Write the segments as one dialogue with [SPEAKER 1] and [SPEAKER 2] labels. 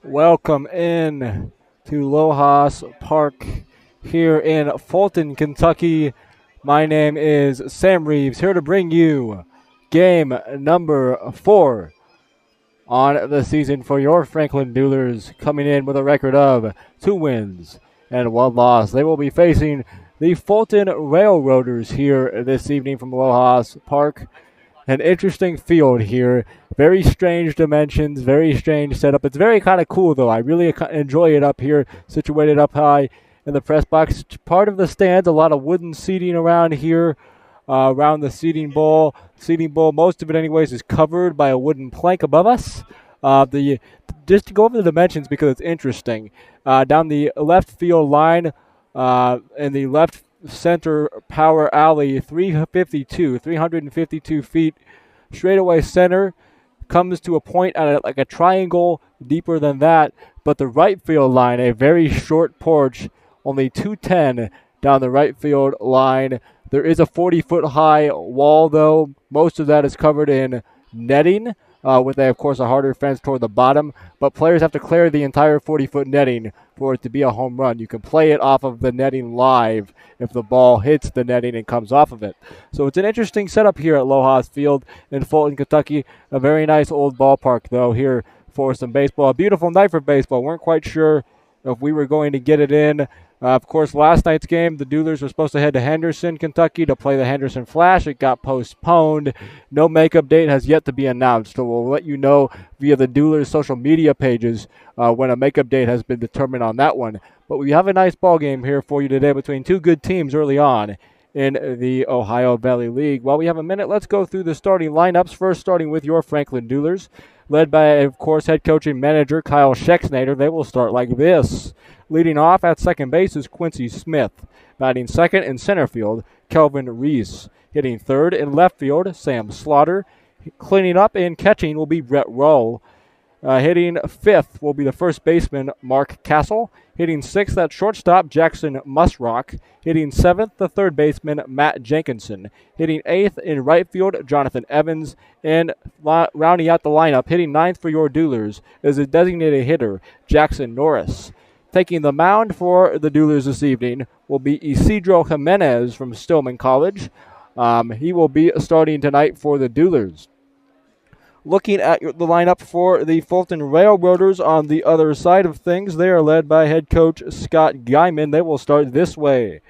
[SPEAKER 1] Welcome in to Lojas Park here in Fulton, Kentucky. My name is Sam Reeves, here to bring you game number 4 on the season for your Franklin Duelers, coming in with a record of 2 wins and 1 loss. They will be facing the Fulton Railroaders here this evening from Lojas Park. An interesting field here. Very strange dimensions, very strange setup. It's very kind of cool, though. I really enjoy it up here, situated up high in the press box. Part of the stands, a lot of wooden seating around here, around the seating bowl. Seating bowl, most of it, anyways, is covered by a wooden plank above us. The Just to go over the dimensions because it's interesting. Down the left field line, in the left center power alley, 352 feet. Straightaway center comes to a point at like a triangle deeper than that, but the right field line, a very short porch, only 210 down the right field line. There is a 40-foot high wall, though. Most of that is covered in netting, with, of course, a harder fence toward the bottom. But players have to clear the entire 40-foot netting for it to be a home run. You can play it off of the netting live if the ball hits the netting and comes off of it. So it's an interesting setup here at Lojas Field in Fulton, Kentucky. A very nice old ballpark, though, here for some baseball. A beautiful night for baseball. Weren't quite sure if we were going to get it in. Of course, last night's game, the Duelers were supposed to head to Henderson, Kentucky to play the Henderson Flash. It got postponed. No makeup date has yet to be announced, so we'll let you know via the Duelers social media pages when a makeup date has been determined on that one. But we have a nice ball game here for you today between two good teams early on in the Ohio Valley League. While we have a minute, let's go through the starting lineups. First, starting with your Franklin Duelers, led by, of course, head coach and manager Kyle Schexnader. They will start like this. Leading off at second base is Quincy Smith. Batting second in center field, Kelvin Reese. Hitting third in left field, Sam Slaughter. Cleaning up and catching will be Brett Rowe. Hitting fifth will be the first baseman, Mark Castle. Hitting sixth at shortstop, Jackson Musrock. Hitting seventh, the third baseman, Matt Jenkinson. Hitting eighth in right field, Jonathan Evans. And rounding out the lineup, hitting ninth for your Duelers, is a designated hitter, Jackson Norris. Taking the mound for the Duelers this evening will be Isidro Jimenez from Stillman College. He will be starting tonight for the Duelers. Looking at the lineup for the Fulton Railroaders on the other side of things, they are led by head coach Scott Guyman. They will start this way.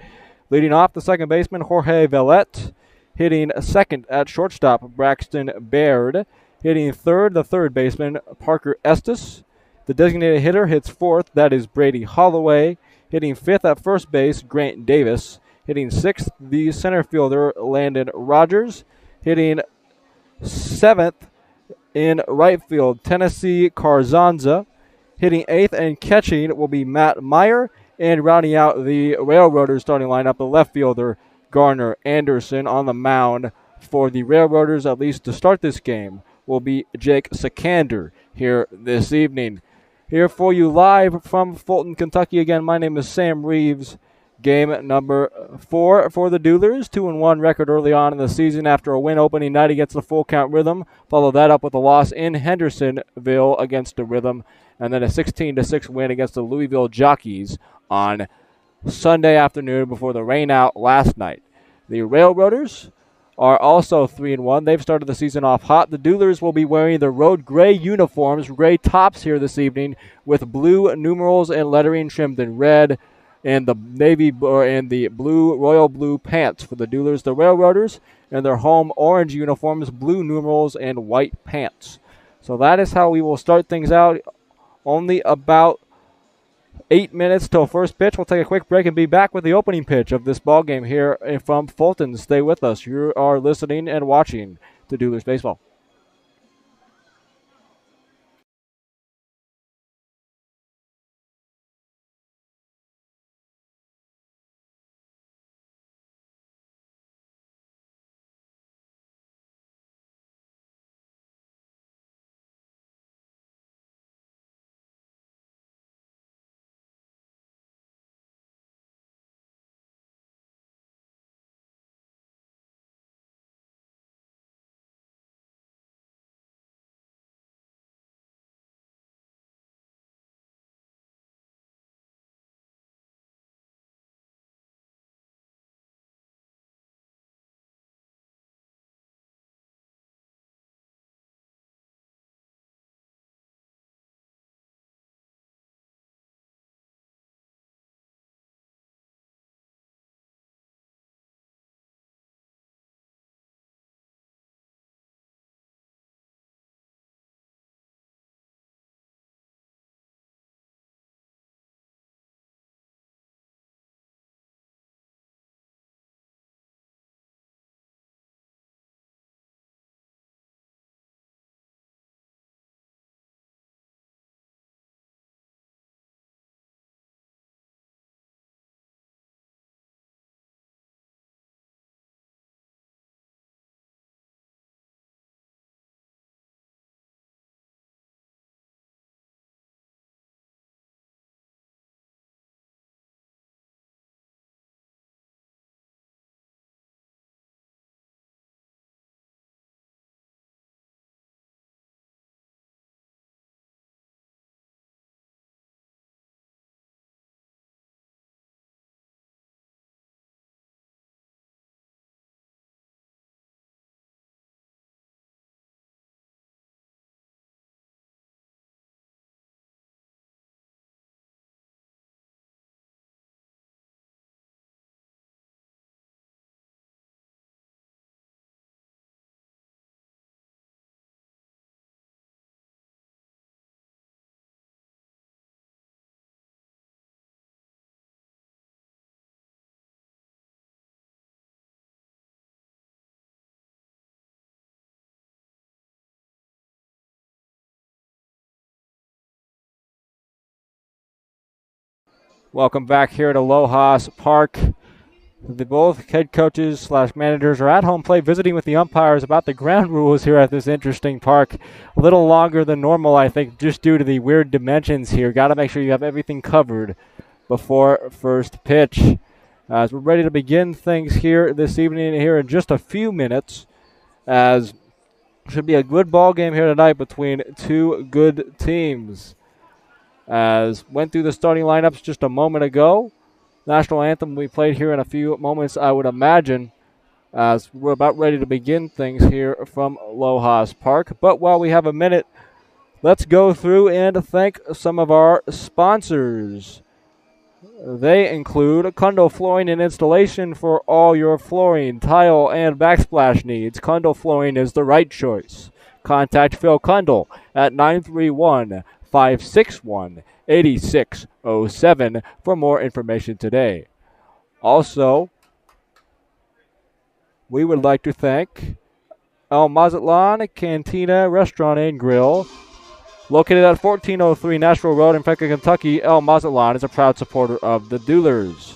[SPEAKER 1] Leading off, the second baseman, Jorge Velette. Hitting second at shortstop, Braxton Baird. Hitting third, the third baseman, Parker Estes. The designated hitter hits fourth. That is Brady Holloway. Hitting fifth at first base, Grant Davis. Hitting sixth, the center fielder, Landon Rogers. Hitting seventh in right field, Tennessee Carzanza. Hitting eighth and catching will be Matt Meyer. And rounding out the Railroaders starting lineup, the left fielder, Garner Anderson. On the mound for the Railroaders, at least to start this game, will be Jake Sikander here this evening. Here for you live from Fulton, Kentucky. Again, my name is Sam Reeves. Game number 4 for the Duelers. 2-1 record early on in the season after a win opening night against the Full Count Rhythm. Follow that up with a loss in Hendersonville against the Rhythm. And then a 16-6 win against the Louisville Jockeys on Sunday afternoon before the rain out last night. The Railroaders are also 3-1. They've started the season off hot. The Duelers will be wearing their road gray uniforms, gray tops here this evening, with blue numerals and lettering trimmed in red, and the royal blue pants for the Duelers. The Railroaders in their home orange uniforms, blue numerals, and white pants. So that is how we will start things out. Only about 8 minutes till first pitch. We'll take a quick break and be back with the opening pitch of this ball game here from Fulton. Stay with us. You are listening and watching to Duelers Baseball. Welcome back here to Lohas Park. Both head coaches / managers are at home plate visiting with the umpires about the ground rules here at this interesting park. A little longer than normal, I think, just due to the weird dimensions here. Got to make sure you have everything covered before first pitch. As we're ready to begin things here this evening here in just a few minutes, as should be a good ball game here tonight between two good teams. As went through the starting lineups just a moment ago. National anthem will be played here in a few moments, I would imagine, as we're about ready to begin things here from Lohas Park. But while we have a minute, let's go through and thank some of our sponsors. They include Kundal Flooring and Installation for all your flooring, tile, and backsplash needs. Kundal Flooring is the right choice. Contact Phil Kundal at 931-561-8607 for more information today. Also, we would like to thank El Mazatlan Cantina Restaurant and Grill. Located at 1403 Nashville Road in Franklin, Kentucky, El Mazatlan is a proud supporter of the Duelers.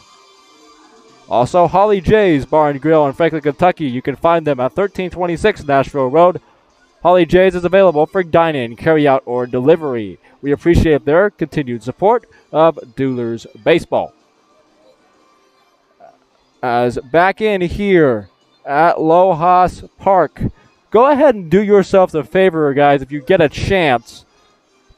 [SPEAKER 1] Also, Holly J's Bar and Grill in Franklin, Kentucky. You can find them at 1326 Nashville Road. Holly J's is available for dine-in, carry-out, or delivery. We appreciate their continued support of Duelers baseball. As back in here at Lohas Park, go ahead and do yourselves a favor, guys, if you get a chance.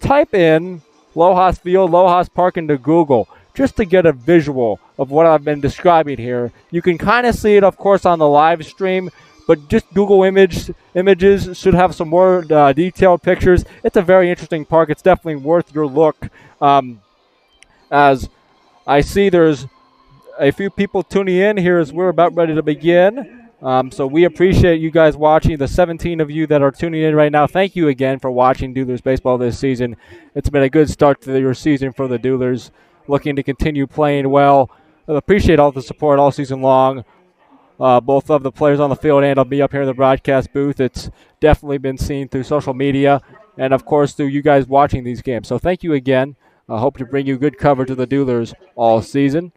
[SPEAKER 1] Type in Lohas Field, Lohas Park into Google just to get a visual of what I've been describing here. You can kind of see it, of course, on the live stream, but just Google images should have some more detailed pictures. It's a very interesting park. It's definitely worth your look. As I see there's a few people tuning in here as we're about ready to begin. So we appreciate you guys watching. The 17 of you that are tuning in right now, thank you again for watching Duelers baseball this season. It's been a good start to your season for the Duelers, looking to continue playing well. I appreciate all the support all season long, both of the players on the field and I'll be up here in the broadcast booth. It's definitely been seen through social media and, of course, through you guys watching these games. So thank you again. I hope to bring you good coverage of the Duelers all season.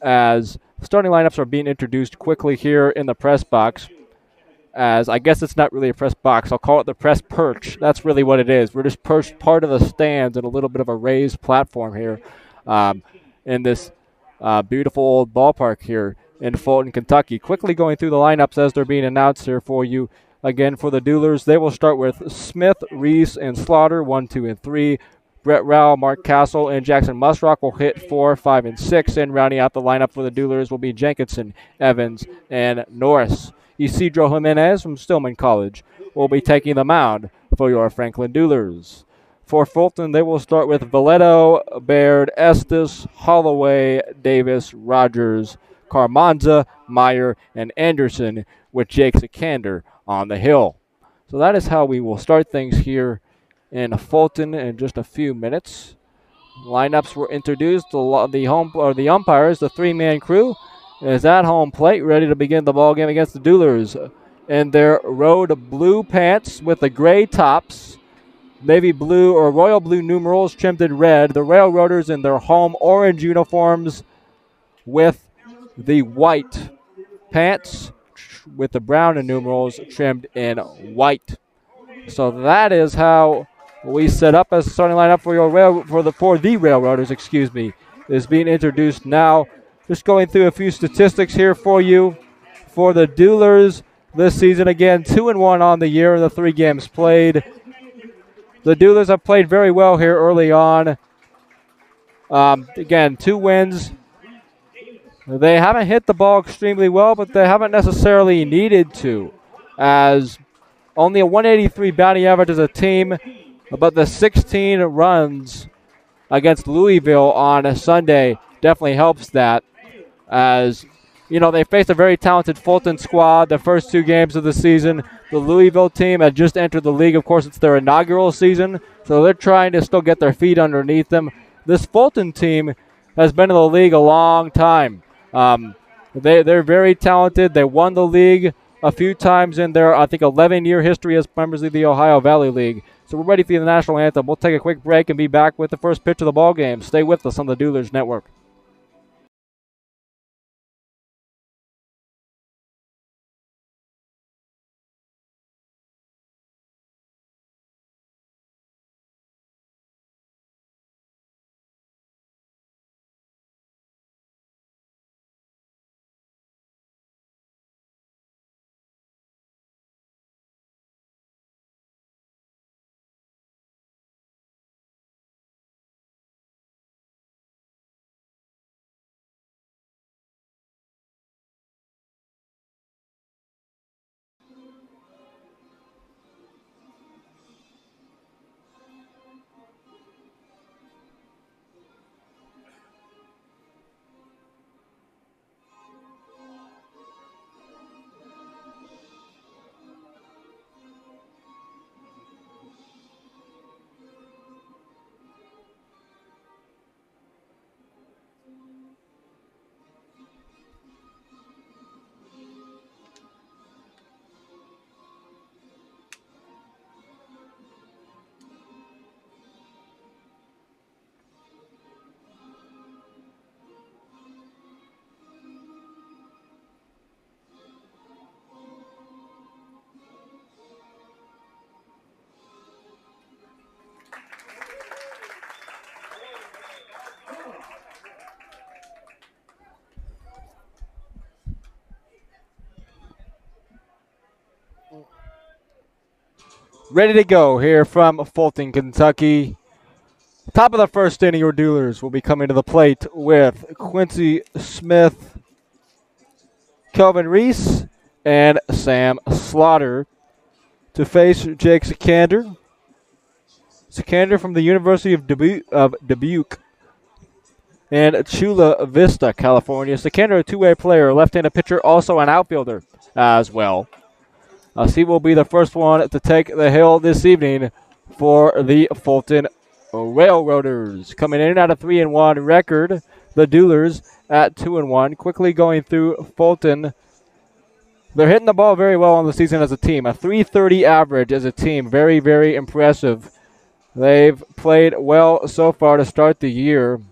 [SPEAKER 1] As starting lineups are being introduced quickly here in the press box, as I guess it's not really a press box. I'll call it the press perch. That's really what it is. We're just perched part of the stands and a little bit of a raised platform here in this beautiful old ballpark here in Fulton, Kentucky. Quickly going through the lineups as they're being announced here for you. Again, for the Duelers, they will start with Smith, Reese, and Slaughter, 1, 2, and 3. Brett Rowell, Mark Castle, and Jackson Musrock will hit 4, 5, and 6. And rounding out the lineup for the Duelers will be Jenkinson, Evans, and Norris. Isidro Jimenez from Stillman College will be taking the mound for your Franklin Duelers. For Fulton, they will start with Valletto, Baird, Estes, Holloway, Davis, Rogers, Carmanza, Meyer, and Anderson, with Jake Sikander on the hill. So that is how we will start things here in Fulton in just a few minutes. Lineups were introduced. The umpires, the three-man crew, is at home plate, ready to begin the ball game against the Duelers in their road blue pants with the gray tops, navy blue or royal blue numerals trimmed in red. The Railroaders in their home orange uniforms with the white pants with the brown numerals trimmed in white. So that is how we set up as a starting lineup for the Railroaders. Is being introduced now. Just going through a few statistics here for you for the Duelers this season. Again, 2-1 on the year in the 3 games played. The Duelers have played very well here early on. Again, 2 wins. They haven't hit the ball extremely well, but they haven't necessarily needed to, as only a 183 batting average as a team, but the 16 runs against Louisville on Sunday definitely helps that. As you know, they faced a very talented Fulton squad the first 2 games of the season. The Louisville team had just entered the league. Of course, it's their inaugural season, so they're trying to still get their feet underneath them. This Fulton team has been in the league a long time. They're very talented. They won the league a few times in their, I think, 11-year history as members of the Ohio Valley League. So we're ready for the national anthem. We'll take a quick break and be back with the first pitch of the ball game. Stay with us on the Duelers Network. Ready to go here from Fulton, Kentucky. Top of the first inning, your Duelers will be coming to the plate with Quincy Smith, Kelvin Reese, and Sam Slaughter to face Jake Sikander. Sikander from the University of Dubuque and Chula Vista, California. Sikander, a two-way player, left-handed pitcher, also an outfielder as well. He will be the first one to take the hill this evening for the Fulton Railroaders. Coming in at a 3-1 record, the Duelers at 2-1. Quickly going through Fulton. They're hitting the ball very well on the season as a team. A .330 average as a team. Very, very impressive. They've played well so far to start the year.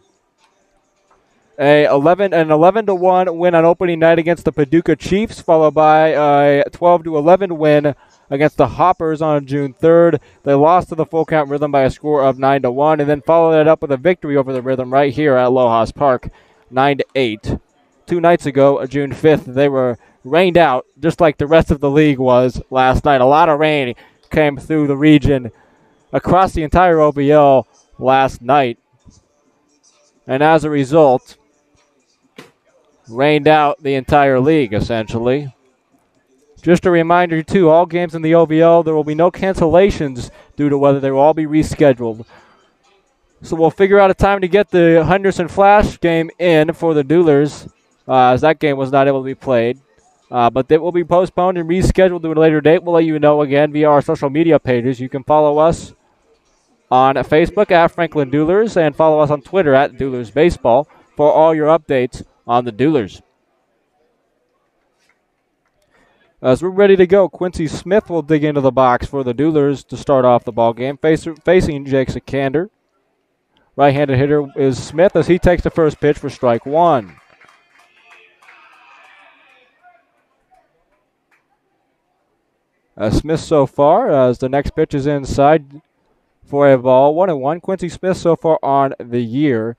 [SPEAKER 1] An 11-1 win on opening night against the Paducah Chiefs, followed by a 12-11 win against the Hoppers on June 3rd. They lost to the Full Count Rhythm by a score of 9-1, and then followed it up with a victory over the Rhythm right here at Aloha's Park, 9-8. 2 nights ago, June 5th, they were rained out, just like the rest of the league was last night. A lot of rain came through the region across the entire OVL last night, and as a result, rained out the entire league, essentially. Just a reminder, too, all games in the OVL, there will be no cancellations due to weather. They will all be rescheduled. So we'll figure out a time to get the Henderson Flash game in for the Duelers, as that game was not able to be played. But it will be postponed and rescheduled to a later date. We'll let you know again via our social media pages. You can follow us on Facebook at Franklin Duelers and follow us on Twitter at Duelers Baseball for all your updates on the Duelers. As we're ready to go, Quincy Smith will dig into the box for the Duelers to start off the ball game, facing Jake Sikander. Right-handed hitter is Smith as he takes the first pitch for strike one. Smith so far, as the next pitch is inside for a ball, 1-1. Quincy Smith so far on the year.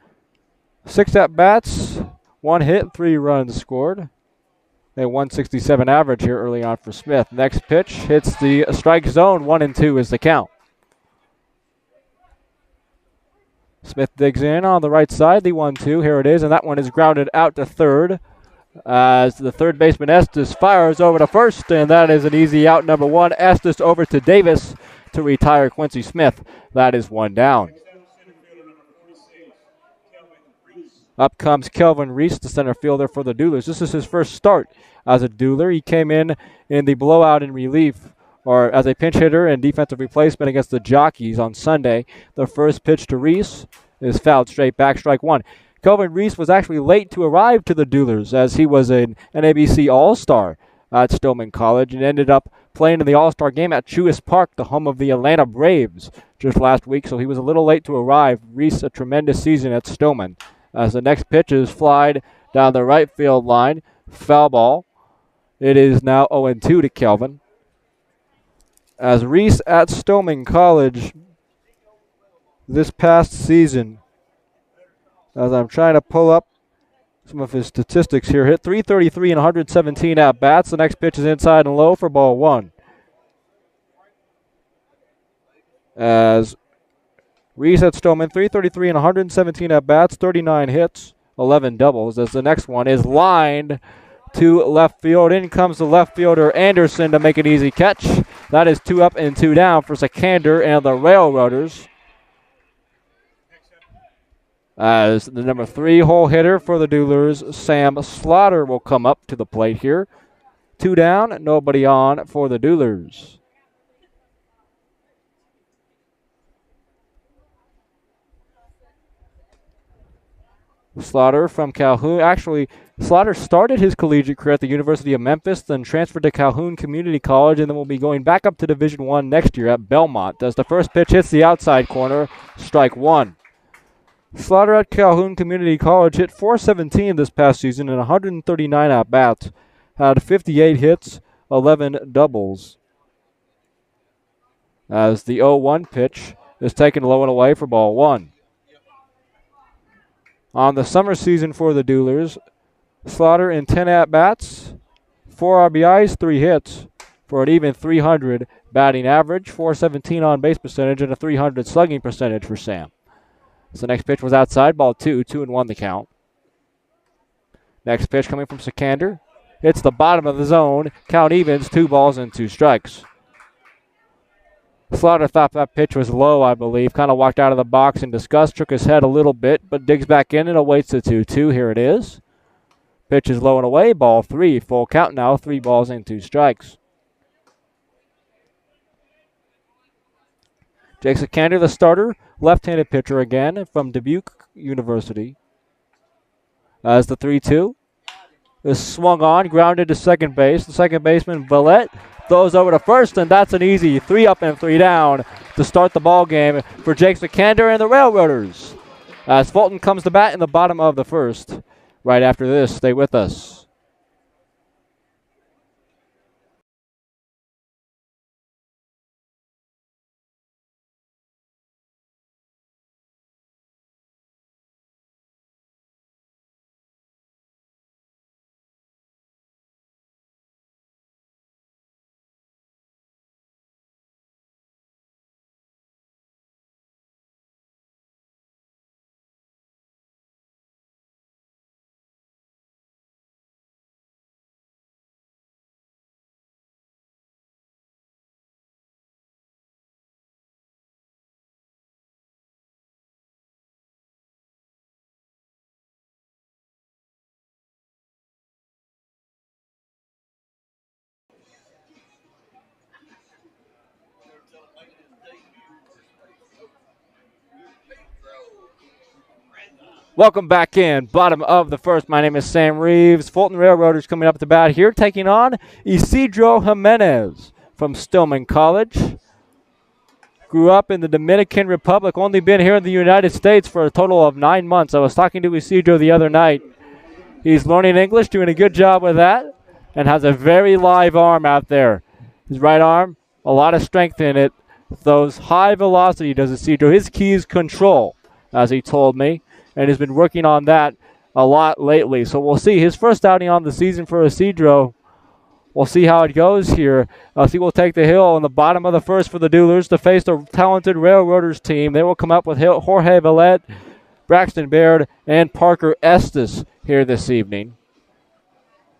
[SPEAKER 1] 6 at-bats, 1 hit, 3 runs scored. A 167 average here early on for Smith. Next pitch hits the strike zone. 1-2 is the count. Smith digs in on the right side. The 1-2. Here it is, and that one is grounded out to third. As the third baseman Estes fires over to first, and that is an easy out. Number 1. Estes over to Davis to retire Quincy Smith. That is 1 down. Up comes Kelvin Reese, the center fielder for the Duelers. This is his first start as a Dueler. He came in the blowout in relief, or as a pinch hitter and defensive replacement against the Jockeys on Sunday. The first pitch to Reese is fouled straight back, strike 1. Kelvin Reese was actually late to arrive to the Duelers, as he was an NABC All-Star at Stillman College and ended up playing in the All-Star game at Truist Park, the home of the Atlanta Braves, just last week. So he was a little late to arrive. Reese, a tremendous season at Stillman. As the next pitch is flied down the right field line. Foul ball. It is now 0-2 to Kelvin. As Reese at Stillman College this past season, as I'm trying to pull up some of his statistics here, hit .333 and 117 at-bats. The next pitch is inside and low for ball 1. As Reese at Stillman, .333 and 117 at-bats, 39 hits, 11 doubles, as the next one is lined to left field. In comes the left fielder Anderson to make an easy catch. That is 2 up and 2 down for Sikander and the Railroaders. As the number 3 hole hitter for the Duelers, Sam Slaughter, will come up to the plate here. 2 down, nobody on for the Duelers. Slaughter from Calhoun. Actually, Slaughter started his collegiate career at the University of Memphis, then transferred to Calhoun Community College, and then will be going back up to Division I next year at Belmont. As the first pitch hits the outside corner, strike 1. Slaughter at Calhoun Community College hit .417 this past season in 139 at-bats. Had 58 hits, 11 doubles. As the 0-1 pitch is taken low and away for ball 1. On the summer season for the Duelers, Slaughter in 10 at-bats, 4 RBIs, 3 hits, for an even 300 batting average, 417 on base percentage, and a 300 slugging percentage for Sam. So the next pitch was outside, ball 2, 2-1 the count. Next pitch coming from Sikander. Hits the bottom of the zone. Count evens, 2 balls and 2 strikes. Slaughter thought that pitch was low, I believe. Kind of walked out of the box in disgust, shook his head a little bit, but digs back in and awaits the 2-2. Here it is. Pitch is low and away. Ball 3. Full count now. 3 balls and 2 strikes. Jake Sikander, the starter, left-handed pitcher again from Dubuque University. As the 3-2 is swung on, grounded to second base. The second baseman, Vallette, throws over to first, and that's an easy 3 up and 3 down to start the ball game for Jake Sikander and the Railroaders. As Fulton comes to bat in the bottom of the first. Right after this, stay with us. Welcome back in. Bottom of the first. My name is Sam Reeves. Fulton Railroaders coming up to bat here, taking on Isidro Jimenez from Stillman College. Grew up in the Dominican Republic, only been here in the United States for a total of 9 months. I was talking to Isidro the other night. He's learning English, doing a good job with that, and has a very live arm out there. His right arm, a lot of strength in it. Those high velocity does Isidro. His key is control, as he told me, and has been working on that a lot lately. So we'll see. His first outing on the season for Isidro. We'll see how it goes here. He will take the hill in the bottom of the first for the Duelers to face the talented Railroaders team. They will come up with Jorge Vallette, Braxton Baird, and Parker Estes here this evening.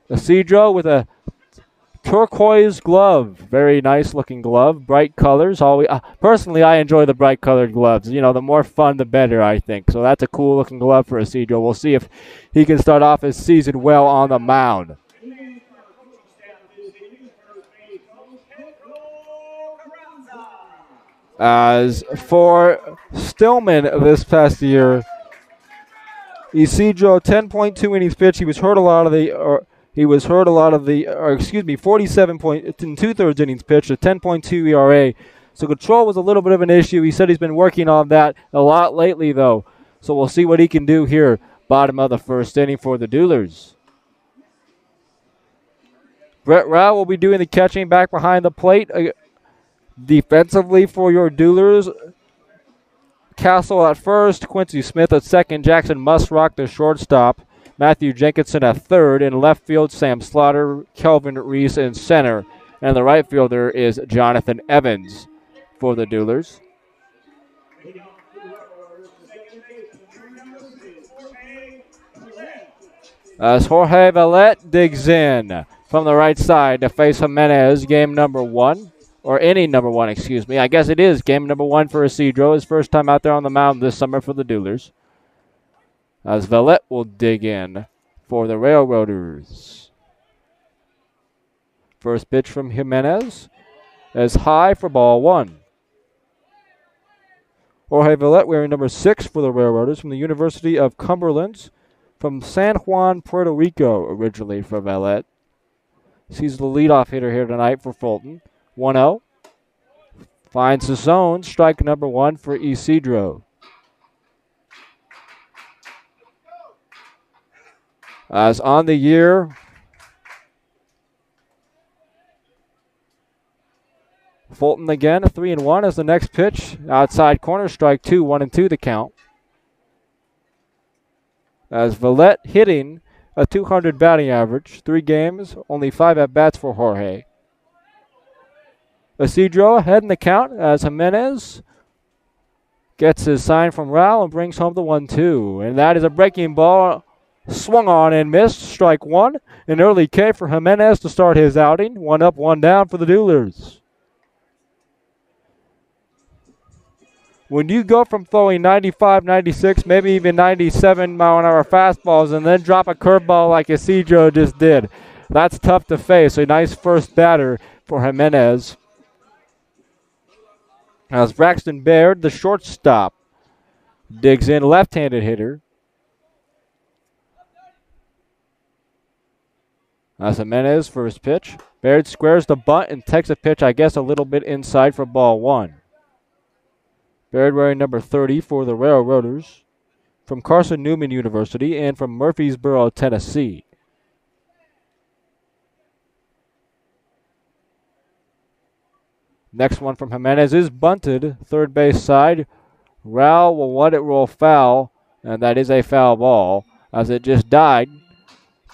[SPEAKER 1] Isidro with a turquoise glove. Very nice looking glove. Bright colors. Personally, I enjoy the bright colored gloves. You know, the more fun, the better, I think. So that's a cool looking glove for Isidro. We'll see if he can start off his season well on the mound. As for Stillman this past year, Isidro 10.2 innings pitched. He was hurt a lot of the 47 and 2/3 innings pitched, a 10.2 ERA. So control was a little bit of an issue. He said he's been working on that a lot lately, though. So we'll see what he can do here, bottom of the first inning for the Duelers. Brett Rao will be doing the catching back behind the plate. Defensively for your Duelers, Castle at first, Quincy Smith at second, Jackson Musrock the shortstop, Matthew Jenkinson at third. In left field, Sam Slaughter, Kelvin Reese in center. And the right fielder is Jonathan Evans for the Duelers. As Jorge Vallette digs in from the right side to face Jimenez, game number 1. Or inning number 1, excuse me. I guess it is game number 1 for Isidro. His first time out there on the mound this summer for the Duelers. As Vallette will dig in for the Railroaders. First pitch from Jimenez is high for ball 1. Jorge Vallette wearing number 6 for the Railroaders from the University of Cumberland. From San Juan, Puerto Rico, originally for Vallette. He's the leadoff hitter here tonight for Fulton. 1-0. Finds the zone. Strike number 1 for Isidro. As on the year, Fulton again, 3-1 as the next pitch. Outside corner, strike 2, 1-2 the count. As Vallette hitting a 200 batting average. 3 games, only 5 at-bats for Jorge. Isidro ahead in the count as Jimenez gets his sign from Rao and brings home the 1-2. And that is a breaking ball. Swung on and missed. Strike one. An early K for Jimenez to start his outing. 1 up, 1 down for the Duelers. When you go from throwing 95, 96, maybe even 97-mile-an-hour fastballs and then drop a curveball like Isidro just did, that's tough to face. A nice first batter for Jimenez. As Braxton Baird, the shortstop, digs in, left-handed hitter. As Jimenez first pitch. Baird squares the bunt and takes a pitch, I guess, a little bit inside for ball one. Baird wearing number 30 for the Railroaders from Carson Newman University and from Murfreesboro, Tennessee. Next one from Jimenez is bunted, third base side. Rao will let it roll foul, and that is a foul ball as it just died.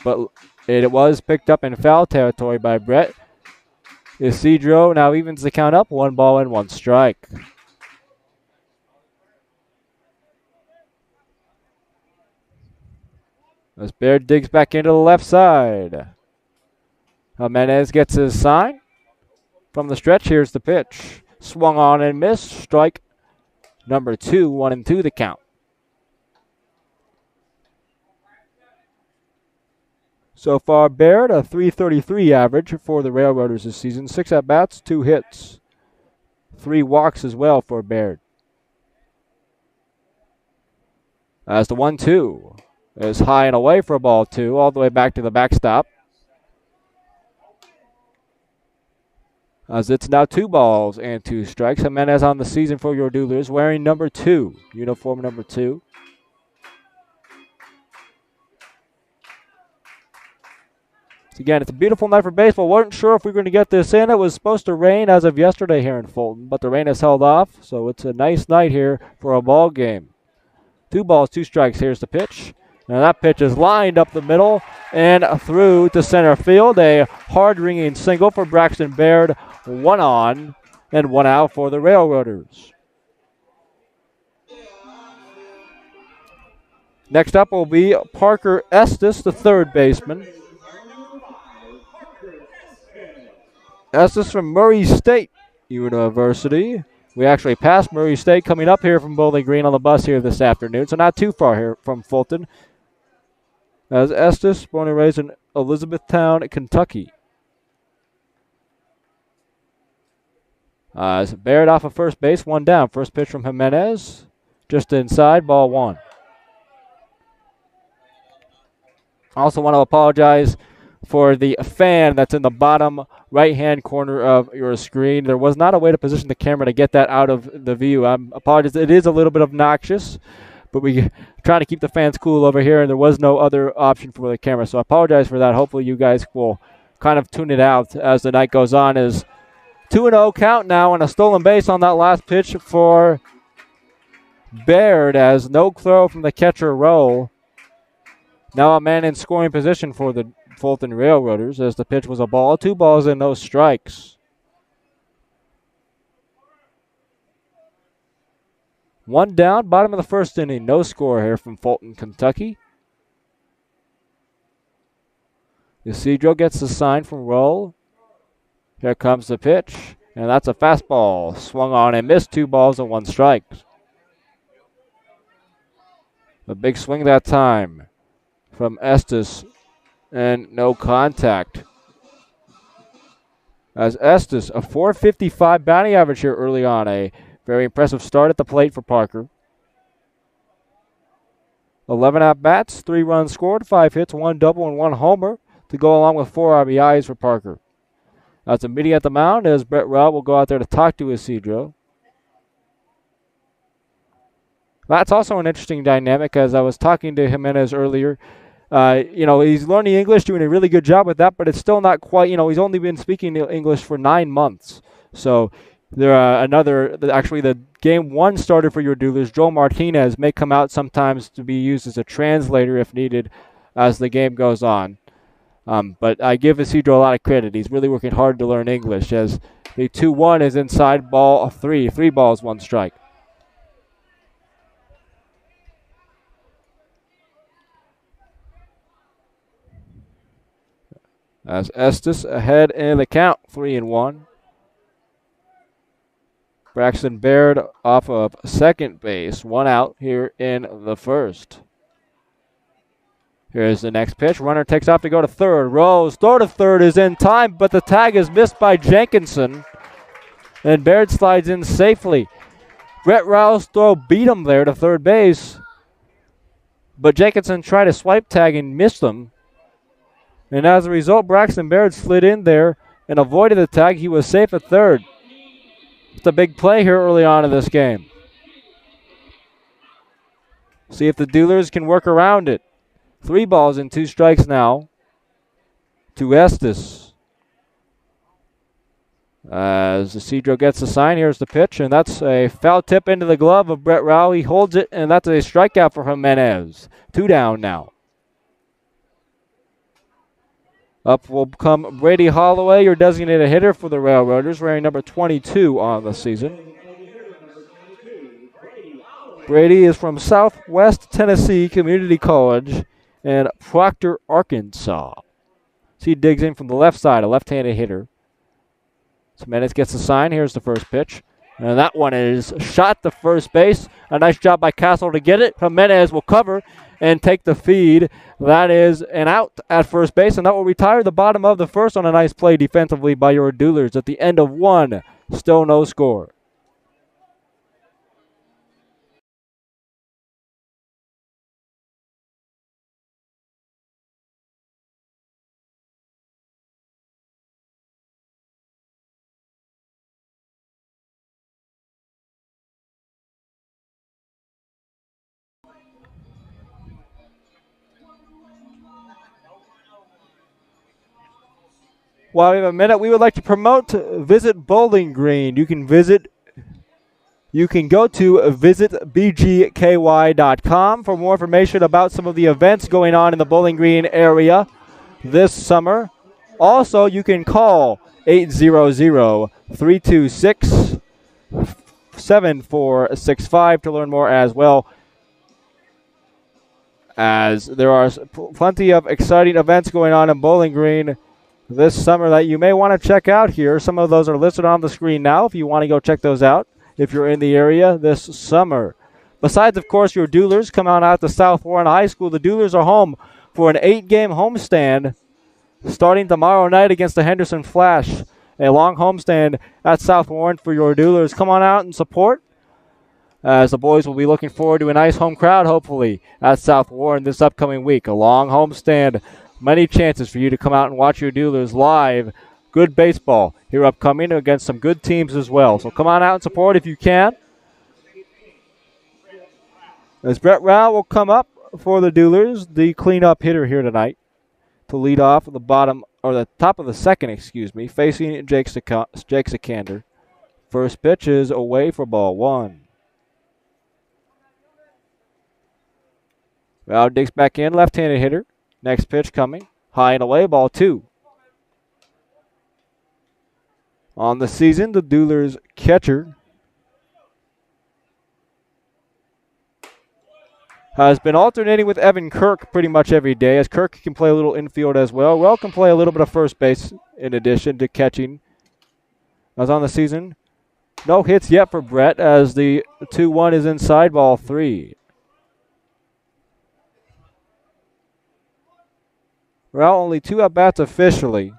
[SPEAKER 1] But it was picked up in foul territory by Brett. Isidro now evens the count up, 1 ball and 1 strike. As Baird digs back into the left side. Jimenez gets his sign. From the stretch, here's the pitch. Swung on and missed. Strike number 2, 1-2 the count. So far, Baird, a .333 average for the Railroaders this season. 6 at-bats, 2 hits. 3 walks as well for Baird. As the 1-2 is high and away for ball 2, all the way back to the backstop. As it's now 2 balls and 2 strikes. Jimenez on the season for your Duelers, wearing number 2, uniform number 2. So again, it's a beautiful night for baseball. Wasn't sure if we were going to get this in. It was supposed to rain as of yesterday here in Fulton, but the rain has held off, so it's a nice night here for a ball game. 2 balls, 2 strikes. Here's the pitch. Now that pitch is lined up the middle and through to center field. A hard-ringing single for Braxton Baird. 1 on and 1 out for the Railroaders. Next up will be Parker Estes, the third baseman. Estes from Murray State University. We actually passed Murray State coming up here from Bowling Green on the bus here this afternoon, so not too far here from Fulton. As Estes, born and raised in Elizabethtown, Kentucky. As Baird off of first base, 1 down. First pitch from Jimenez, just inside, ball 1. Also want to apologize for the fan that's in the bottom right-hand corner of your screen. There was not a way to position the camera to get that out of the view. I apologize. It is a little bit obnoxious, but we trying to keep the fans cool over here, and there was no other option for the camera. So I apologize for that. Hopefully you guys will kind of tune it out as the night goes on. Is 2-0 count now and a stolen base on that last pitch for Baird as no throw from the catcher Rowe. Now a man in scoring position for the Fulton Railroaders as the pitch was a ball. 2 balls and no strikes. 1 down, bottom of the first inning. No score here from Fulton, Kentucky. Isidro gets the sign from Roll. Here comes the pitch, and that's a fastball. Swung on and missed. 2 balls and 1 strike. A big swing that time from Estes, and no contact. As Estes, a .455 batting average here early on. A very impressive start at the plate for Parker. 11 at-bats, 3 runs scored, 5 hits, 1 double, and 1 homer to go along with 4 RBIs for Parker. That's a meeting at the mound as Brett Rao will go out there to talk to Isidro. That's also an interesting dynamic, as I was talking to Jimenez earlier. He's learning English, doing a really good job with that, but it's still not quite, he's only been speaking English for 9 months. So the game 1 starter for your Duelers, Joel Martinez, may come out sometimes to be used as a translator if needed as the game goes on. But I give Isidro a lot of credit. He's really working hard to learn English, as The 2-1 is inside, ball 3. 3 balls, 1 strike. As Estes ahead in the count, 3-1. Braxton Baird off of second base, 1 out here in the first. Here's the next pitch. Runner takes off to go to third. Rose, throw to third is in time, but the tag is missed by Jenkinson. And Baird slides in safely. Brett Rouse' throw beat him there to third base. But Jenkinson tried a swipe tag and missed him. And as a result, Braxton Baird slid in there and avoided the tag. He was safe at third. It's a big play here early on in this game. See if the Duelers can work around it. 3 balls and 2 strikes now to Estes. As Isidro gets the sign, here's the pitch, and that's a foul tip into the glove of Brett Rowell. He holds it, and that's a strikeout for Jimenez. 2 down now. Up will come Brady Holloway, your designated hitter for the Railroaders, wearing number 22 on the season. Brady is from Southwest Tennessee Community College in Proctor, Arkansas. So he digs in from the left side, a left-handed hitter. Jimenez gets the sign. Here's the first pitch. And that one is shot to first base. A nice job by Castle to get it. Jimenez will cover and take the feed. That is an out at first base, and that will retire the bottom of the first on a nice play defensively by your Duelers at the end of 1. Still no score. While we have a minute, we would like to promote Visit Bowling Green. You can go to visitbgky.com for more information about some of the events going on in the Bowling Green area this summer. Also, you can call 800-326-7465 to learn more as well, as there are plenty of exciting events going on in Bowling Green this summer that you may want to check out here. Some of those are listed on the screen now if you want to go check those out if you're in the area this summer. Besides, of course, your Duelers come on out to South Warren High School. The Duelers are home for an 8-game homestand starting tomorrow night against the Henderson Flash. A long homestand at South Warren for your Duelers. Come on out and support, as the boys will be looking forward to a nice home crowd, hopefully, at South Warren this upcoming week. A long homestand. Many chances for you to come out and watch your Duelers live. Good baseball here upcoming against some good teams as well. So come on out and support if you can. As Brett Rowell will come up for the Duelers, the cleanup hitter here tonight, to lead off the top of the second, facing Jake Sikander. First pitch is away for ball 1. Rowell digs back in, left-handed hitter. Next pitch coming, high and away, ball 2. On the season, the Duelers catcher has been alternating with Evan Kirk pretty much every day, as Kirk can play a little infield as well. Well can play a little bit of first base in addition to catching. As on the season, no hits yet for Brett, as the 2-1 is inside, ball 3. Well, only 2 at-bats officially,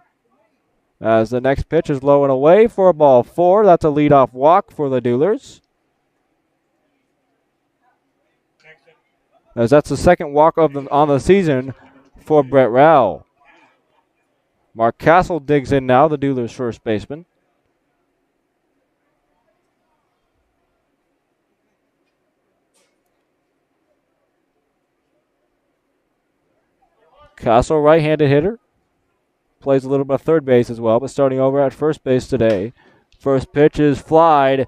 [SPEAKER 1] as the next pitch is low and away for ball 4. That's a leadoff walk for the Duelers, as that's the second walk on the season for Brett Rowell. Mark Castle digs in now, the Duelers' first baseman. Castle, right-handed hitter. Plays a little bit of third base as well, but starting over at first base today. First pitch is flied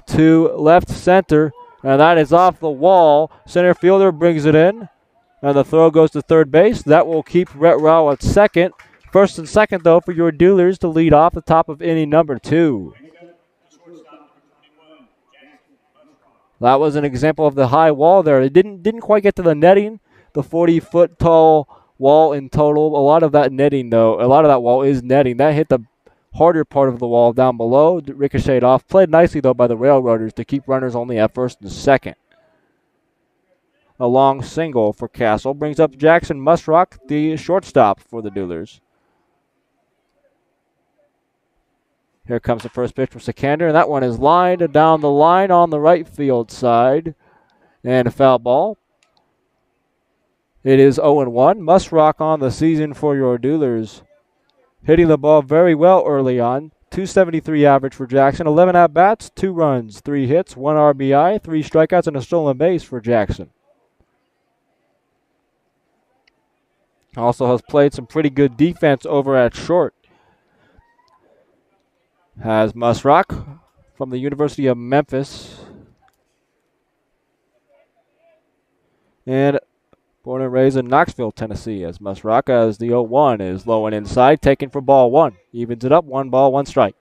[SPEAKER 1] to left center, and that is off the wall. Center fielder brings it in, and the throw goes to third base. That will keep Brett Rowell at second. First and second, though, for your Duelers to lead off the top of inning number 2. That was an example of the high wall there. It didn't quite get to the netting, the 40-foot tall wall in total. A lot of that netting, though, a lot of that wall is netting. That hit the harder part of the wall down below, ricocheted off. Played nicely, though, by the Railroaders to keep runners only at first and second. A long single for Castle brings up Jackson Musrock, the shortstop for the Duelers. Here comes the first pitch from Sikander, and that one is lined down the line on the right field side. And a foul ball. It is 0-1. Musrock on the season for your Duelers. Hitting the ball very well early on. 273 average for Jackson. 11 at-bats, 2 runs, 3 hits, 1 RBI, 3 strikeouts, and a stolen base for Jackson. Also has played some pretty good defense over at short. Has Musrock from the University of Memphis. And born and raised in Knoxville, Tennessee, as Musrock, as the 0-1 is low and inside, taken for ball 1. Evens it up, 1 ball, 1 strike.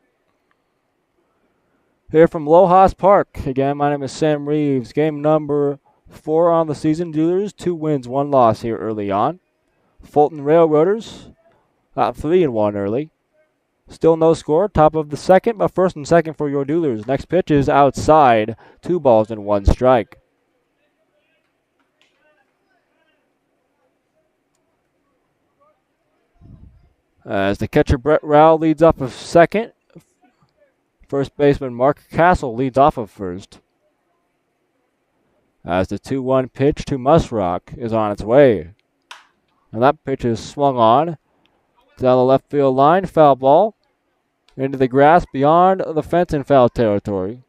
[SPEAKER 1] Here from Lohas Park. Again, my name is Sam Reeves. Game number 4 on the season. Duelers, 2 wins, 1 loss here early on. Fulton Railroaders, 3-1 early. Still no score, top of the second, but first and second for your Duelers. Next pitch is outside, 2 balls and 1 strike. As the catcher Brett Rao leads off of second, first baseman Mark Castle leads off of first. As the 2-1 pitch to Musrock is on its way. And that pitch is swung on down the left field line, foul ball. Into the grass beyond the fence in foul territory.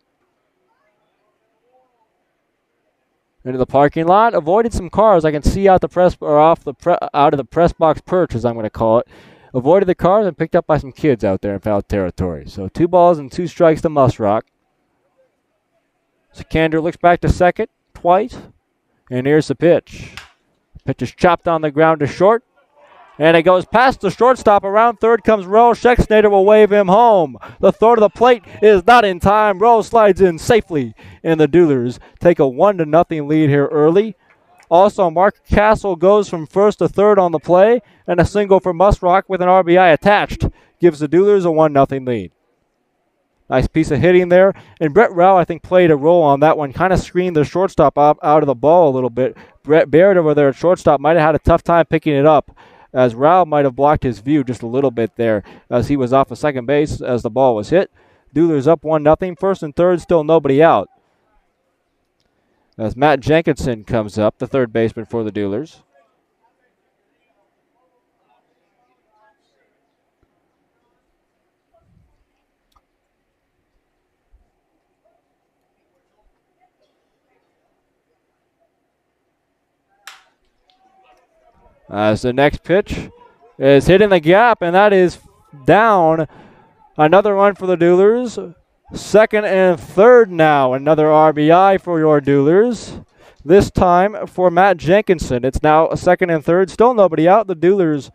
[SPEAKER 1] Into the parking lot, avoided some cars. I can see out the press or out of the press box perch, as I'm going to call it. Avoided the cars and picked up by some kids out there in foul territory. So 2 balls and 2 strikes to Musrock. Sikander looks back to second twice, and here's the pitch. Pitch is chopped on the ground to short. And it goes past the shortstop. Around third comes Rowe. Schexnayder will wave him home. The throw to the plate is not in time. Rowe slides in safely, and the Duelers take a 1-0 lead here early. Also, Mark Castle goes from first to third on the play, and a single for Musrock with an RBI attached gives the Duelers a 1-0 lead. Nice piece of hitting there. And Brett Rao, I think, played a role on that one. Kind of screened the shortstop out of the ball a little bit. Brett Barrett over there at shortstop might have had a tough time picking it up, as Rao might have blocked his view just a little bit there as he was off of second base as the ball was hit. Duelers up 1-0. First and third, still nobody out. As Matt Jenkinson comes up, the third baseman for the Duelers. As the next pitch is hit in the gap, and that is down. Another run for the Duelers. Second and third now. Another RBI for your Duelers. This time for Matt Jenkinson. It's now a second and third. Still nobody out. The Duelers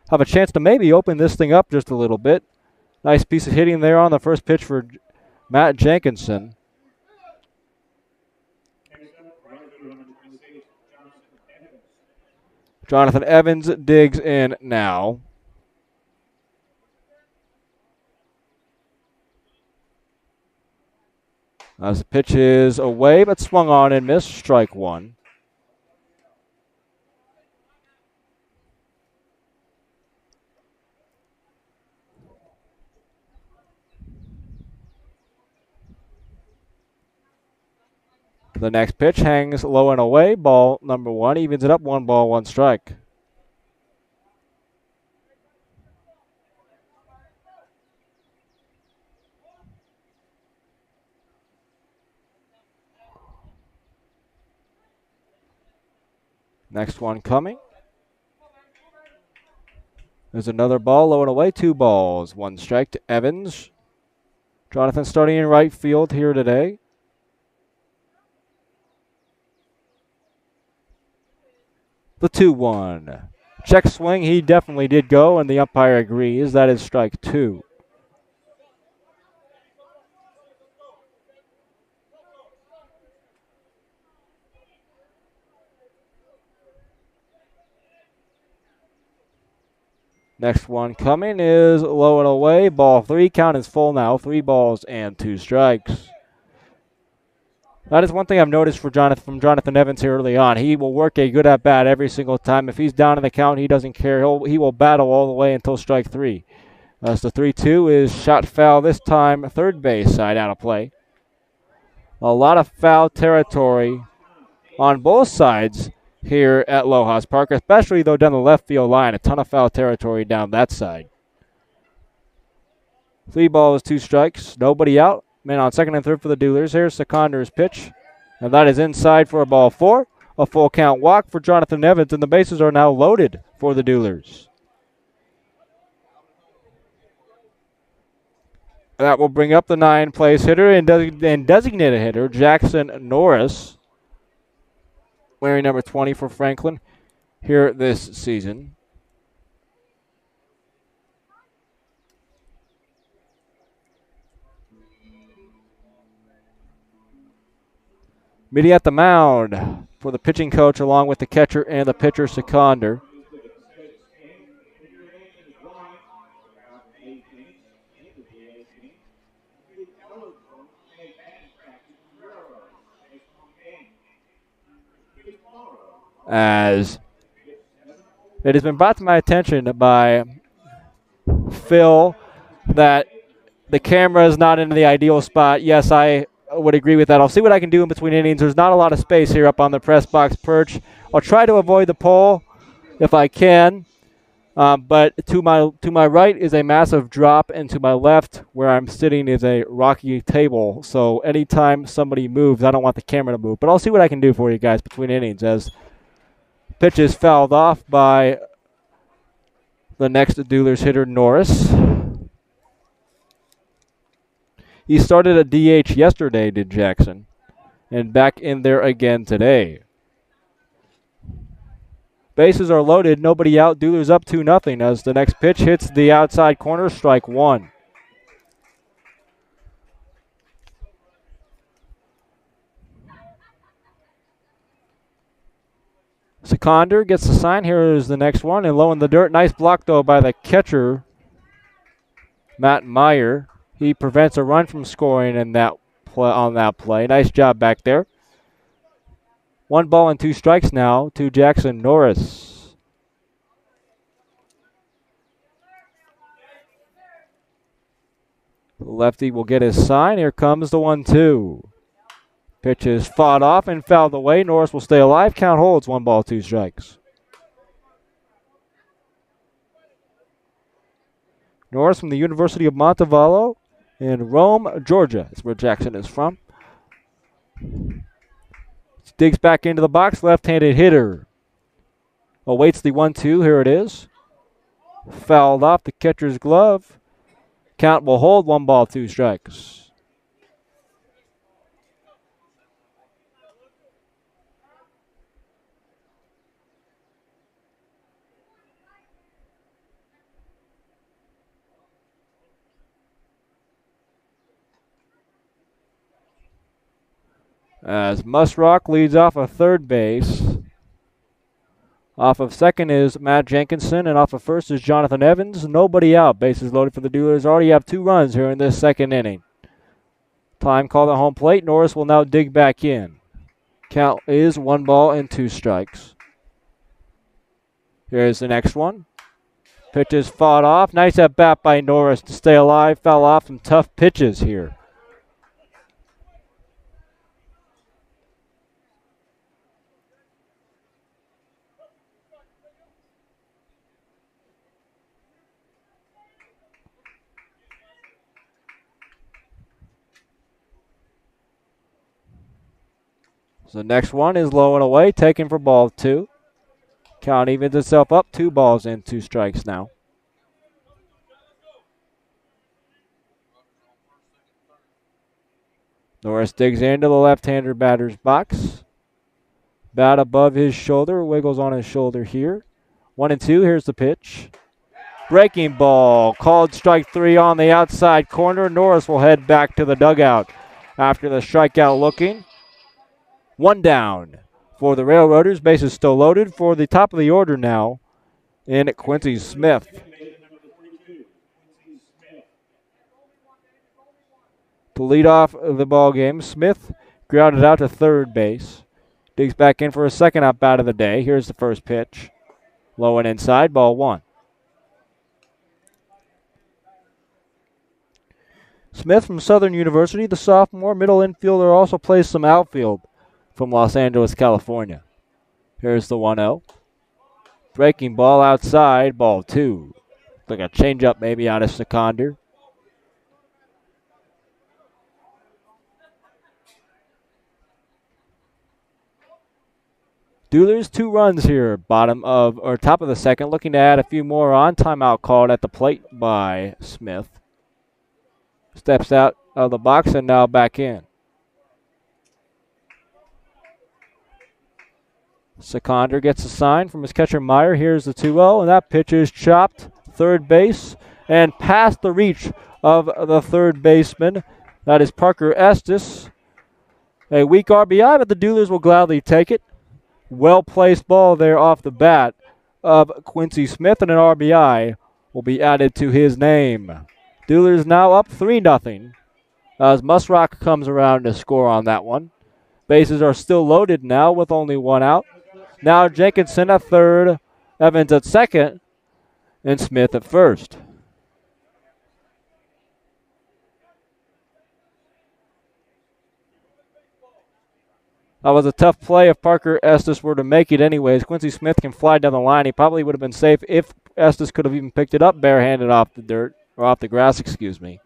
[SPEAKER 1] have a chance to maybe open this thing up just a little bit. Nice piece of hitting there on the first pitch for Matt Jenkinson. Jonathan Evans digs in now. As the pitch is away, but swung on and missed. Strike 1. The next pitch hangs low and away. Ball number 1. Evens it up. 1 ball, 1 strike. Next one coming. There's another ball low and away. 2 balls, 1 strike to Evans. Jonathan starting in right field here today. The 2-1 Check swing, he definitely did go, and the umpire agrees. That is strike 2. Next one coming is low and away. Ball 3. Count is full now. 3 balls and 2 strikes. That is one thing I've noticed from Jonathan Evans here early on. He will work a good at bat every single time. If he's down in the count, he doesn't care. He will battle all the way until strike 3. So 3-2 is shot foul this time. Third base side out of play. A lot of foul territory on both sides here at Lojas Park, especially though down the left field line. A ton of foul territory down that side. 3 balls, 2 strikes. Nobody out. Man on second and third for the Duelers. Here's Seconder's pitch. And that is inside for a ball 4. A full count walk for Jonathan Evans, and the bases are now loaded for the Duelers. That will bring up the 9th-place hitter and designated hitter, Jackson Norris, wearing number 20 for Franklin here this season. Meeting at the mound for the pitching coach along with the catcher and the pitcher, Seconder. As it has been brought to my attention by Phil that the camera is not in the ideal spot. Yes, I would agree with that. I'll see what I can do in between innings. There's not a lot of space here up on the press box perch. I'll try to avoid the pole if I can. But to my right is a massive drop, and to my left, where I'm sitting, is a rocky table. So anytime somebody moves, I don't want the camera to move. But I'll see what I can do for you guys between innings as pitch is fouled off by the next Duelers hitter, Norris. He started at DH yesterday, did Jackson, and back in there again today. Bases are loaded, nobody out. Duelers up 2-0 as the next pitch hits the outside corner, strike 1. Seconder gets the sign. Here is the next one, and low in the dirt. Nice block, though, by the catcher, Matt Meyer. He prevents a run from scoring in that on that play. Nice job back there. 1 ball and 2 strikes now to Jackson Norris. The lefty will get his sign. Here comes the 1-2. Pitch is fought off and fouled away. Norris will stay alive. Count holds. 1 ball, 2 strikes. Norris from the University of Montevallo in Rome, Georgia. That's where Jackson is from. Digs back into the box. Left-handed hitter. Awaits the 1-2. Here it is. Fouled off the catcher's glove. Count will hold. 1 ball, 2 strikes. As Musrock leads off of third base. Off of second is Matt Jenkinson, and off of first is Jonathan Evans. Nobody out. Bases loaded for the Duelers. Already have 2 runs here in this second inning. Time called at home plate. Norris will now dig back in. Count is 1 ball and 2 strikes. Here's the next one. Pitch is fought off. Nice at bat by Norris to stay alive. Fell off some tough pitches here. So the next one is low and away, taken for ball 2. Count evens itself up, 2 balls and 2 strikes now. Norris digs into the left-hander batter's box. Bat above his shoulder, wiggles on his shoulder here. 1-2. Here's the pitch. Breaking ball. Called strike 3 on the outside corner. Norris will head back to the dugout after the strikeout looking. 1 down for the Railroaders. Bases still loaded for the top of the order now in Quincy Smith. To lead off the ball game, Smith grounded out to third base. Digs back in for a second up out of the day. Here's the first pitch. Low and inside, ball 1. Smith from Southern University, the sophomore middle infielder, also plays some outfield from Los Angeles, California. Here's the 1-0. Breaking ball outside, ball 2. Like a changeup maybe out of Seconder. Duelers 2 runs here, top of the second, looking to add a few more on. Timeout called at the plate by Smith. Steps out of the box and now back in. Seconder gets a sign from his catcher Meyer. Here's the 2-0, and that pitch is chopped third base and past the reach of the third baseman. That is Parker Estes. A weak RBI, but the Duelers will gladly take it. Well-placed ball there off the bat of Quincy Smith, and an RBI will be added to his name. Duelers now up 3-0 as Musrock comes around to score on that one. Bases are still loaded now with only 1 out. Now Jenkinson at third, Evans at second, and Smith at first. That was a tough play if Parker Estes were to make it anyways. Quincy Smith can fly down the line. He probably would have been safe if Estes could have even picked it up barehanded off the dirt, or off the grass, excuse me.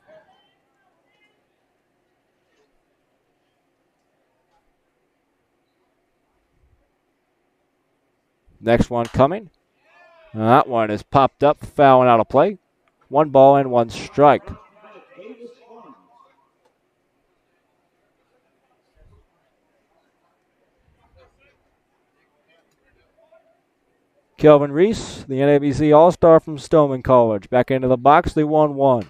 [SPEAKER 1] Next one coming. That one is popped up, fouling out of play. 1 ball and 1 strike. Kelvin Reese, the NABC All-Star from Stoneman College. Back into the box, the 1-1.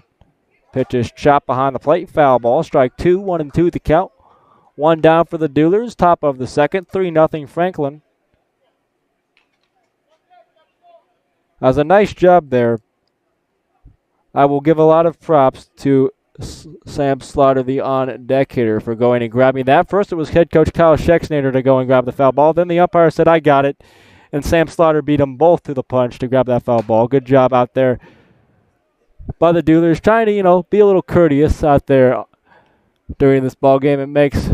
[SPEAKER 1] Pitch is chopped behind the plate, foul ball. Strike 2, 1-2 the count. 1 down for the Duelers, top of the second, 3-0 Franklin. That was a nice job there. I will give a lot of props to Sam Slaughter, the on-deck hitter, for going and grabbing that. First, it was head coach Kyle Schexnader to go and grab the foul ball. Then the umpire said, I got it. And Sam Slaughter beat them both to the punch to grab that foul ball. Good job out there by the Duelers, trying to, be a little courteous out there during this ball game. It makes,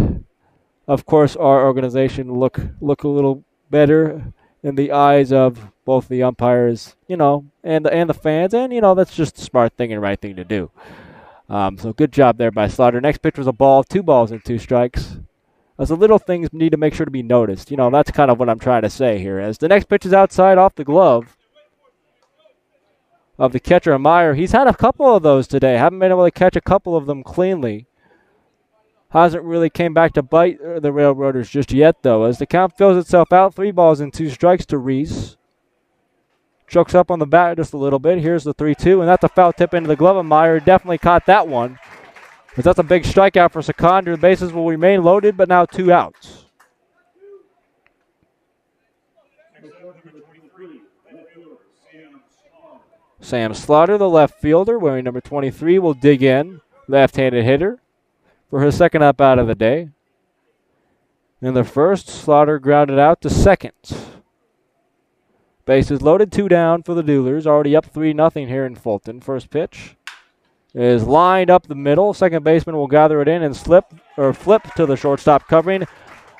[SPEAKER 1] of course, our organization look a little better in the eyes of both the umpires, and the fans, and that's just the smart thing and right thing to do. So good job there by Slaughter. Next pitch was a ball, 2 balls and 2 strikes. As the little things need to make sure to be noticed. That's kind of what I'm trying to say here. As the next pitch is outside off the glove of the catcher Meyer. He's had a couple of those today. Haven't been able to catch a couple of them cleanly. Hasn't really came back to bite the Railroaders just yet, though. As the count fills itself out, 3 balls and 2 strikes to Reese. Chokes up on the bat just a little bit. Here's the 3-2, and that's a foul tip into the glove of Meyer. Definitely caught that one. But that's a big strikeout for Seconder. The bases will remain loaded, but now 2 outs. Sam Slaughter, the left fielder, wearing number 23, will dig in. Left-handed hitter for his second up out of the day. In the first, Slaughter grounded out to second. Bases loaded, 2 down for the Duelers. Already up 3-0 here in Fulton. First pitch is lined up the middle. Second baseman will gather it in and flip to the shortstop covering.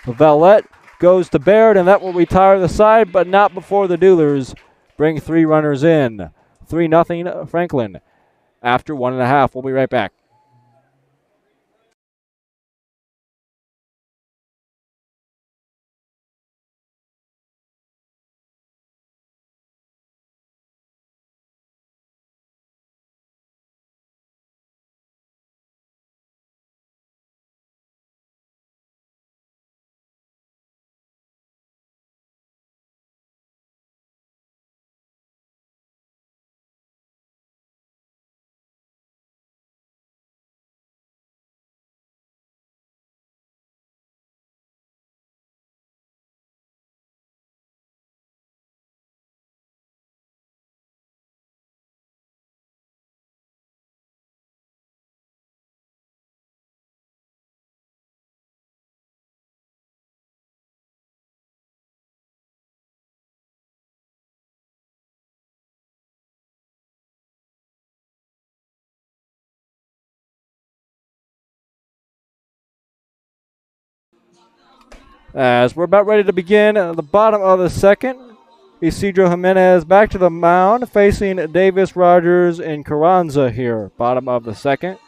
[SPEAKER 1] Vallette goes to Baird, and that will retire the side, but not before the Duelers bring 3 runners in. 3-0 Franklin after 1.5. We'll be right back. As we're about ready to begin the bottom of the second, Isidro Jimenez back to the mound facing Davis, Rogers, and Carranza here. Bottom of the second.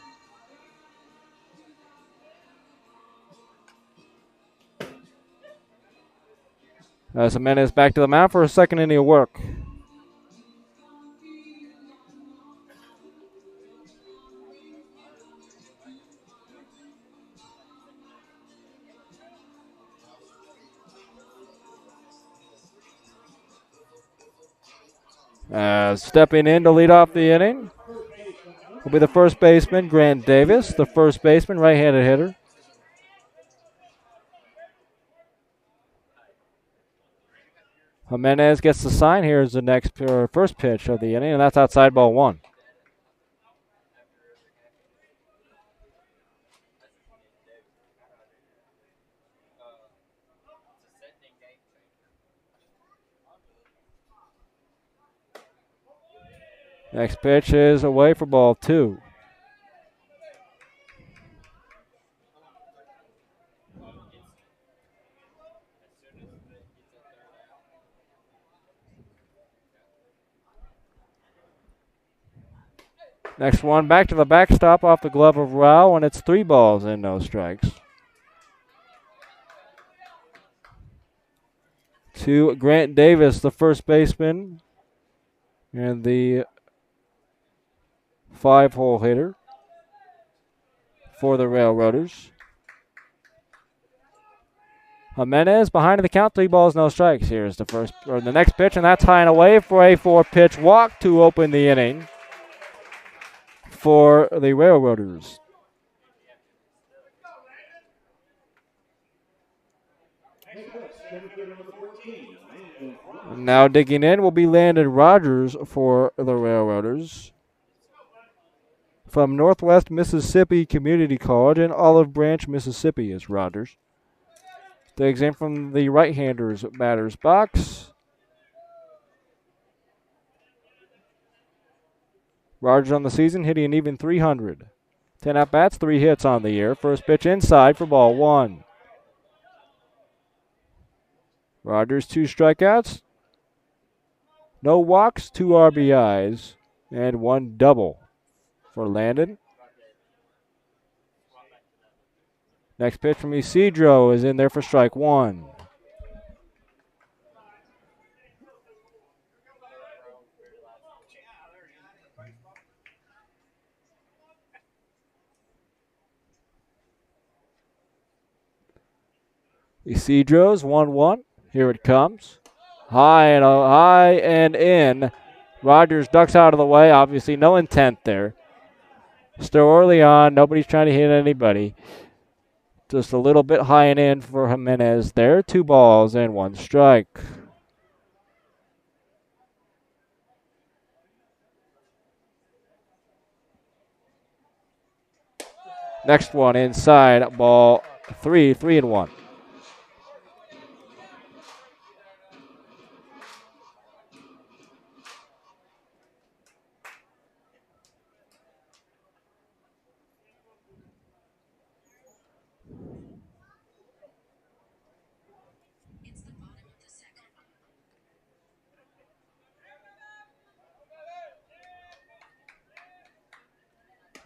[SPEAKER 1] As Jimenez back to the mound for a second inning of work. Stepping in to lead off the inning will be the first baseman, Grant Davis, the first baseman, right-handed hitter. Jimenez gets the sign. Here's the next first pitch of the inning, and that's outside ball one. Next pitch is away for ball two. Next one back to the backstop off the glove of Rao, and it's 3 balls and no strikes. To Grant Davis, the first baseman, and the 5-hole hitter for the Railroaders. Jimenez behind the count, 3 balls, no strikes. Here's the next pitch, and that's high and away for a 4-pitch walk to open the inning for the Railroaders. Now digging in will be Landon Rogers for the Railroaders. From Northwest Mississippi Community College in Olive Branch, Mississippi is Rogers. Digs in from the right-hander's batter's box. Rogers on the season hitting an even 300. 10 at-bats, 3 hits on the year. First pitch inside for ball one. Rogers 2 strikeouts. No walks, 2 RBIs, and 1 double for Landon. Next pitch from Isidro is in there for strike one. Isidro's 1-1. Here it comes. High and in. Rogers ducks out of the way. Obviously no intent there. Still early on. Nobody's trying to hit anybody. Just a little bit high and in for Jimenez there. 2 balls and 1 strike. Next one inside, ball 3, 3-1.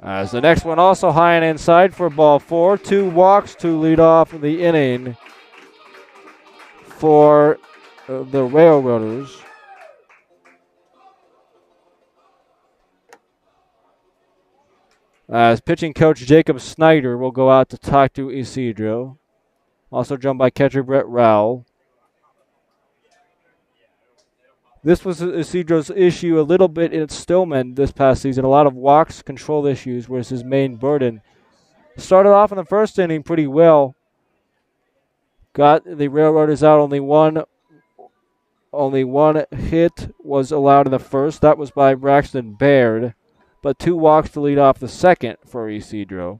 [SPEAKER 1] As the next one also high and inside for ball 4. 2 walks to lead off the inning for the Railroaders. As pitching coach Jacob Snyder will go out to talk to Isidro. Also joined by catcher Brett Rowell. This was Isidro's issue a little bit in Stillman this past season. A lot of walks, control issues was his main burden. Started off in the first inning pretty well. Got the Railroaders out. Only one hit was allowed in the first. That was by Braxton Baird. But 2 walks to lead off the second for Isidro.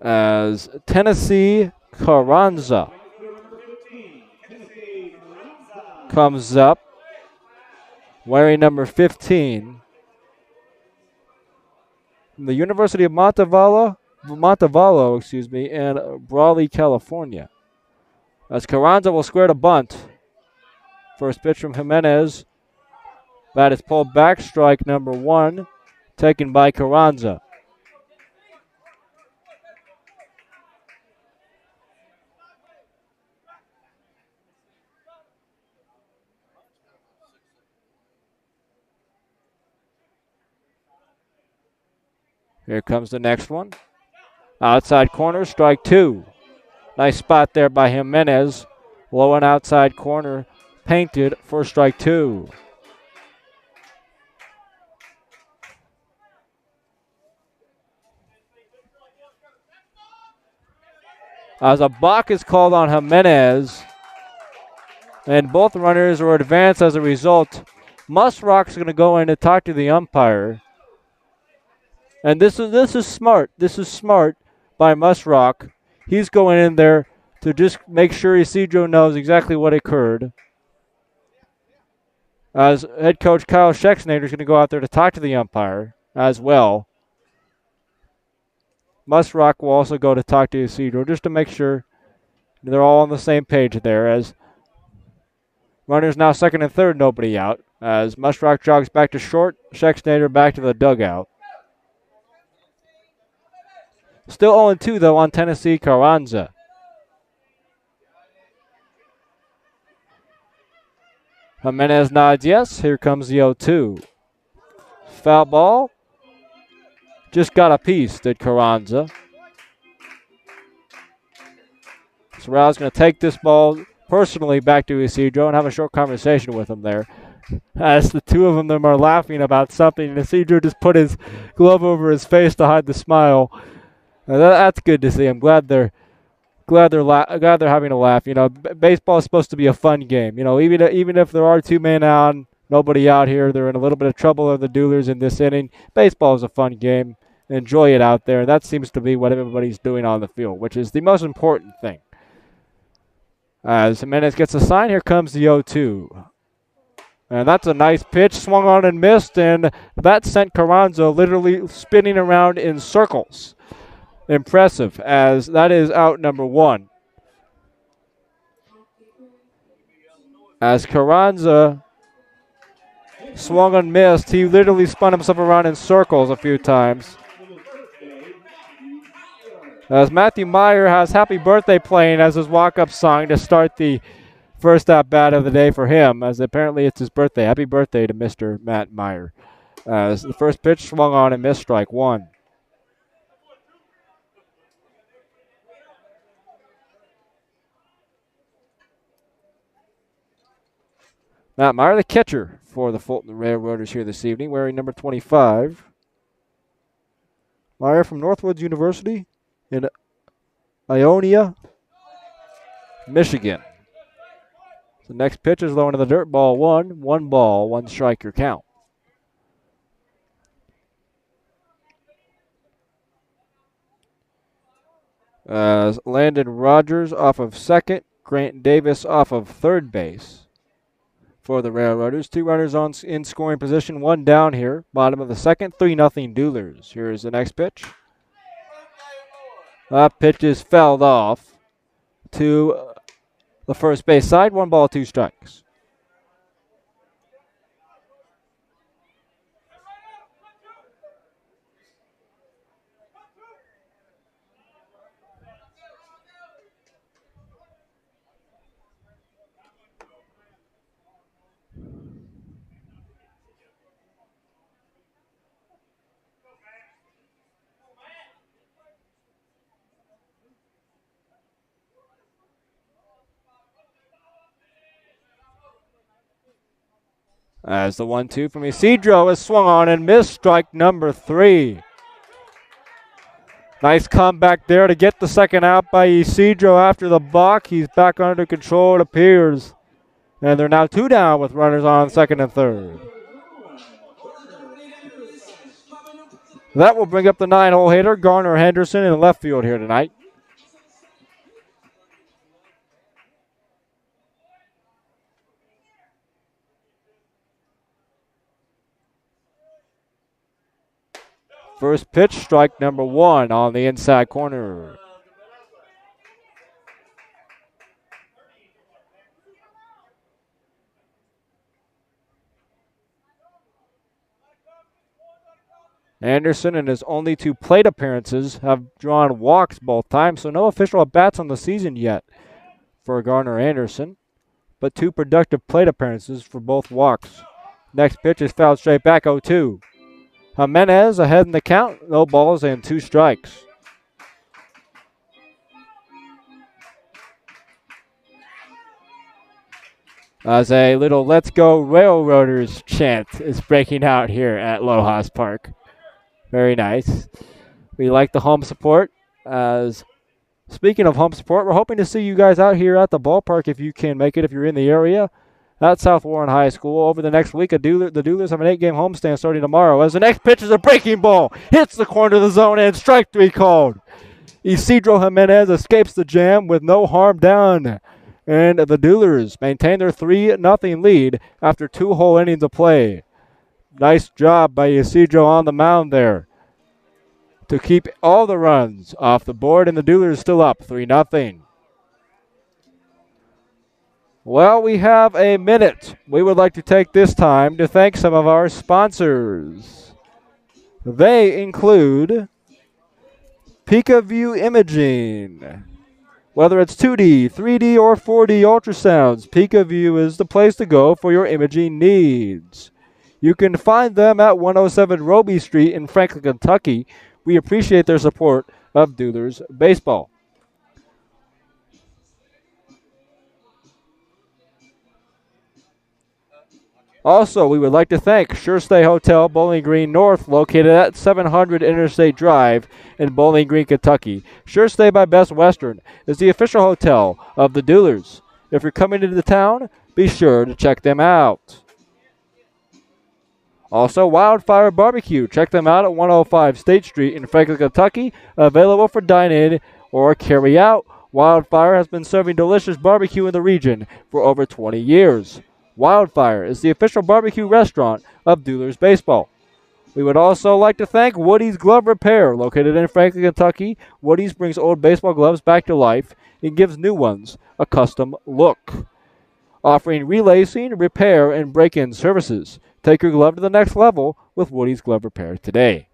[SPEAKER 1] As Tennessee Carranza comes up wearing number 15. the University of Montevallo, in Brawley, California. As Carranza will square to bunt. First pitch from Jimenez. Bat is pulled back. Strike number 1, taken by Carranza. Here comes the next one. Outside corner, strike 2. Nice spot there by Jimenez. Low and outside corner, painted for strike 2. As a balk is called on Jimenez, and both runners are advanced as a result. Musrock's going to go in to talk to the umpire. And this is smart. This is smart by Musrock. He's going in there to just make sure Isidro knows exactly what occurred. As head coach Kyle Schexnader is going to go out there to talk to the umpire as well. Musrock will also go to talk to Isidro just to make sure they're all on the same page there. As runners now second and third, nobody out. As Musrock jogs back to short, Schexnader back to the dugout. Still 0-2, though, on Tennessee Carranza. Jimenez nods yes. Here comes the 0-2. Foul ball. Just got a piece, did Carranza. Sorrell's going to take this ball personally back to Isidro and have a short conversation with him there. As the two of them are laughing about something, and Isidro just put his glove over his face to hide the smile. That's good to see. I'm glad they're having a laugh. You know, baseball is supposed to be a fun game. You know, even if there are 2 men on, nobody out here, they're in a little bit of trouble of the Duelers in this inning. Baseball is a fun game. Enjoy it out there. That seems to be what everybody's doing on the field, which is the most important thing. As Jimenez gets a sign, here comes the 0-2. And that's a nice pitch, swung on and missed, and that sent Carranza literally spinning around in circles. Impressive, as that is out number 1. As Carranza swung and missed, he literally spun himself around in circles a few times. As Matthew Meyer has Happy Birthday playing as his walk-up song to start the first at-bat of the day for him, as apparently it's his birthday. Happy birthday to Mr. Matt Meyer. As the first pitch swung on and missed, strike 1. Matt Meyer, the catcher for the Fulton Railroaders here this evening, wearing number 25. Meyer from Northwoods University in Ionia, Michigan. The next pitch is low into the dirt, ball 1. 1 ball, 1 strike your count. As Landon Rogers off of second, Grant Davis off of third base for the Railroaders. 2 runners in scoring position, 1 down here. Bottom of the second, 3-0 Duelers. Here's the next pitch. That pitch is fouled off to the first base side. 1 ball, 2 strikes. As the 1-2 from Isidro is swung on and missed, strike number 3. Nice comeback there to get the second out by Isidro after the balk. He's back under control, it appears. And they're now 2 down with runners on second and third. That will bring up the 9-hole hitter, Garner Henderson, in left field here tonight. First pitch, strike number 1 on the inside corner. Anderson, in his only 2 plate appearances, have drawn walks both times, so no official at-bats on the season yet for Garner Anderson, but 2 productive plate appearances for both walks. Next pitch is fouled straight back, 0-2. Jimenez ahead in the count, no balls and 2 strikes. As a little "Let's Go Railroaders" chant is breaking out here at Lojas Park. Very nice. We like the home support. As speaking of home support, we're hoping to see you guys out here at the ballpark if you can make it, if you're in the area, at South Warren High School. Over the next week, the Duelers have an 8-game homestand starting tomorrow. As the next pitch is a breaking ball. Hits the corner of the zone and strike 3 called. Isidro Jimenez escapes the jam with no harm done. And the Duelers maintain their 3-0 lead after 2 whole innings of play. Nice job by Isidro on the mound there to keep all the runs off the board, and the Duelers still up 3-0. Well, we have a minute. We would like to take this time to thank some of our sponsors. They include PikaView Imaging. Whether it's 2D, 3D, or 4D ultrasounds, PikaView is the place to go for your imaging needs. You can find them at 107 Roby Street in Franklin, Kentucky. We appreciate their support of Duelers baseball. Also, we would like to thank Sure Stay Hotel Bowling Green North, located at 700 Interstate Drive in Bowling Green, Kentucky. Sure Stay by Best Western is the official hotel of the Duelers. If you're coming into the town, be sure to check them out. Also, Wildfire Barbecue. Check them out at 105 State Street in Franklin, Kentucky. Available for dine-in or carry-out. Wildfire has been serving delicious barbecue in the region for over 20 years. Wildfire is the official barbecue restaurant of Duelers Baseball. We would also like to thank Woody's Glove Repair, located in Franklin, Kentucky. Woody's brings old baseball gloves back to life and gives new ones a custom look. Offering relacing, repair, and break-in services. Take your glove to the next level with Woody's Glove Repair today.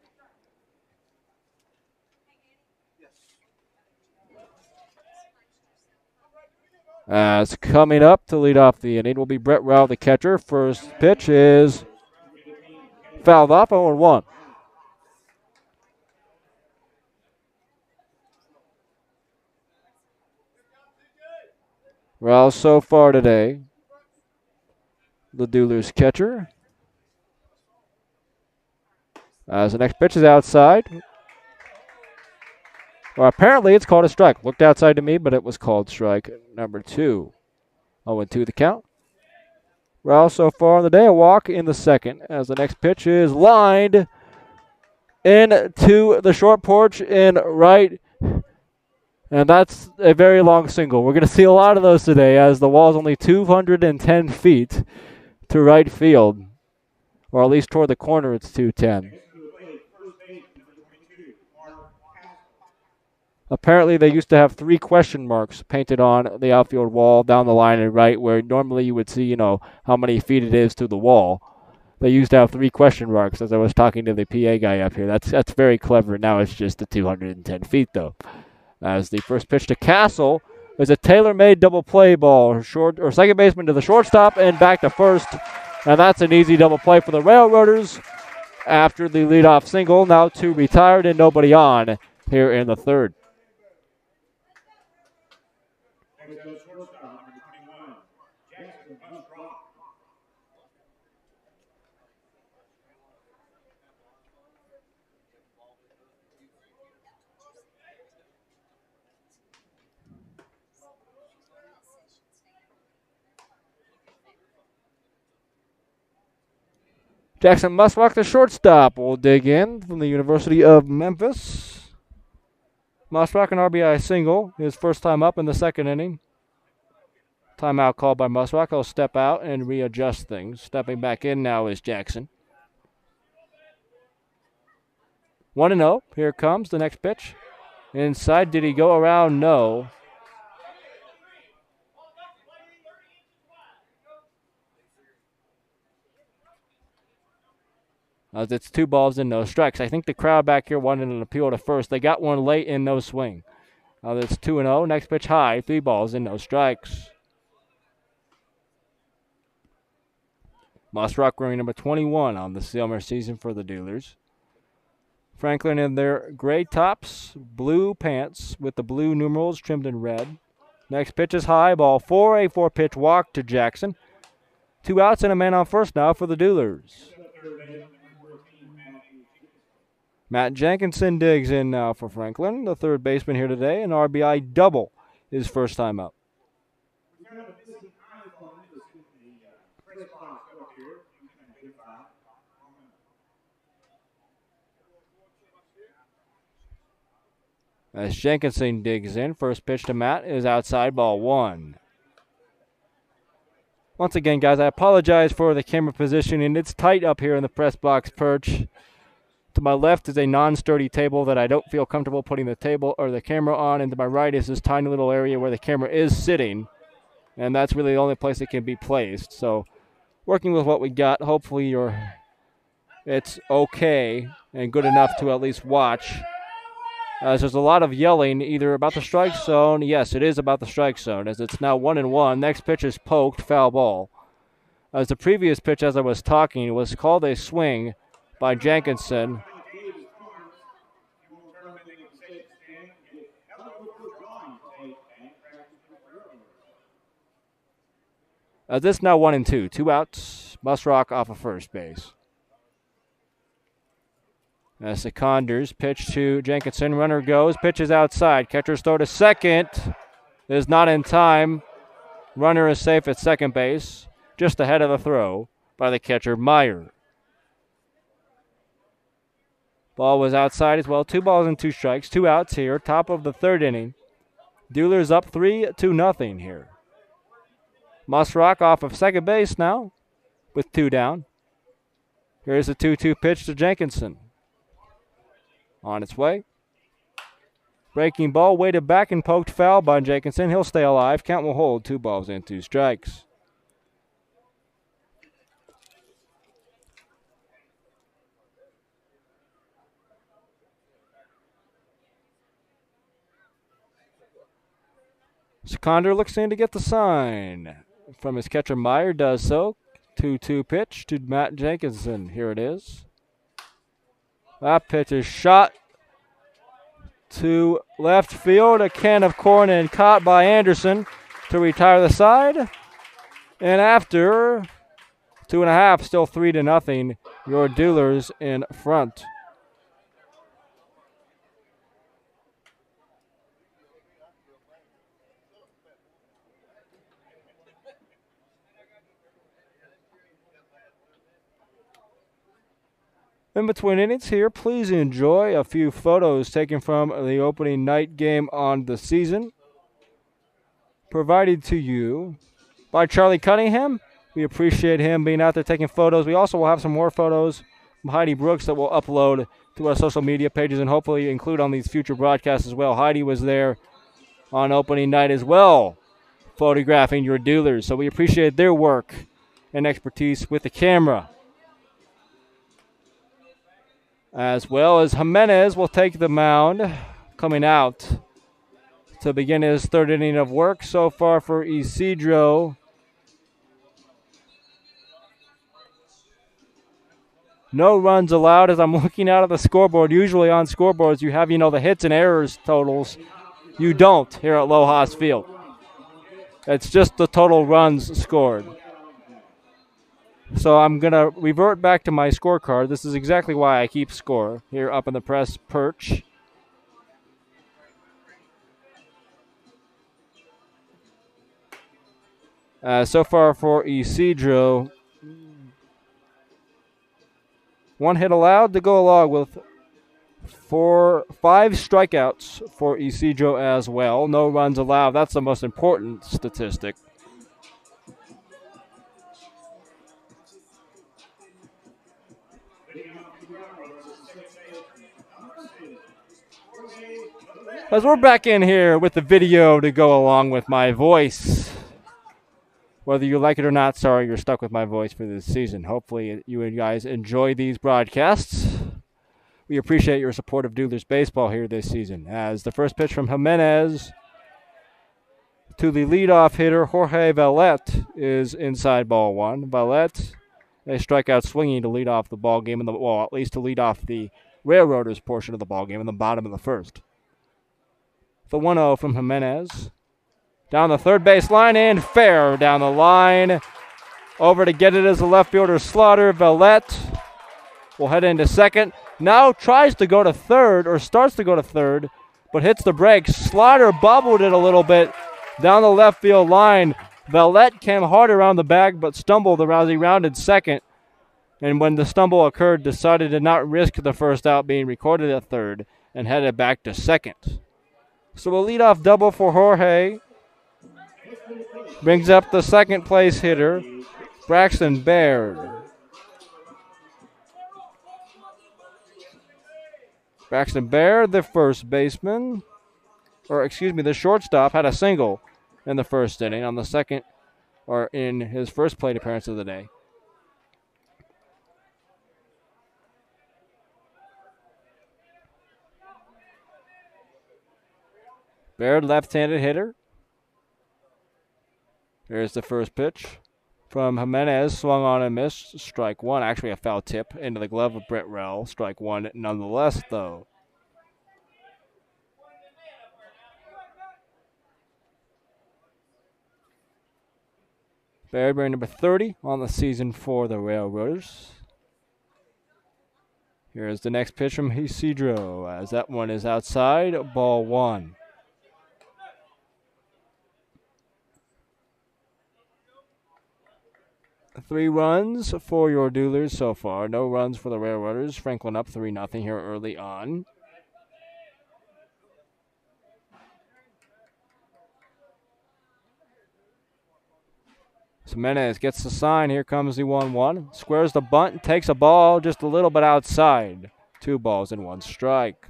[SPEAKER 1] As coming up to lead off the inning will be Brett Rao, the catcher. First pitch is fouled off, 0-1. Rao so far today, the Duelers catcher. As the next pitch is outside. Well, apparently it's called a strike. Looked outside to me, but it was called strike number 2. 0-2 the count. Rao so far on the day, a walk in the second. As the next pitch is lined into the short porch in right. And that's a very long single. We're going to see a lot of those today as the wall is only 210 feet to right field. Or at least toward the corner, it's 210. Apparently, they used to have 3 question marks painted on the outfield wall down the line and right, where normally you would see, how many feet it is to the wall. They used to have 3 question marks as I was talking to the PA guy up here. That's very clever. Now it's just the 210 feet, though. As the first pitch to Castle is a tailor-made double play ball. Short or second baseman to the shortstop and back to first. And that's an easy double play for the Railroaders after the leadoff single. Now 2 retired and nobody on here in the third. Jackson Muswalk, the shortstop, will dig in from the University of Memphis. Muswalk, an RBI single, his first time up in the second inning. Timeout called by Muswalk. He'll step out and readjust things. Stepping back in now is Jackson. 1-0. Here comes the next pitch. Inside, did he go around? No. As it's 2 balls and no strikes. I think the crowd back here wanted an appeal to first. They got one late and no swing. It's 2-0. Next pitch high. 3 balls and no strikes. Moss Rock wearing number 21 on the summer season for the Duelers. Franklin in their gray tops, blue pants with the blue numerals trimmed in red. Next pitch is high, ball 4, a 4-pitch walk to Jackson. 2 outs and a man on first now for the Duelers. Matt Jenkinson digs in now for Franklin, the third baseman here today, an RBI double his first time up. As Jenkinson digs in, first pitch to Matt is outside, ball 1. Once again, guys, I apologize for the camera positioning. It's tight up here in the press box perch. To my left is a non-sturdy table that I don't feel comfortable putting the table or the camera on, and to my right is this tiny little area where the camera is sitting, and that's really the only place it can be placed. So, working with what we got, hopefully it's okay and good enough to at least watch. As there's a lot of yelling either about the strike zone. Yes, it is about the strike zone, as it's now 1-1. Next pitch is poked, foul ball. As the previous pitch, as I was talking, was called a swing by Jenkinson. This now 1-2. 2 outs. Musrock off of first base. As the Condors pitch to Jenkinson. Runner goes. Pitches outside. Catcher's throw to second. Is not in time. Runner is safe at second base. Just ahead of the throw by the catcher, Meyer. Ball was outside as well. 2 balls and 2 strikes. 2 outs here. Top of the third inning. Duelers up 3-0 here. Musrock off of second base now with 2 down. Here's a 2-2 pitch to Jenkinson. On its way. Breaking ball, weighted back and poked foul by Jenkinson. He'll stay alive. Count will hold. 2 balls and 2 strikes. Seconder looks in to get the sign from his catcher. Meyer does so. 2-2 pitch to Matt Jenkinson. Here it is. That pitch is shot to left field. A can of corn and caught by Anderson to retire the side. And after 2.5, still 3-0, your Duelers in front. In between innings here, please enjoy a few photos taken from the opening night game on the season, provided to you by Charlie Cunningham. We appreciate him being out there taking photos. We also will have some more photos from Heidi Brooks that we'll upload to our social media pages and hopefully include on these future broadcasts as well. Heidi was there on opening night as well, photographing your Duelers. So we appreciate their work and expertise with the camera. As well as Jimenez will take the mound, coming out to begin his third inning of work. So far for Isidro, no runs allowed. As I'm looking out at the scoreboard, usually on scoreboards you have, the hits and errors totals. You don't here at Lojas Field. It's just the total runs scored. So I'm going to revert back to my scorecard. This is exactly why I keep score here up in the press perch. So far for Isidro, 1 hit allowed to go along with 5 strikeouts for Isidro as well. No runs allowed. That's the most important statistic. As we're back in here with the video to go along with my voice. Whether you like it or not, sorry you're stuck with my voice for this season. Hopefully you guys enjoy these broadcasts. We appreciate your support of Duelers baseball here this season. As the first pitch from Jimenez to the leadoff hitter, Jorge Valette, is inside ball one. Valette, a strikeout swinging to lead off the ball game, at least to lead off the Railroaders portion of the ball game in the bottom of the first. The 1-0 from Jimenez. Down the third base line and fair down the line. Over to get it as the left fielder Slaughter. Valette will head into second. Now tries to go to third, or starts to go to third, but hits the brakes. Slaughter bobbled it a little bit down the left field line. Valette came hard around the bag, but stumbled as he rounded second. And when the stumble occurred, decided to not risk the first out being recorded at third and headed back to second. So a leadoff double for Jorge. Brings up the second place hitter, Braxton Baird. Braxton Baird, the first baseman, the shortstop, had a single in the first inning on the second, or in his first plate appearance of the day. Baird, left-handed hitter. There's the first pitch from Jimenez, swung on and missed. Strike one, actually a foul tip into the glove of Brett Rell. Strike one nonetheless, though. Baird wearing number 30 on the season for the Railroaders. Here's the next pitch from Isidro, as that one is outside, ball one. Three runs for your Duelers so far. No runs for the Railroaders. Franklin up 3-0 here early on. Jimenez gets the sign. Here comes the 1-1. Squares the bunt. Takes a ball just a little bit outside. 2 balls and 1 strike.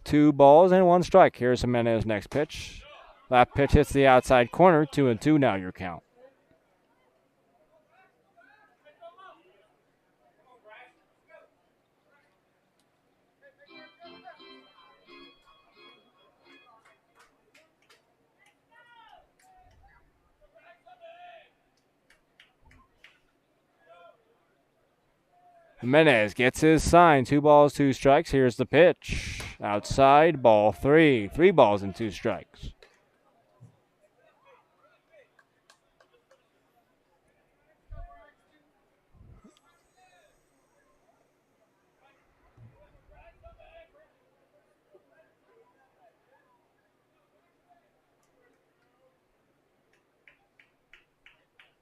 [SPEAKER 1] Two balls and 1 strike. Here's Jimenez's next pitch. That pitch hits the outside corner. 2-2 now your count. Jimenez gets his sign. 2 balls, 2 strikes. Here's the pitch. Outside, ball 3. 3 balls and 2 strikes.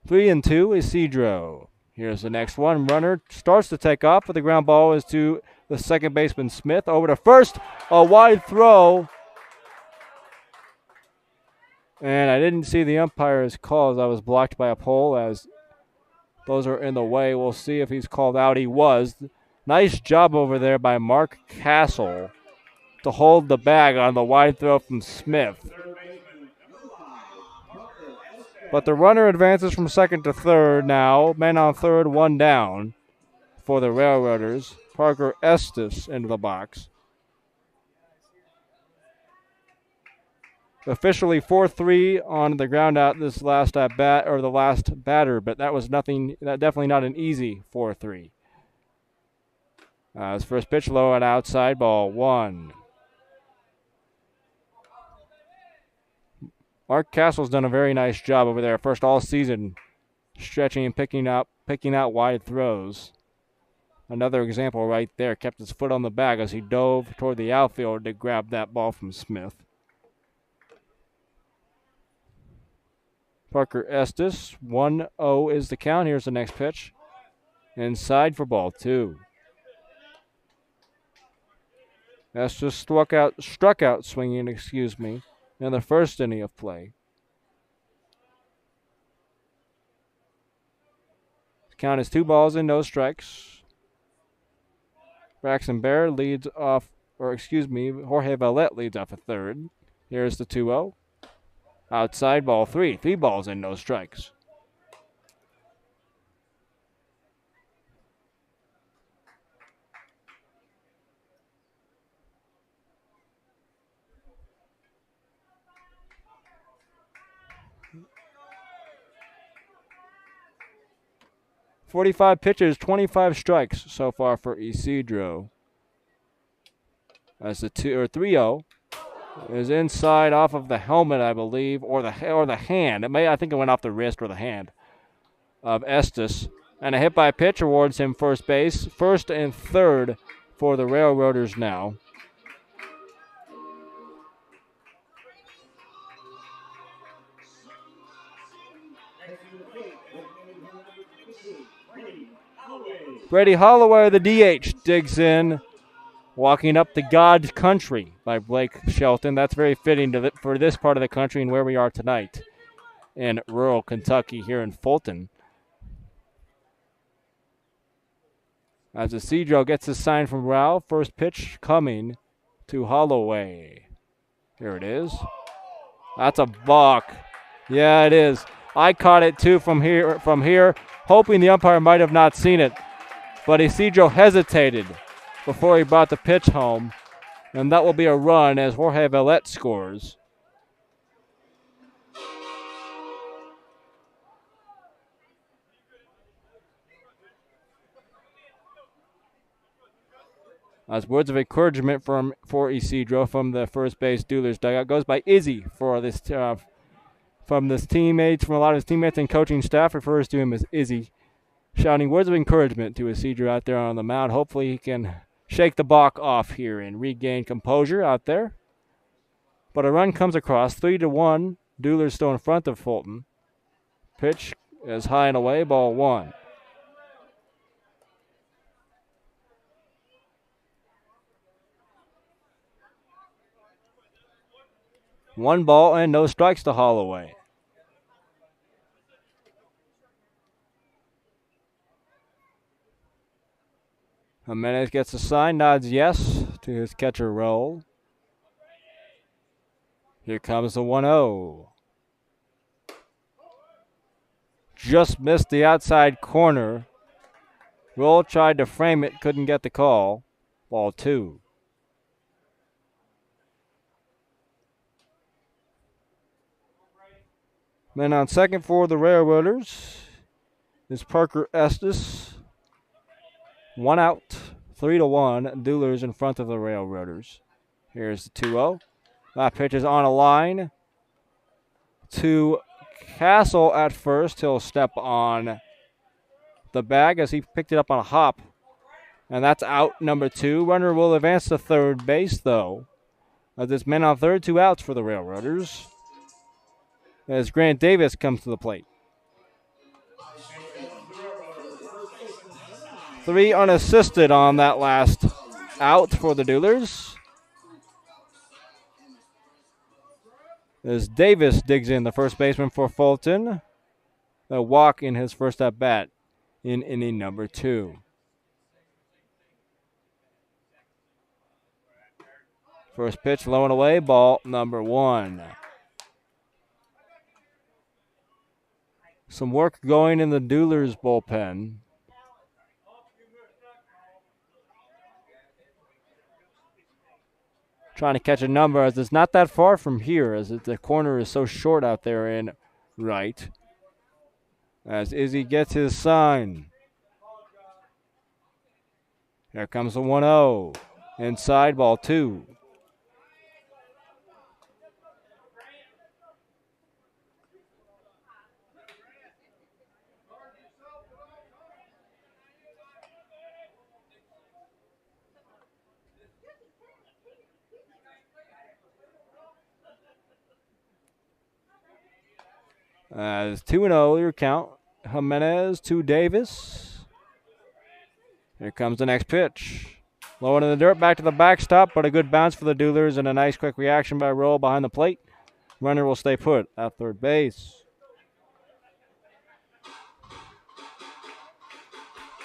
[SPEAKER 1] Three and 2 is Isidro. Here's the next one. Runner starts to take off, but the ground ball is to the second baseman Smith. Over to first. A wide throw. And I didn't see the umpire's call as I was blocked by a pole, as those are in the way. We'll see if he's called out. He was. Nice job over there by Mark Castle to hold the bag on the wide throw from Smith. But the runner advances from second to third now. Man on third, 1 down for the Railroaders. Parker Estes into the box. Officially 4-3 on the ground out this last at bat, or the last batter, but that was nothing. That definitely not an easy 4-3. His first pitch low and outside, ball 1. Mark Castle's done a very nice job over there. First all season, stretching and picking out wide throws. Another example right there. Kept his foot on the bag as he dove toward the outfield to grab that ball from Smith. Parker Estes, 1-0 is the count. Here's the next pitch. Inside for ball 2. Estes struck out swinging, in the first inning of play. The count is 2 balls and no strikes. Braxton Bear leads off, Jorge Valette leads off a third. Here's the 2-0. Outside ball 3. 3 balls and no strikes. .45 pitches, 25 strikes so far for Isidro. As the 3-0 is inside off of the helmet, I believe, or the hand. I think it went off the wrist or the hand of Estes. And a hit by pitch awards him first base. First and third for the Railroaders now. Brady Holloway, the DH, digs in. Walking Up to God's Country by Blake Shelton. That's very fitting for this part of the country and where we are tonight in rural Kentucky here in Fulton. As Isidro gets a sign from Ralph, first pitch coming to Holloway. Here it is. That's a balk. Yeah, it is. I caught it too from here, hoping the umpire might have not seen it. But Isidro hesitated before he brought the pitch home, and that will be a run as Jorge Valette scores. As words of encouragement for Isidro from the first base Duelers dugout goes by Izzy for this from a lot of his teammates and coaching staff refers to him as Izzy, shouting words of encouragement to Isidro out there on the mound. Hopefully he can shake the balk off here and regain composure out there. But a run comes across, 3-1. Duelers still in front of Fulton. Pitch is high and away, ball 1. One ball and no strikes to Holloway. Jimenez gets a sign, nods yes to his catcher role. Here comes the 1-0. Just missed the outside corner. Roll tried to frame it, couldn't get the call. Ball 2. Men on second for the Railroaders is Parker Estes. 1 out, 3-1. Duelers in front of the Railroaders. Here's the 2-0. That pitch is on a line to Castle at first. He'll step on the bag as he picked it up on a hop. And that's out number 2. Runner will advance to third base, though. As it's men on third, 2 outs for the Railroaders. As Grant Davis comes to the plate. 3 unassisted on that last out for the Duelers. As Davis digs in, the first baseman for Fulton. A walk in his first at bat in inning number 2. First pitch low and away, ball number 1. Some work going in the Duelers bullpen. Trying to catch a number as it's not that far from here as the corner is so short out there in right. As Izzy gets his sign. Here comes the 1-0. Inside, ball 2. As 2-0 your count. Jimenez to Davis. Here comes the next pitch. Low into the dirt, back to the backstop, but a good bounce for the Duelers and a nice quick reaction by Roll behind the plate. Runner will stay put at third base.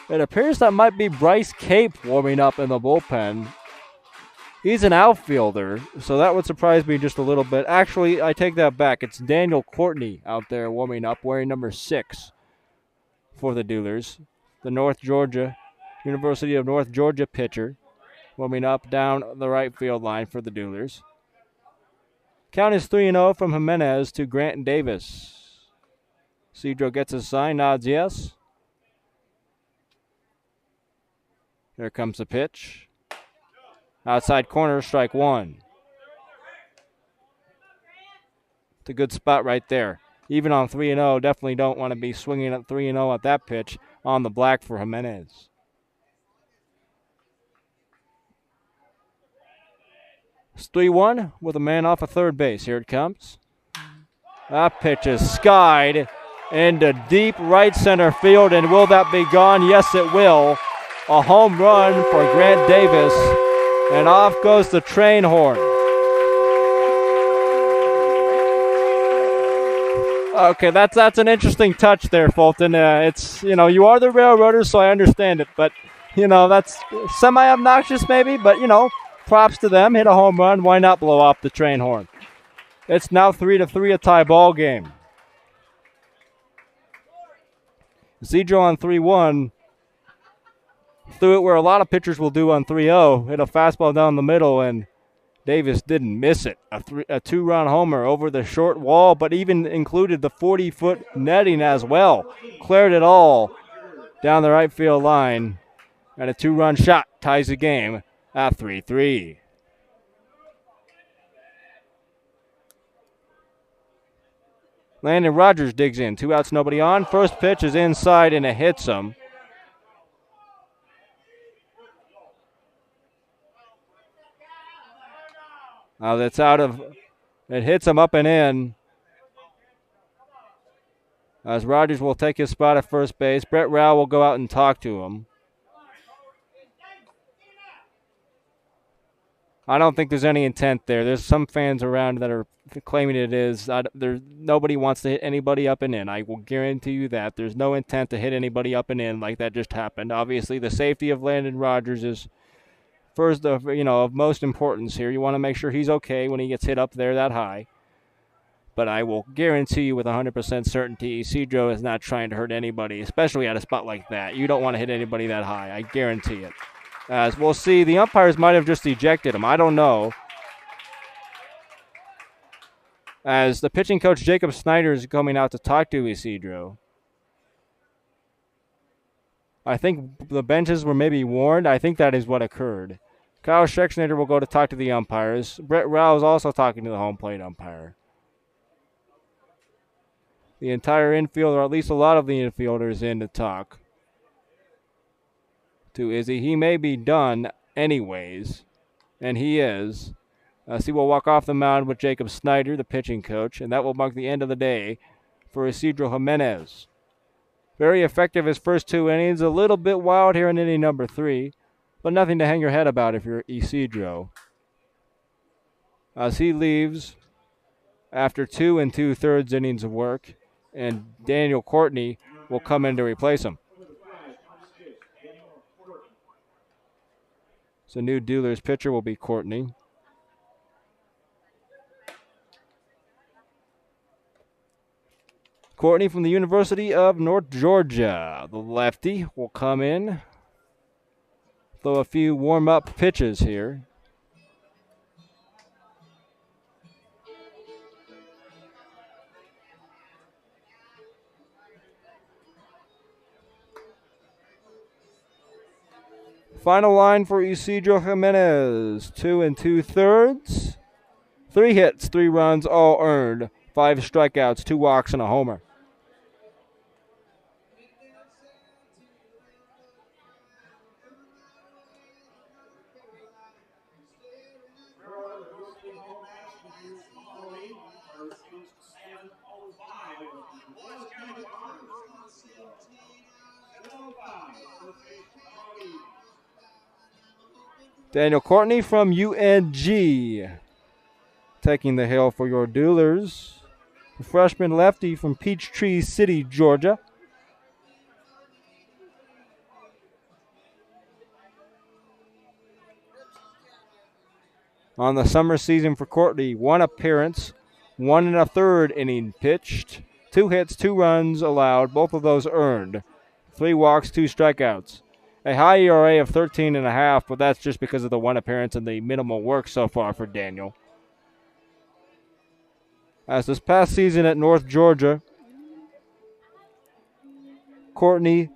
[SPEAKER 1] It appears that might be Bryce Cape warming up in the bullpen. He's an outfielder, so that would surprise me just a little bit. Actually, I take that back. It's Daniel Courtney out there warming up, wearing number 6 for the Duelers. The University of North Georgia pitcher warming up down the right field line for the Duelers. Count is 3-0 from Jimenez to Grant Davis. Cedro gets his sign, nods yes. Here comes the pitch. Outside corner, strike one. It's a good spot right there. Even on 3-0, definitely don't want to be swinging at 3-0 at that pitch on the black for Jimenez. It's 3-1 with a man off of third base. Here it comes. That pitch is skied into deep right center field, and will that be gone? Yes, it will. A home run for Grant Davis, and off goes the train horn. Okay, that's an interesting touch there, Fulton. It's, you are the Railroaders, so I understand it, but, that's semi-obnoxious maybe, but, props to them. Hit a home run. Why not blow off the train horn? It's now 3-3, a tie ball game. Cedro on 3-1 threw it where a lot of pitchers will do on 3-0. Hit a fastball down the middle, and Davis didn't miss it. A two-run homer over the short wall, but even included the 40-foot netting as well. Cleared it all down the right field line, and a two-run shot ties the game at 3-3. Landon Rogers digs in. 2 outs, nobody on. First pitch is inside, and it hits him. It hits him up and in. As Rogers will take his spot at first base. Brett Rao will go out and talk to him. I don't think there's any intent there. There's some fans around that are claiming it is. Nobody wants to hit anybody up and in. I will guarantee you that. There's no intent to hit anybody up and in like that just happened. Obviously, the safety of Landon Rogers is first of most importance here. You want to make sure he's okay when he gets hit up there that high. But I will guarantee you with 100% certainty, Cedro is not trying to hurt anybody, especially at a spot like that. You don't want to hit anybody that high. I guarantee it. As we'll see, the umpires might have just ejected him. I don't know. As the pitching coach, Jacob Snyder, is coming out to talk to Isidro. I think the benches were maybe warned. I think that is what occurred. Kyle Schexnayder will go to talk to the umpires. Brett Rao is also talking to the home plate umpire. The entire infield, or at least a lot of the infielders, in to talk to Izzy. He may be done anyways, and he is. He will walk off the mound with Jacob Snyder, the pitching coach, and that will mark the end of the day for Isidro Jimenez. Very effective his first 2 innings. A little bit wild here in inning number 3, but nothing to hang your head about if you're Isidro. As he leaves after 2 2/3 innings of work, and Daniel Courtney will come in to replace him. So new Duelers pitcher will be Courtney. Courtney from the University of North Georgia. The lefty will come in, throw a few warm-up pitches here. Final line for Isidro Jimenez. 2 2/3. 3 hits, 3 runs, all earned. 5 strikeouts, 2 walks, and a homer. Daniel Courtney from UNG taking the hill for your Duelers. The freshman lefty from Peachtree City, Georgia. On the summer season for Courtney, 1 appearance, 1 1/3 inning pitched, 2 hits, 2 runs allowed, both of those earned, 3 walks, 2 strikeouts. A high ERA of 13.5, but that's just because of the 1 appearance and the minimal work so far for Daniel. As this past season at North Georgia, Courtney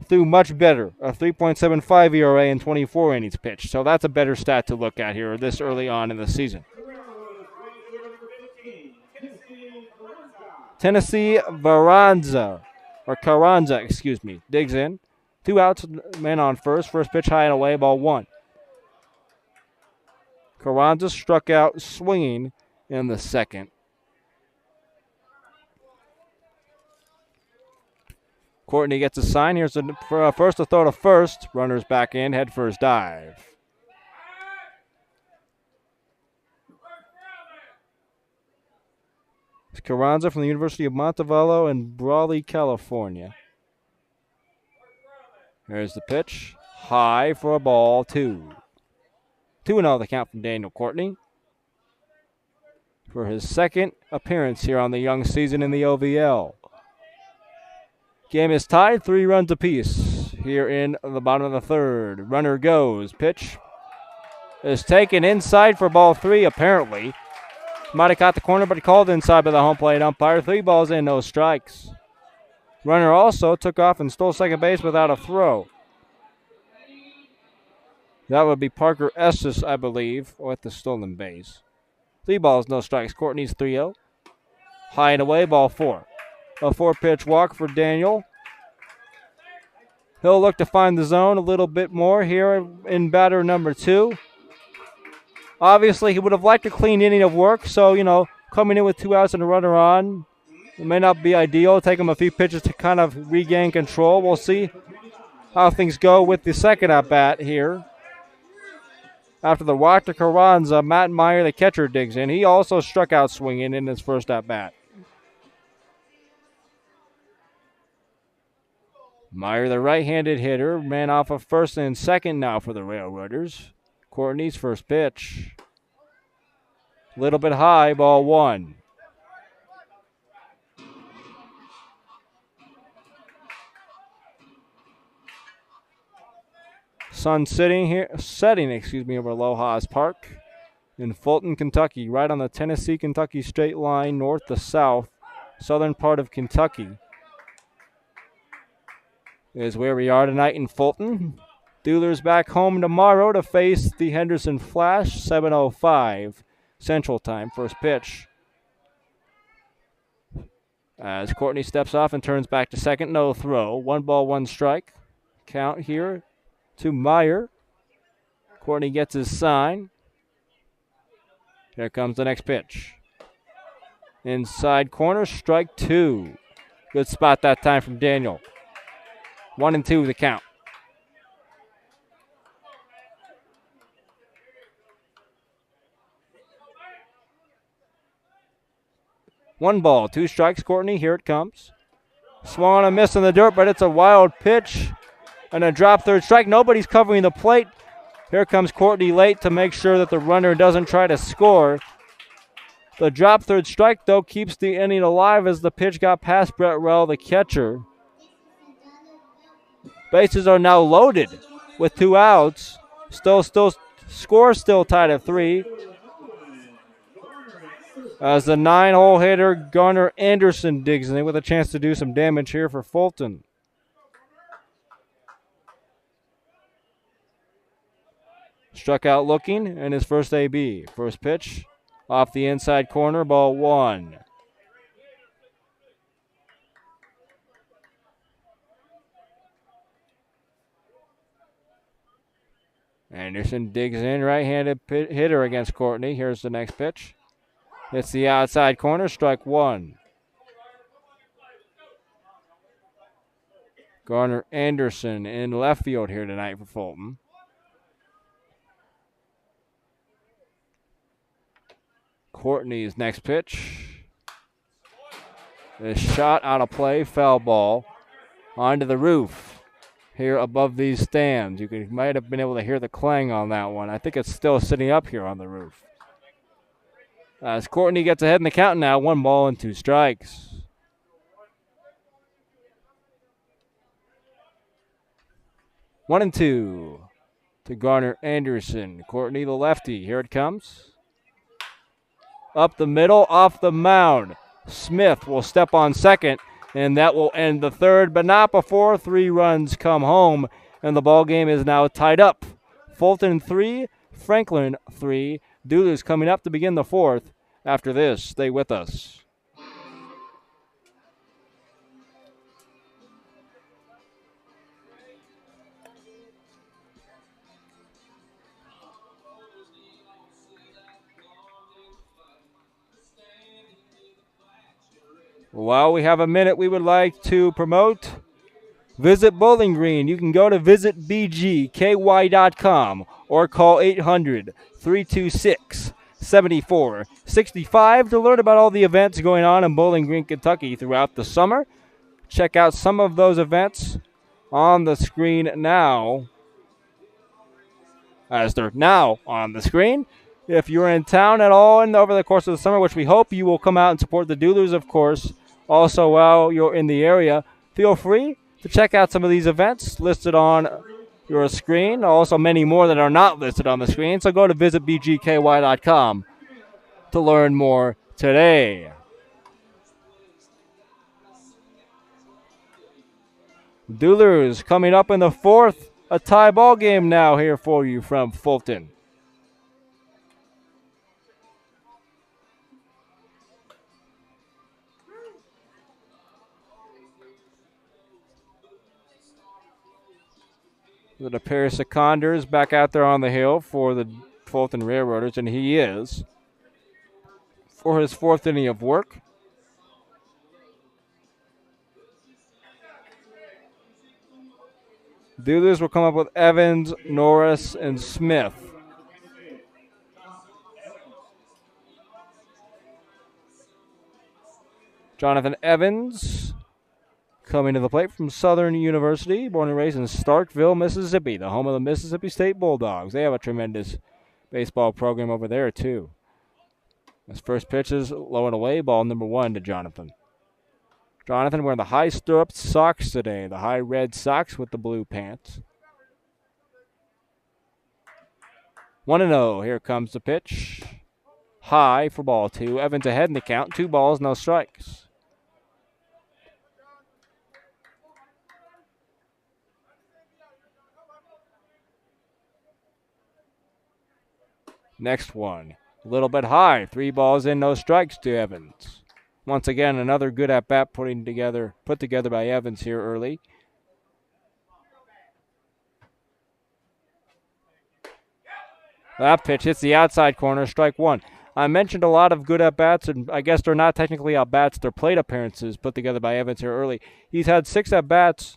[SPEAKER 1] threw much better, a 3.75 ERA in 24 innings pitched. So that's a better stat to look at here this early on in the season. Tennessee Carranza, digs in. 2 outs, man on first. First pitch high and away, ball 1. Carranza struck out swinging in the second. Courtney gets a sign. Here's first to throw to first. Runners back in, head first dive. It's Carranza from the University of Montevallo in Brawley, California. Here's the pitch. High for a ball 2. 2-0 the count from Daniel Courtney for his second appearance here on the young season in the OVL. Game is tied, 3 runs apiece here in the bottom of the third. Runner goes. Pitch is taken inside for ball 3, apparently. Might have caught the corner, but he called inside by the home plate umpire. 3 balls in, no strikes. Runner also took off and stole second base without a throw. That would be Parker Estes, I believe, at the stolen base. 3 balls, no strikes. Courtney's 3-0. High and away, ball 4. A 4-pitch walk for Daniel. He'll look to find the zone a little bit more here in batter number 2. Obviously, he would have liked a clean inning of work, so, coming in with 2 outs and a runner on, it may not be ideal. Take him a few pitches to kind of regain control. We'll see how things go with the second at-bat here. After the walk to Carranza, Matt Meyer, the catcher, digs in. He also struck out swinging in his first at-bat. Meyer, the right-handed hitter, man off of first and second now for the Railroaders. Courtney's first pitch. A little bit high, ball 1. Sun setting over Lohaus Park in Fulton, Kentucky, right on the Tennessee-Kentucky straight line, north to south, southern part of Kentucky. Is where we are tonight in Fulton. Duelers back home tomorrow to face the Henderson Flash, 7:05 Central Time. First pitch. As Courtney steps off and turns back to second, no throw. 1 ball, 1 strike. Count here to Meyer. Courtney gets his sign. Here comes the next pitch. Inside corner, strike 2. Good spot that time from Daniel. 1-2 the count. One ball, 2 strikes, Courtney. Here it comes. Swung on a miss in the dirt, but it's a wild pitch. And a drop third strike. Nobody's covering the plate. Here comes Courtney late to make sure that the runner doesn't try to score. The drop third strike, though, keeps the inning alive as the pitch got past Brett Rell, the catcher. Bases are now loaded with 2 outs. Score still tied at 3. As the 9-hole hitter Garner Anderson digs in with a chance to do some damage here for Fulton. Struck out looking in his first AB. First pitch off the inside corner, ball 1. Anderson digs in, right-handed hitter against Courtney. Here's the next pitch. It's the outside corner, strike 1. Garner Anderson in left field here tonight for Fulton. Courtney's next pitch. The shot out of play, foul ball onto the roof here above these stands. You might have been able to hear the clang on that one. I think it's still sitting up here on the roof. As Courtney gets ahead in the count now, 1 ball and 2 strikes. One and two to Garner Anderson. Courtney, the lefty. Here it comes. Up the middle, off the mound. Smith will step on second, and that will end the third, but not before 3 runs come home, and the ball game is now tied up. Fulton 3, Franklin 3. Duelers coming up to begin the fourth. After this, stay with us. While we have a minute, we would like to promote Visit Bowling Green. You can go to visitbgky.com or call 800-326-7465 to learn about all the events going on in Bowling Green, Kentucky throughout the summer. Check out some of those events on the screen now, as they're now on the screen. If you're in town at all and over the course of the summer, which we hope you will come out and support the Duelers, of course. Also, while you're in the area, feel free to check out some of these events listed on your screen. Also, many more that are not listed on the screen. So go to visitbgky.com to learn more today. Duelers coming up in the fourth. A tie ball game now here for you from Fulton. With a pair of seconders back out there on the hill for the Fulton Railroaders, and he is for his 4th inning of work. Duelers will come up with Evans, Norris, and Smith. Jonathan Evans coming to the plate from Southern University, born and raised in Starkville, Mississippi, the home of the Mississippi State Bulldogs. They have a tremendous baseball program over there, too. His first pitch is low and away, ball number 1 to Jonathan. Jonathan wearing the high stirrup socks today, the high red socks with the blue pants. 1-0. Here comes the pitch. High for ball 2. Evans ahead in the count. 2 balls, no strikes. Next one. A little bit high. 3 balls in, no strikes to Evans. Once again, another good at-bat put together by Evans here early. That pitch hits the outside corner, strike 1. I mentioned a lot of good at-bats, and I guess they're not technically at-bats. They're plate appearances put together by Evans here early. He's had 6 at-bats,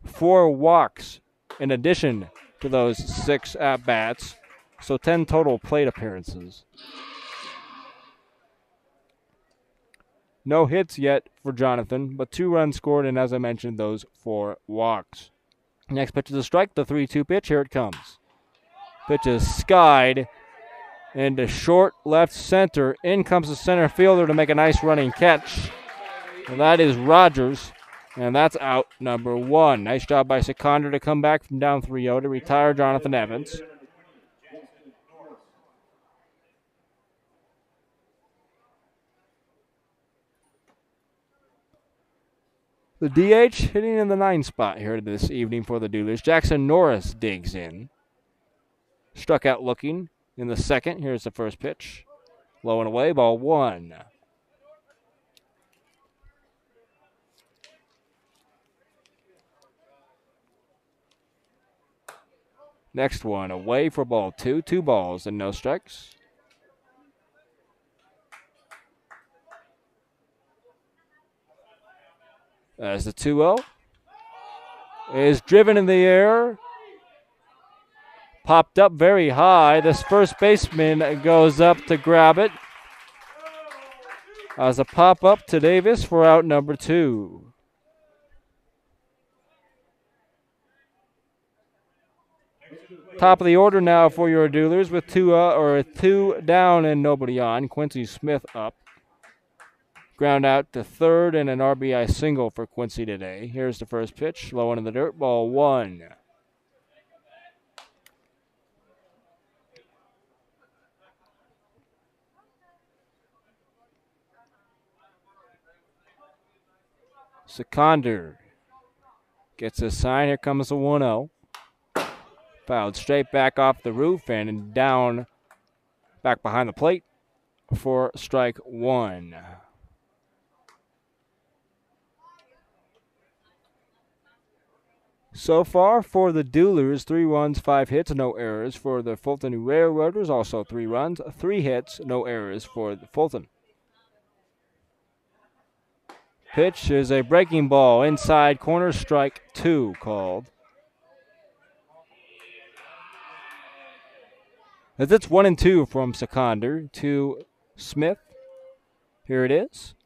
[SPEAKER 1] 4 walks in addition to those 6 at-bats. So 10 total plate appearances. No hits yet for Jonathan, but 2 runs scored, and as I mentioned, those 4 walks. Next pitch is a strike, the 3-2 pitch. Here it comes. Pitch is skied into short left center. In comes the center fielder to make a nice running catch. And that is Rogers, and that's out number 1. Nice job by Seconder to come back from down 3-0 to retire Jonathan Evans. The DH hitting in the 9 spot here this evening for the Duelers. Jackson Norris digs in. Struck out looking in the second. Here's the first pitch. Low and away, ball 1. Next one, away for ball 2. 2 balls and no strikes. As the 2-0. is driven in the air. Popped up very high. This first baseman goes up to grab it. As a pop up to Davis for out number 2. Top of the order now for your Duelers with two down and nobody on. Quincy Smith up. Ground out to third and an RBI single for Quincy today. Here's the first pitch. Low into the dirt. Ball 1. Seconder gets a sign. Here comes the 1-0. Fouled straight back off the roof and down back behind the plate for strike 1. So far for the Duelers, 3 runs, 5 hits, no errors. For the Fulton Railroaders, also 3 runs, 3 hits, no errors for the Fulton. Pitch is a breaking ball, inside corner, strike 2 called. As it's 1-2 from Seconder to Smith. Here it is.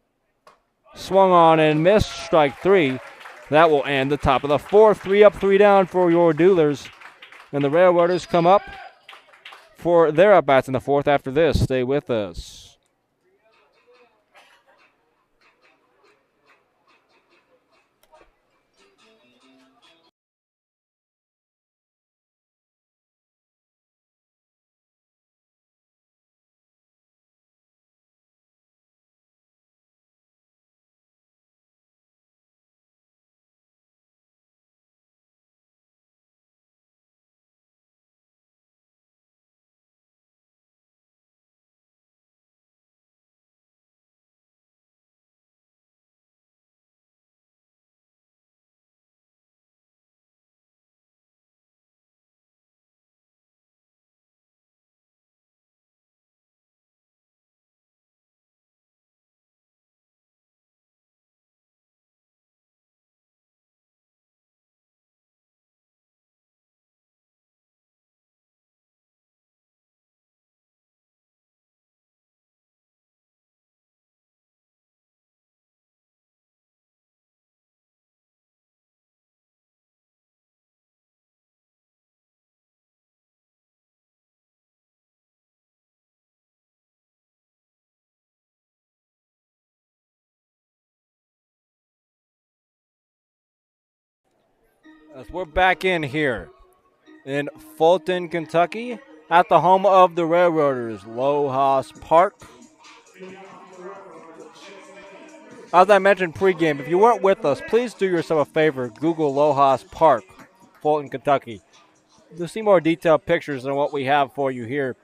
[SPEAKER 1] Swung on and missed, strike 3. That will end the top of the 4th. 3 up, 3 down for your Duelers. And the Railroaders come up for their at-bats in the 4th after this. Stay with us. As we're back in here in Fulton, Kentucky, at the home of the Railroaders, Lohas Park. As I mentioned pregame, if you weren't with us, please do yourself a favor. Google Lohas Park, Fulton, Kentucky. You'll see more detailed pictures than what we have for you here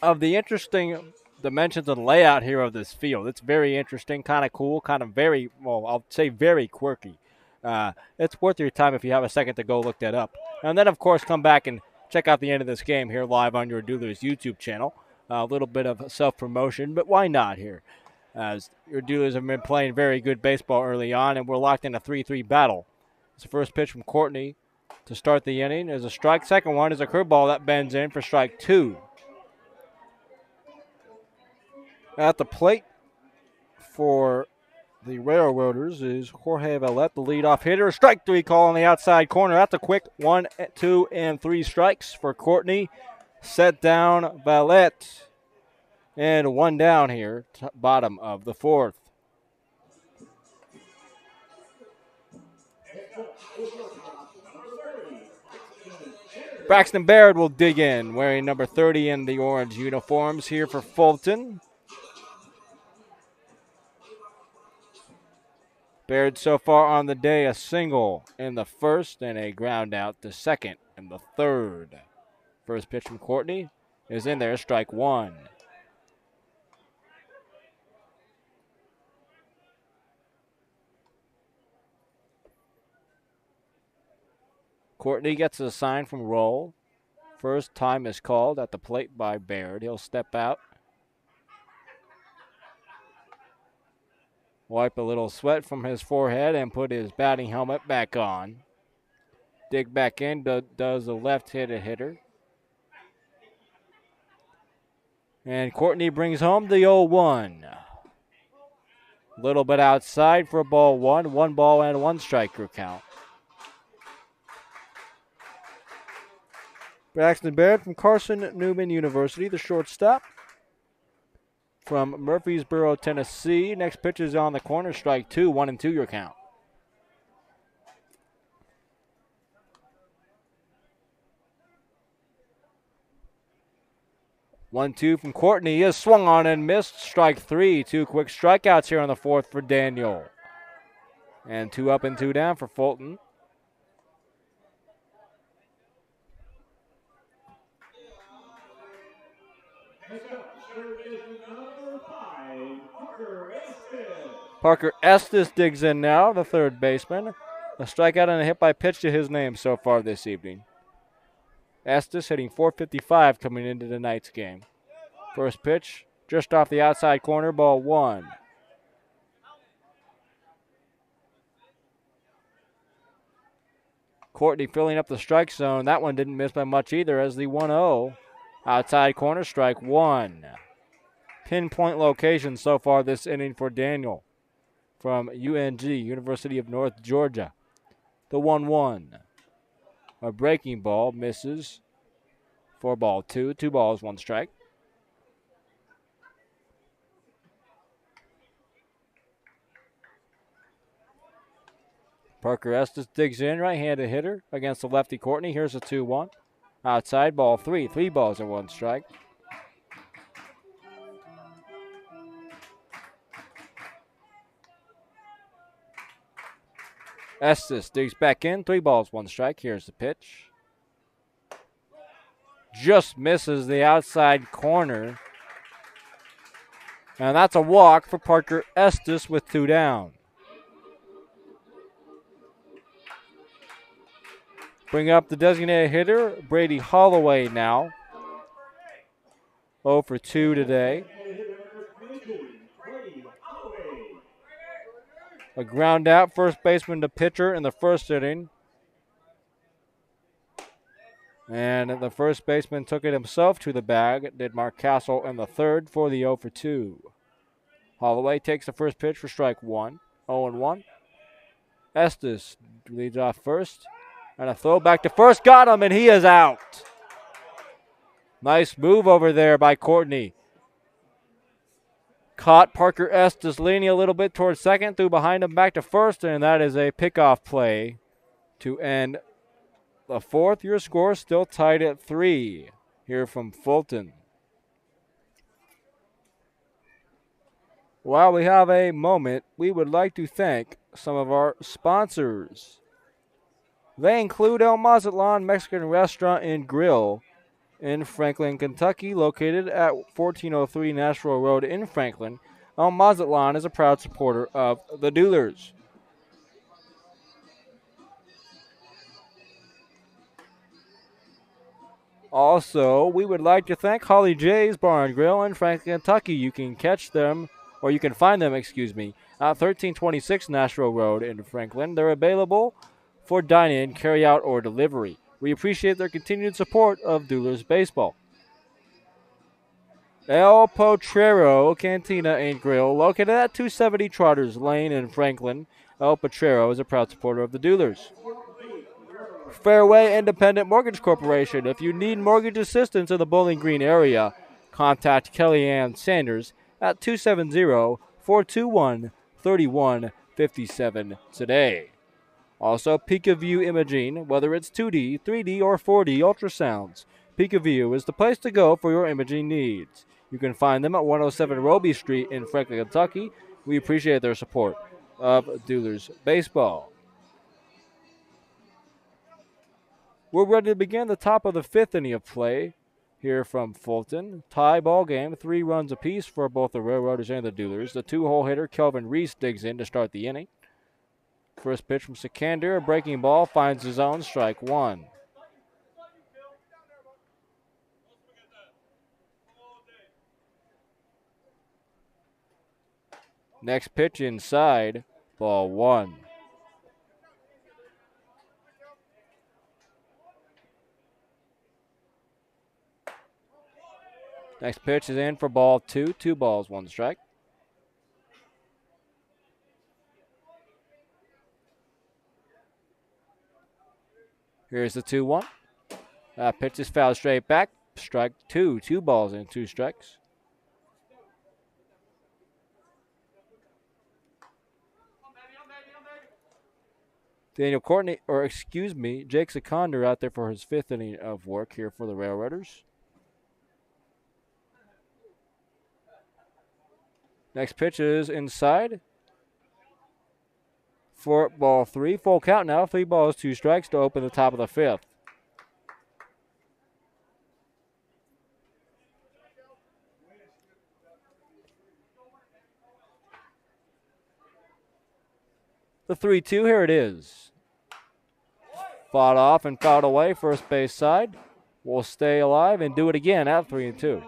[SPEAKER 1] of the interesting dimensions and layout here of this field. It's very interesting, kind of cool, kind of very, well, I'll say very quirky. It's worth your time if you have a second to go look that up. And then, of course, come back and check out the end of this game here live on your Duelers YouTube channel. A little bit of self-promotion, but why not here? As your Duelers have been playing very good baseball early on, and we're locked in a 3-3 battle. It's the first pitch from Courtney to start the inning. There's a strike. Second one is a curveball that bends in for strike 2. At the plate for the Railroaders is Jorge Valette, the leadoff hitter. Strike 3 call on the outside corner. That's a quick 1, 2, and 3 strikes for Courtney. Set down Valette. And 1 down here, bottom of the 4th. Braxton Baird will dig in, wearing number 30 in the orange uniforms here for Fulton. Baird so far on the day, a single in the 1st and a ground out to 2nd in the 3rd. First pitch from Courtney is in there, strike 1. Courtney gets a sign from Roll. First time is called at the plate by Baird. He'll step out. Wipe a little sweat from his forehead and put his batting helmet back on. dig back in, does a left-handed hitter. And Courtney brings home the 0-1. Little bit outside for ball one. 1 ball and 1 strike crew count. Braxton Baird from Carson Newman University, the shortstop. From Murfreesboro, Tennessee. Next pitch is on the corner, strike 2, 1-2 your count. One-two from Courtney is swung on and missed. Strike 3. 2 quick strikeouts here on the 4th for Daniel. And 2 up and 2 down for Fulton. Parker Estes digs in now, the third baseman. A strikeout and a hit by pitch to his name so far this evening. Estes hitting .455 coming into tonight's game. First pitch, just off the outside corner, ball 1. Courtney filling up the strike zone. That one didn't miss by much either as the 1-0. Outside corner, strike 1. Pinpoint location so far this inning for Daniel from UNG, University of North Georgia. The 1-1. A breaking ball misses for ball 2. 2 balls, 1 strike. Parker Estes digs in, right-handed hitter against the lefty Courtney. Here's a 2-1. Outside, ball 3. 3 balls and 1 strike. Estes digs back in. 3 balls, 1 strike. Here's the pitch. Just misses the outside corner. And that's a walk for Parker Estes with 2 down. Bring up the designated hitter, Brady Holloway now. 0 for 2 today. A ground out, first baseman to pitcher in the first inning. And the first baseman took it himself to the bag. Did Mark Castle in the third for the 0 for 2. Holloway takes the first pitch for strike 1. 0-1. Estes leads off first. And a throw back to first. Got him, and he is out. Nice move over there by Courtney. Caught Parker Estes leaning a little bit towards second. Threw behind him back to first. And that is a pickoff play to end the 4th. Your score still tied at 3 here from Fulton. While we have a moment, we would like to thank some of our sponsors. They include El Mazatlan Mexican Restaurant and Grill in Franklin, Kentucky, located at 1403 Nashville Road in Franklin. El Mazatlan is a proud supporter of the Duelers. Also, we would like to thank Holly J's Bar and Grill in Franklin, Kentucky. You can catch them, or you can find them, at 1326 Nashville Road in Franklin. They're available for dine-in, carry-out, or delivery. We appreciate their continued support of Duelers Baseball. El Potrero Cantina and Grill, located at 270 Trotters Lane in Franklin. El Potrero is a proud supporter of the Duelers. Fairway Independent Mortgage Corporation. If you need mortgage assistance in the Bowling Green area, contact Kellyanne Sanders at 270-421-3157 today. Also, PeakaView Imaging, whether it's 2D, 3D, or 4D ultrasounds. PeakaView is the place to go for your imaging needs. You can find them at 107 Roby Street in Franklin, Kentucky. We appreciate their support of Duelers Baseball. We're ready to begin the top of the 5th inning of play here from Fulton. Tie ball game, 3 runs apiece for both the Railroaders and the Duelers. The 2-hole hitter, Kelvin Reese, digs in to start the inning. First pitch from Sikander, a breaking ball, finds his own, strike 1. Next pitch inside, ball 1. Next pitch is in for ball 2. 2 balls, 1 strike. Here's the 2-1. Pitch is fouled straight back. Strike 2. 2 balls and 2 strikes. Jake Seconder out there for his 5th inning of work here for the Railroaders. Next pitch is inside. For ball 3. Full count now. 3 balls, 2 strikes to open the top of the 5th. The 3-2, here it is. Fought off and fouled away, first base side. Will stay alive and do it again at 3-2.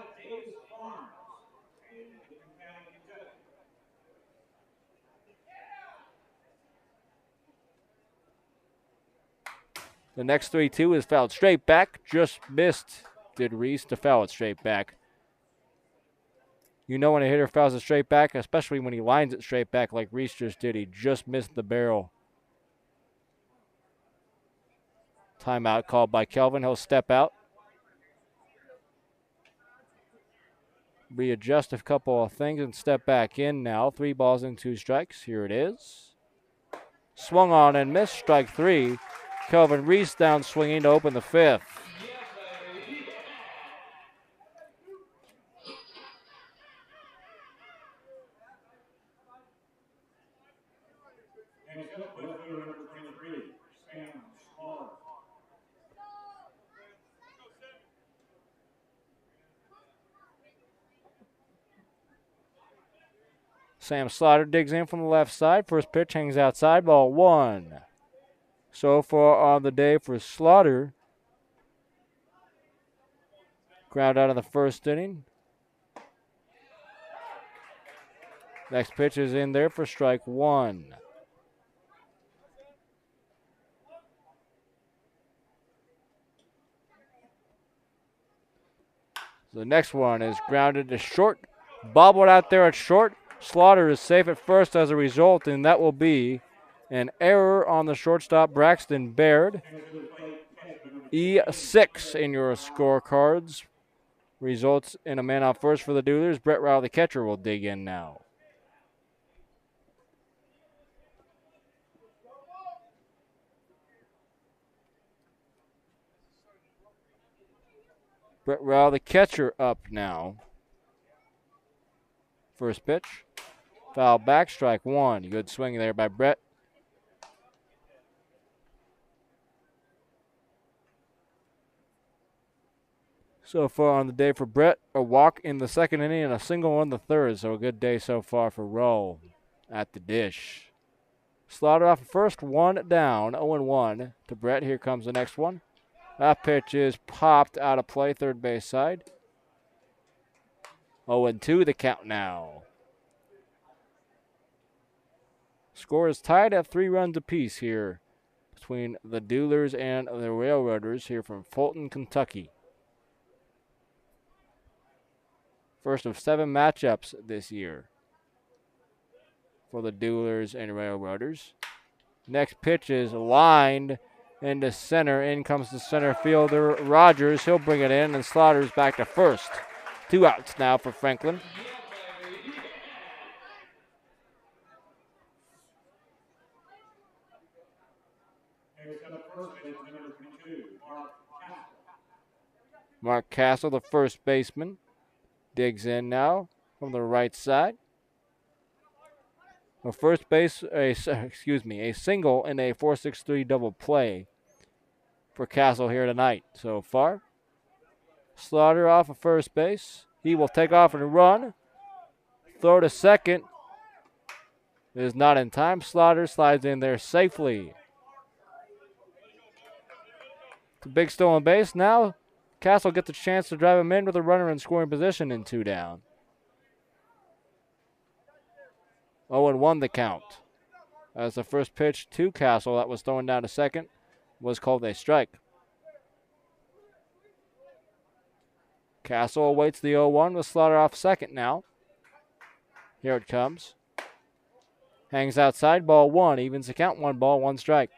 [SPEAKER 1] The next 3-2 is fouled straight back. Just missed, did Reese, to foul it straight back. You know when a hitter fouls it straight back, especially when he lines it straight back like Reese just did. He just missed the barrel. Timeout called by Kelvin. He'll step out. Readjust a couple of things and step back in now. 3 balls and 2 strikes. Here it is. Swung on and missed. Strike 3. Kelvin Reese down swinging to open the 5th. Sam Slaughter digs in from the left side. First pitch hangs outside. Ball 1. So far on the day for Slaughter. Ground out in the 1st inning. Next pitch is in there for strike 1. The next one is grounded to short. Bobbled out there at short. Slaughter is safe at first as a result, and that will be an error on the shortstop, Braxton Baird. E6 in your scorecards. Results in a man on first for the Duelers. Brett Rowell, the catcher, will dig in now. Brett Rowell, the catcher, up now. First pitch. Foul back, strike 1. Good swing there by Brett. So far on the day for Brett, a walk in the 2nd inning and a single in the 3rd. So a good day so far for Rowe at the dish. Slaughter off first, 1 down, 0-1 to Brett. Here comes the next one. That pitch is popped out of play, 3rd base side. 0-2 the count now. Score is tied at 3 runs apiece here between the Duelers and the Railroaders here from Fulton, Kentucky. First of 7 matchups this year for the Duelers and Railroaders. Next pitch is lined into center. In comes the center fielder, Rogers. He'll bring it in, and Slaughter's back to first. 2 outs now for Franklin. Mark Castle, the first baseman, digs in now from the right side. A first base, a single and a 4-6-3 double play for Castle here tonight so far. Slaughter off of first base. He will take off and run. Throw to second. It is not in time. Slaughter slides in there safely. The big stolen base. Now Castle gets a chance to drive him in with a runner in scoring position in 2 down. 0-1 the count. As the first pitch to Castle that was thrown down to second was called a strike. Castle awaits the 0-1 with Slaughter off second now. Here it comes. Hangs outside, ball 1. Evens the count, 1 ball, 1 strike.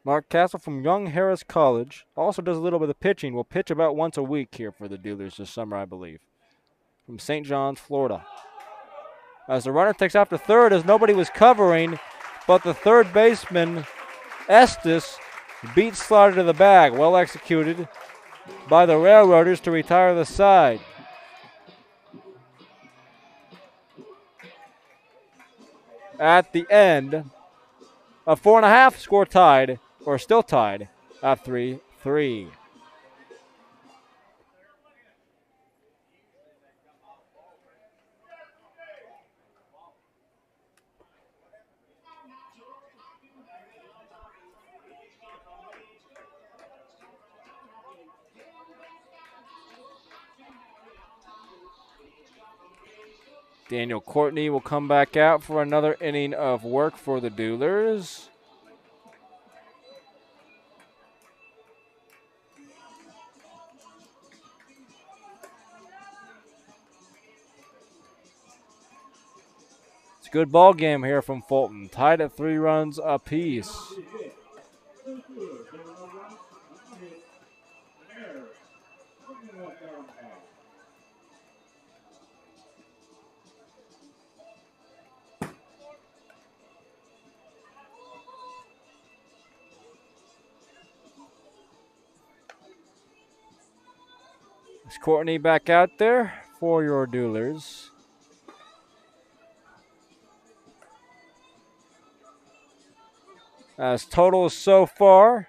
[SPEAKER 1] Mark Castle from Young Harris College also does a little bit of pitching. Will pitch about once a week here for the Duelers this summer, I believe. From St. John's, Florida. As the runner takes off to third as nobody was covering, but the third baseman, Estes, beats Slaughter to the bag. Well executed by the Railroaders to retire the side. At the end of 4.5, score tied, or still tied at 3-3. Daniel Courtney will come back out for another inning of work for the Duelers. It's a good ball game here from Fulton, tied at 3 runs apiece. Is Courtney back out there for your Duelers? As totals so far,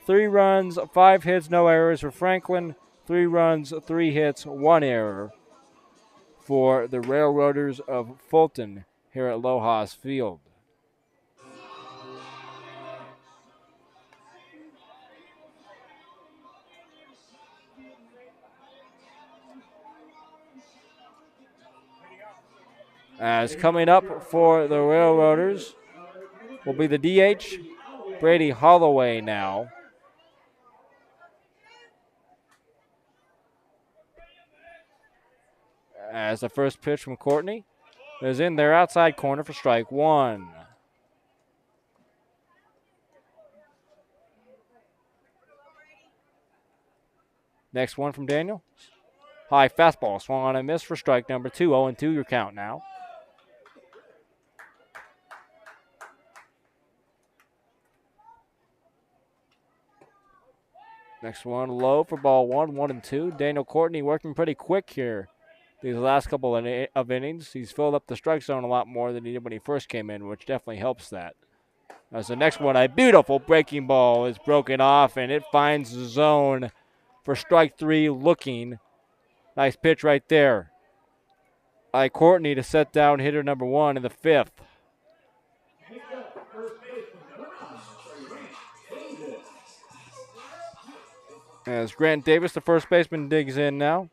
[SPEAKER 1] 3 runs, 5 hits, no errors for Franklin. 3 runs, 3 hits, 1 error for the Railroaders of Fulton here at Lojas Field. As coming up for the Railroaders will be the DH, Brady Holloway now. As the first pitch from Courtney is in their outside corner for strike 1. Next one from Daniel. High fastball, swung on and missed for strike number 2. 0-2 your count now. Next one low for ball 1, 1-2. Daniel Courtney working pretty quick here these last couple of innings. He's filled up the strike zone a lot more than he did when he first came in, which definitely helps that. As the next one, a beautiful breaking ball is broken off, and it finds the zone for strike 3 looking. Nice pitch right there by Courtney to set down hitter number 1 in the 5th. As Grant Davis, the first baseman, digs in now.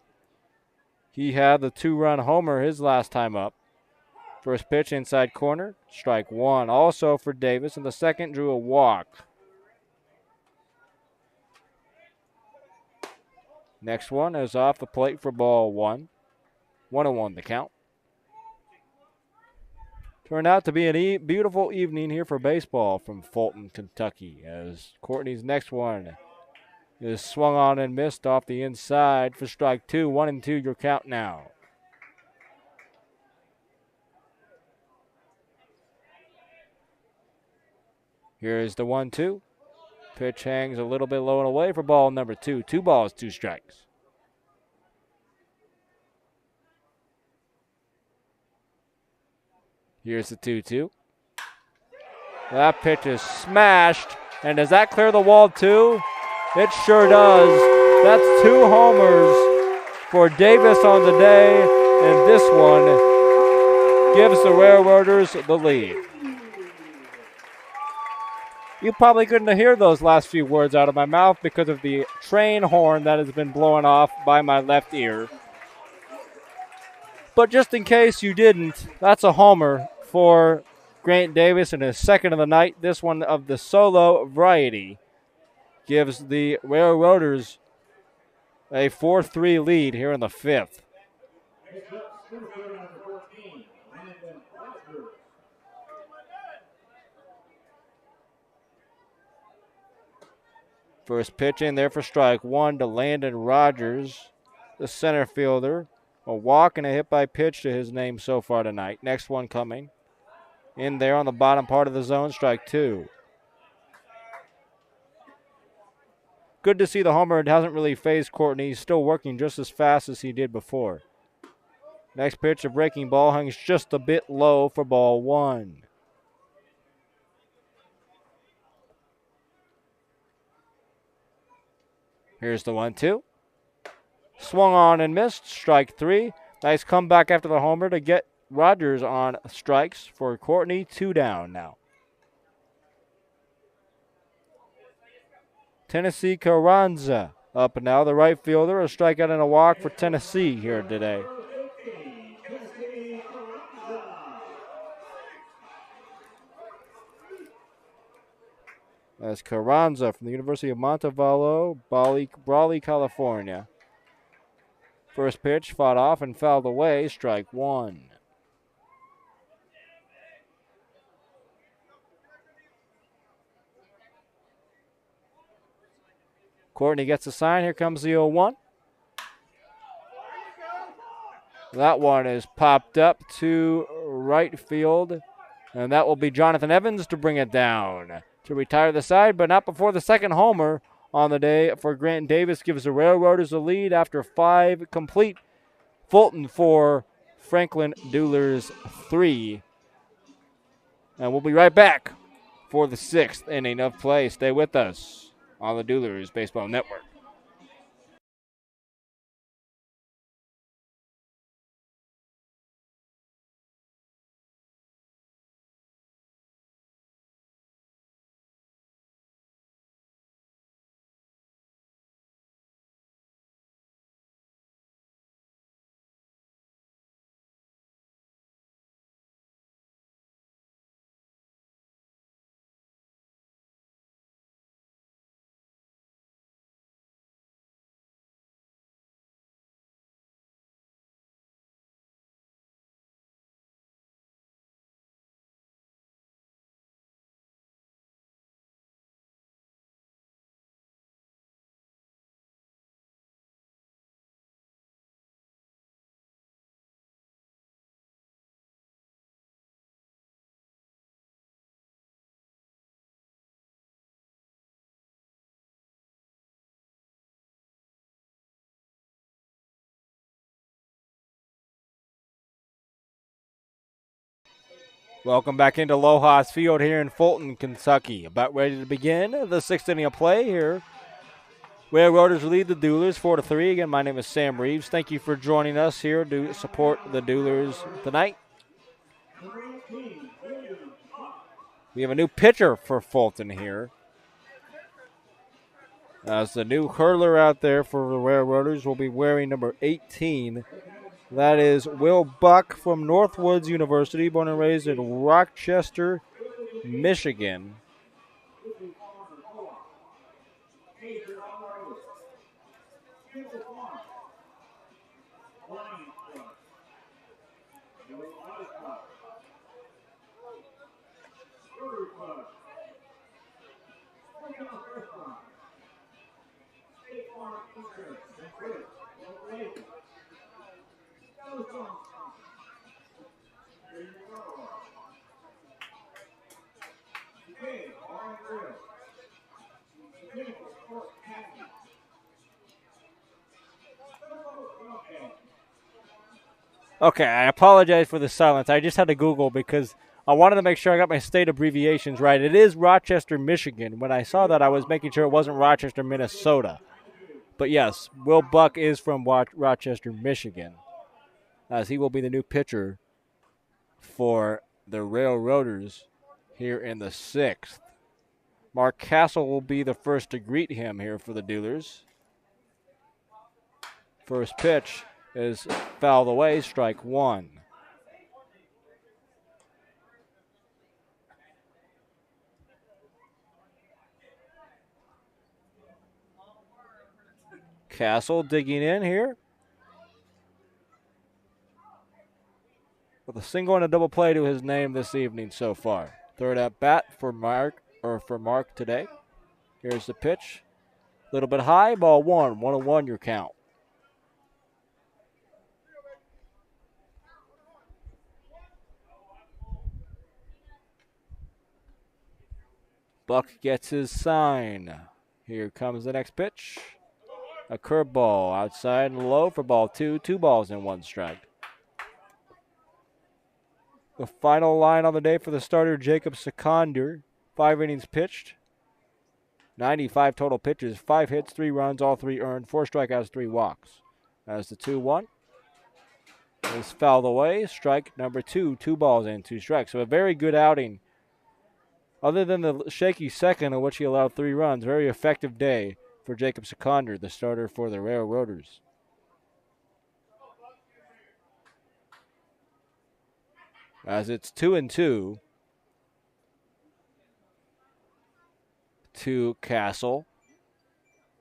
[SPEAKER 1] He had the 2-run homer his last time up. First pitch inside corner, strike 1. Also for Davis, and the second drew a walk. Next one is off the plate for ball 1. 1-1 the count. Turned out to be a beautiful evening here for baseball from Fulton, Kentucky, as Courtney's next one is swung on and missed off the inside for strike 2. 1-2 your count now. Here's the 1-2. Pitch hangs a little bit low and away for ball number 2. 2 balls, 2 strikes. Here's the 2-2. That pitch is smashed. And does that clear the wall too? It sure does. That's 2 homers for Davis on the day. And this one gives the Railroaders the lead. You probably couldn't hear those last few words out of my mouth because of the train horn that has been blowing off by my left ear. But just in case you didn't, that's a homer for Grant Davis in his second of the night, this one of the solo variety, gives the Railroaders a 4-3 lead here in the fifth. First pitch in there for strike one to Landon Rogers, the center fielder. A walk and a hit by pitch to his name so far tonight. Next one coming in there on the bottom part of the zone, strike two. Good to see the homer. It hasn't really phased Courtney. He's still working just as fast as he did before. Next pitch, a breaking ball, hangs just a bit low for ball one. Here's the 1-2. Swung on and missed, strike three. Nice comeback after the homer to get Rogers on strikes for Courtney. 2 down now. Tennessee Carranza up now, the right fielder. A strikeout and a walk for Tennessee here today. That's Carranza from the University of Montevallo, Brawley, California. First pitch fought off and fouled away, strike one. Courtney gets a sign. Here comes the 0-1. That one is popped up to right field, and that will be Jonathan Evans to bring it down. To retire the side, but not before the second homer on the day for Grant Davis gives the Railroaders a lead after 5 complete. Fulton 4, Franklin Duelers 3. And we'll be right back for the 6th inning of play. Stay with us on the Duelers Baseball Network. Welcome back into Lojas Field here in Fulton, Kentucky. About ready to begin the 6th inning of play here. Railroaders lead the Duelers 4-3. Again, my name is Sam Reeves. Thank you for joining us here to support the Duelers tonight. We have a new pitcher for Fulton here. As the new hurler out there for the Railroaders will be wearing number 18. That is Will Buck from Northwoods University, born and raised in Rochester, Michigan. Okay, I apologize for the silence. I just had to Google because I wanted to make sure I got my state abbreviations right. It is Rochester, Michigan. When I saw that, I was making sure it wasn't Rochester, Minnesota. But yes, Will Buck is from Rochester, Michigan, as he will be the new pitcher for the Railroaders here in the 6th. Mark Castle will be the first to greet him here for the Duelers. First pitch is fouled away, strike one. Castle digging in here with a single and a double play to his name this evening so far. Third at bat for Mark today. Here's the pitch. A little bit high, ball one. 1-1 your count. Buck gets his sign. Here comes the next pitch. A curveball outside and low for ball two. 2 balls and 1 strike. The final line on the day for the starter, Jacob Sekander. 5 innings pitched. 95 total pitches. 5 hits, 3 runs, all 3 earned. 4 strikeouts, 3 walks. As the 2-1 is fouled away. Strike number 2. 2 balls and 2 strikes. So a very good outing. Other than the shaky second in which he allowed 3 runs, very effective day for Jacob Sekander, the starter for the Railroaders. As it's 2-2 to Castle.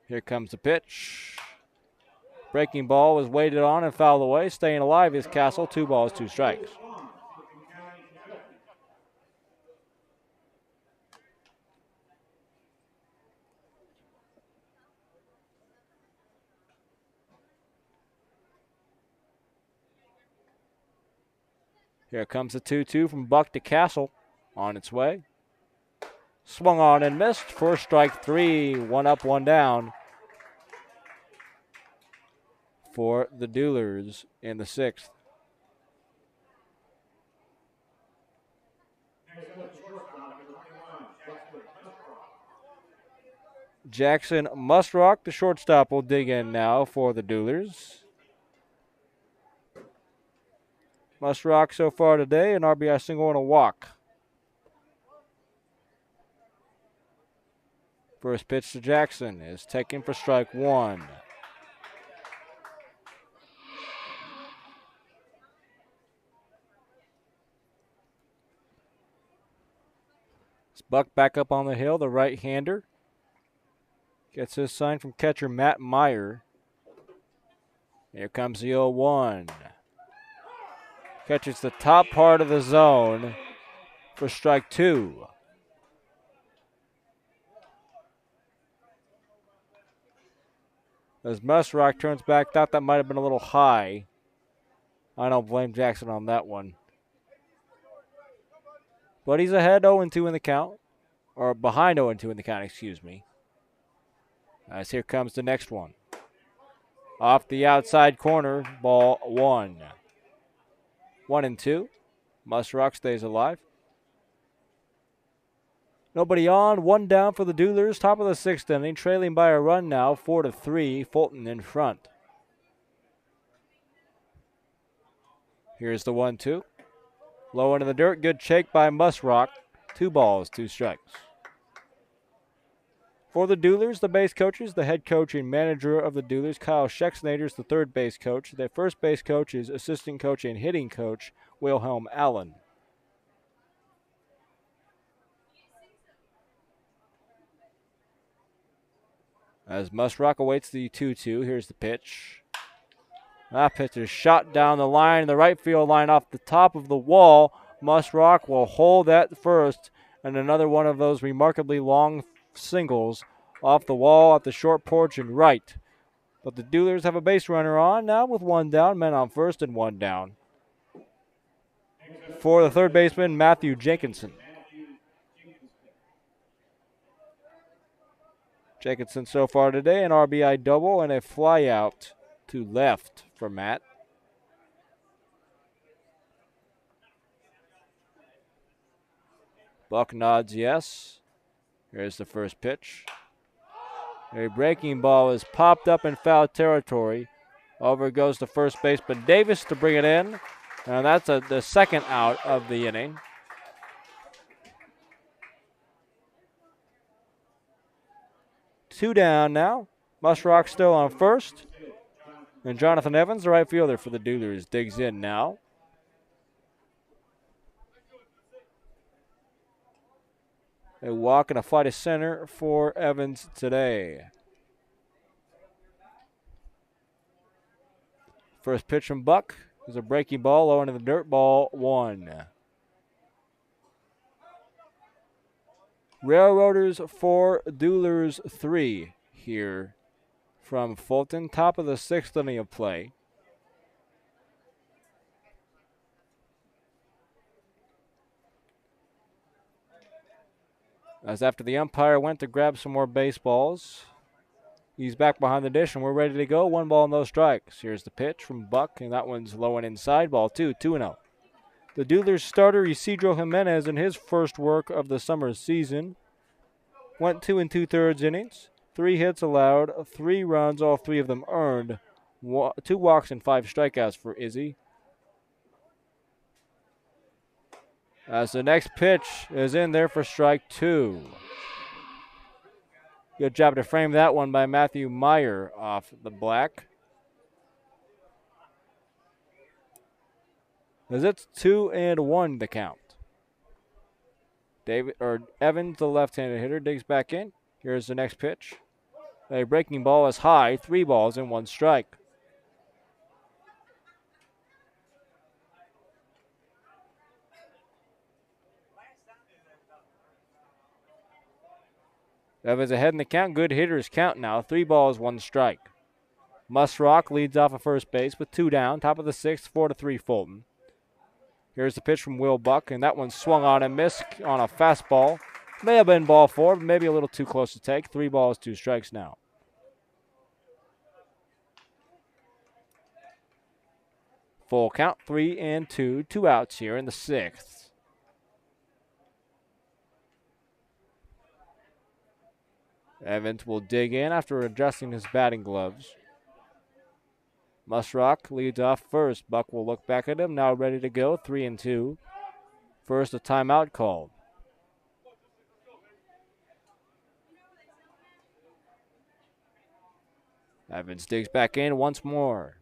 [SPEAKER 1] Here comes the pitch. Breaking ball was weighted on and fouled away. Staying alive is Castle. 2 balls, 2 strikes. Here comes the 2-2 from Buck to Castle. On its way. Swung on and missed for strike 3. 1 up, 1 down for the Duelers in the 6th. Jackson Musrock, the shortstop, will dig in now for the Duelers. Musrock so far today, an RBI single and a walk. First pitch to Jackson is taken for strike 1. It's Buck back up on the hill, the right-hander. Gets his sign from catcher Matt Meyer. Here comes the 0-1. Catches the top part of the zone for strike 2. As Musrock turns back, thought that might have been a little high. I don't blame Jackson on that one. But he's ahead 0-2 in the count. Or behind 0-2 in the count, excuse me. As here comes the next one. Off the outside corner, ball 1. 1-2. Musrock stays alive. Nobody on, 1 down for the Duelers. Top of the 6th inning, trailing by a run now, 4-3. Fulton in front. Here's the 1-2. Low into the dirt, good shake by Musrock. 2 balls, 2 strikes. For the Duelers, the base coaches, the head coach and manager of the Duelers, Kyle Schexnader, is the third base coach. The first base coach is assistant coach and hitting coach, Wilhelm Allen. As Musrock awaits the 2-2, here's the pitch. That pitch is shot down the line, the right field line off the top of the wall. Musrock will hold at first, and another one of those remarkably long singles off the wall at the short porch and right. But the Duelers have a base runner on now with 1 down, men on first and 1 down. For the third baseman, Matthew Jenkinson. Jenkinson so far today, an RBI double and a fly out to left for Matt. Buck nods yes. Here's the first pitch. A breaking ball is popped up in foul territory. Over goes the first baseman Davis to bring it in. And that's the second out of the inning. Two down now. Musrock still on first. And Jonathan Evans, the right fielder for the Duelers, digs in now. A walk and a fly to center for Evans today. First pitch from Buck is a breaking ball, low into the dirt, ball 1. Railroaders 4, Duelers 3 here from Fulton. Top of the 6th inning of play. As after the umpire went to grab some more baseballs, he's back behind the dish and we're ready to go. 1 ball, no strikes. Here's the pitch from Buck, and that one's low and inside, ball 2, 2-0. The Duelers starter, Isidro Jimenez, in his first work of the summer season, went 2 2/3 innings, 3 hits allowed, 3 runs, all 3 of them earned, 2 walks and 5 strikeouts for Izzy. As the next pitch is in there for strike 2. Good job to frame that one by Matthew Meyer off the black. As it's 2-1 the count. Evans, the left-handed hitter, digs back in. Here's the next pitch. A breaking ball is high, 3 balls and 1 strike. Evans ahead in the count. Good hitters count now. 3 balls, 1 strike. Musrock leads off of first base with 2 down. Top of the 6th, 4-3 Fulton. Here's the pitch from Will Buck, and that one swung on and missed on a fastball. May have been ball 4, but maybe a little too close to take. 3 balls, 2 strikes now. Full count, 3-2. 2 outs here in the 6th. Evans will dig in after adjusting his batting gloves. Musrock leads off first. Buck will look back at him, now ready to go, 3-2. First, a timeout called. Evans digs back in once more.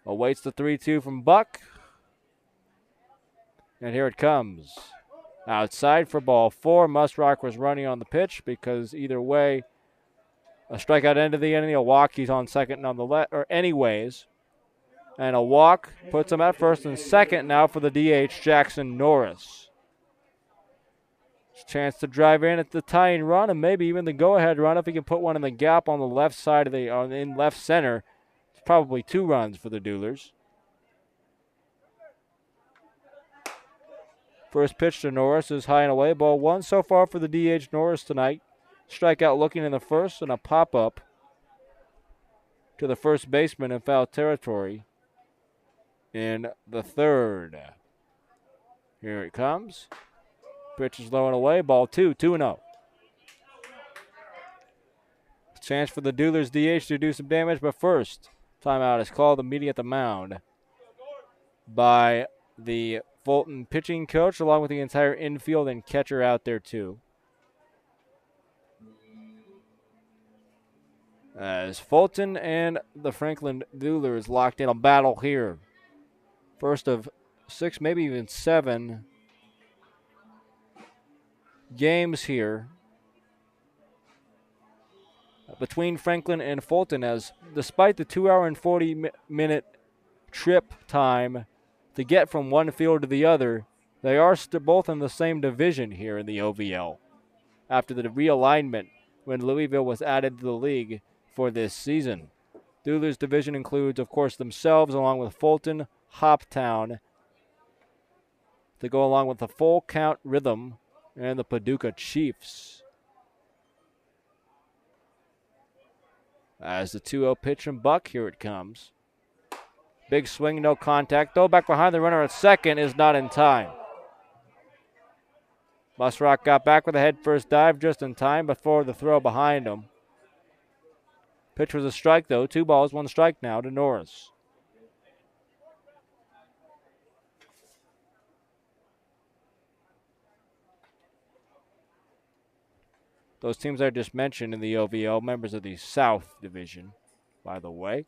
[SPEAKER 1] Awaits the 3-2 from Buck. And here it comes. Outside for ball 4. Musrock was running on the pitch because either way, a strikeout end of the inning, a walk, he's on second nonetheless, or anyways. And a walk puts him at first and second now for the DH, Jackson Norris. Chance to drive in at the tying run and maybe even the go-ahead run if he can put one in the gap on the left side of in left center. It's probably 2 runs for the Duelers. First pitch to Norris is high and away, ball 1 so far for the DH Norris tonight. Strikeout looking in the first and a pop-up to the first baseman in foul territory in the 3rd. Here it comes. Pitch is low and away, ball 2, 2-0. Chance for the Duelers DH to do some damage, but first, timeout is called immediately at the mound by the Fulton pitching coach, along with the entire infield and catcher out there too. As Fulton and the Franklin Duelers locked in a battle here. First of 6, maybe even 7 games here between Franklin and Fulton, as despite the 2-hour and 40-minute trip time to get from one field to the other, they are both in the same division here in the OVL after the realignment when Louisville was added to the league for this season. Duelers division includes, of course, themselves along with Fulton, Hoptown, to go along with the Full Count Rhythm and the Paducah Chiefs. As the 2-0 pitch from Buck, here it comes. Big swing, no contact. Throw back behind the runner at second is not in time. Musrock got back with a head-first dive just in time before the throw behind him. Pitch was a strike, though. 2 balls, 1 strike now to Norris. Those teams I just mentioned in the OVL, members of the South Division, by the way.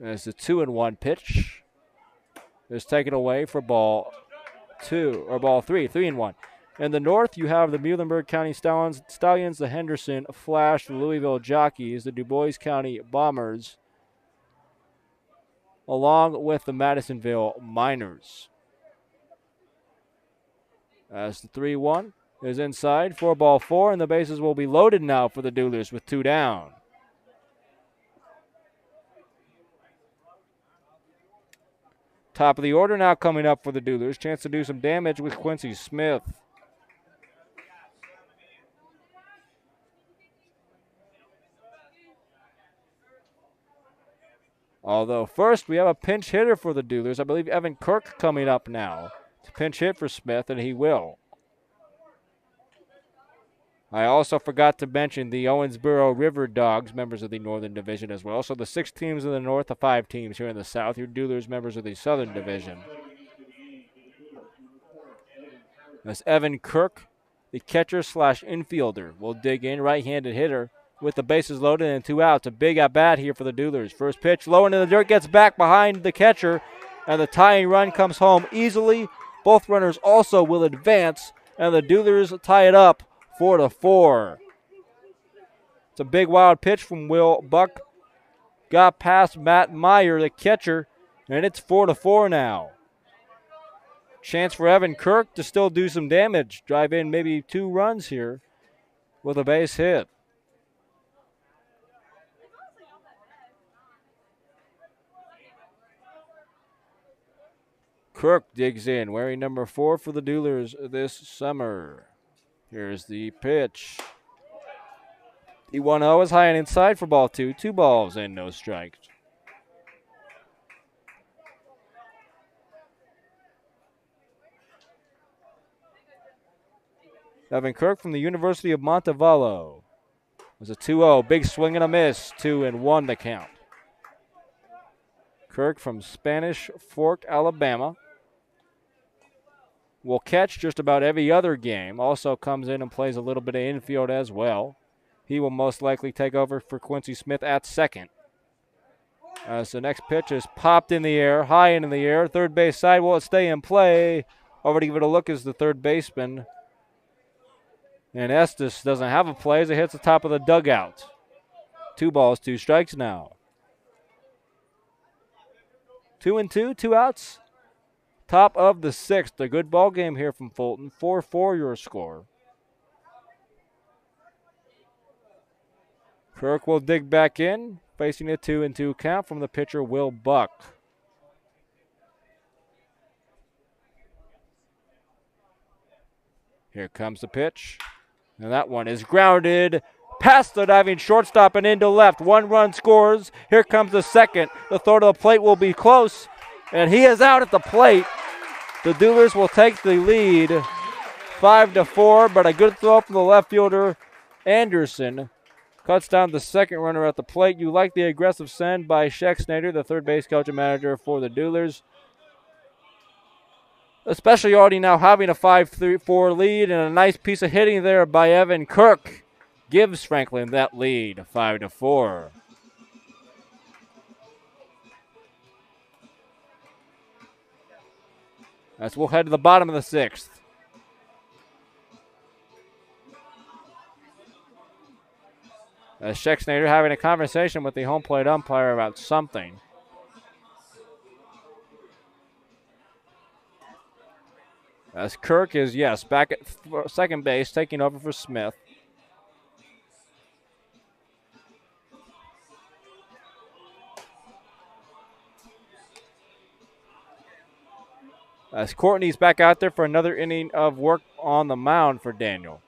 [SPEAKER 1] As the 2-1 pitch is taken away for ball 2, or ball 3, 3-1. In the north, you have the Muhlenberg County Stallions, the Henderson Flash, the Louisville Jockeys, the Du Bois County Bombers, along with the Madisonville Miners. As the 3-1 is inside, 4-4, and the bases will be loaded now for the Duelers with 2 down. Top of the order now coming up for the Duelers. Chance to do some damage with Quincy Smith. Although first we have a pinch hitter for the Duelers. I believe Evan Kirk coming up now to pinch hit for Smith, and he will. I also forgot to mention the Owensboro River Dogs, members of the Northern Division as well. So the 6 teams in the north, the 5 teams here in the south. Your Duelers, members of the Southern Division. As Evan Kirk, the catcher slash infielder, will dig in, right-handed hitter with the bases loaded and 2 outs. A big at-bat here for the Duelers. First pitch, low into the dirt, gets back behind the catcher, and the tying run comes home easily. Both runners also will advance, and the Duelers tie it up 4-4. It's a big wild pitch from Will Buck. Got past Matt Meyer, the catcher, and it's 4-4 now. Chance for Evan Kirk to still do some damage. Drive in maybe 2 runs here with a base hit. Kirk digs in, wearing number 4 for the Duelers this summer. Here's the pitch. The 1-0 is high and inside for ball 2. 2 balls and no strikes. Evan Kirk from the University of Montevallo. It was a 2-0. Big swing and a miss. 2-1 the count. Kirk from Spanish Fork, Alabama. Will catch just about every other game. Also comes in and plays a little bit of infield as well. He will most likely take over for Quincy Smith at second. As the next pitch is popped in the air, high in the air. Third base side, will it stay in play? Over to give it a look is the third baseman. And Estes doesn't have a play as it hits the top of the dugout. 2 balls, 2 strikes now. 2-2, 2 outs. Top of the 6th. A good ball game here from Fulton. 4-4 your score. Kirk will dig back in, facing a 2-2 count from the pitcher Will Buck. Here comes the pitch. And that one is grounded past the diving shortstop and into left. 1 run scores. Here comes the second. The throw to the plate will be close. And he is out at the plate. The Duelers will take the lead 5-4, but a good throw from the left fielder, Anderson. Cuts down the second runner at the plate. You like the aggressive send by Schexnader, the third base coach and manager for the Duelers. Especially already now having a 5-4 lead, and a nice piece of hitting there by Evan Kirk gives Franklin that lead, 5-4. As we'll head to the bottom of the 6th. As Schexnader having a conversation with the home plate umpire about something. As Kirk is, yes, back at second base, taking over for Smith. As Courtney's back out there for another inning of work on the mound for Daniel.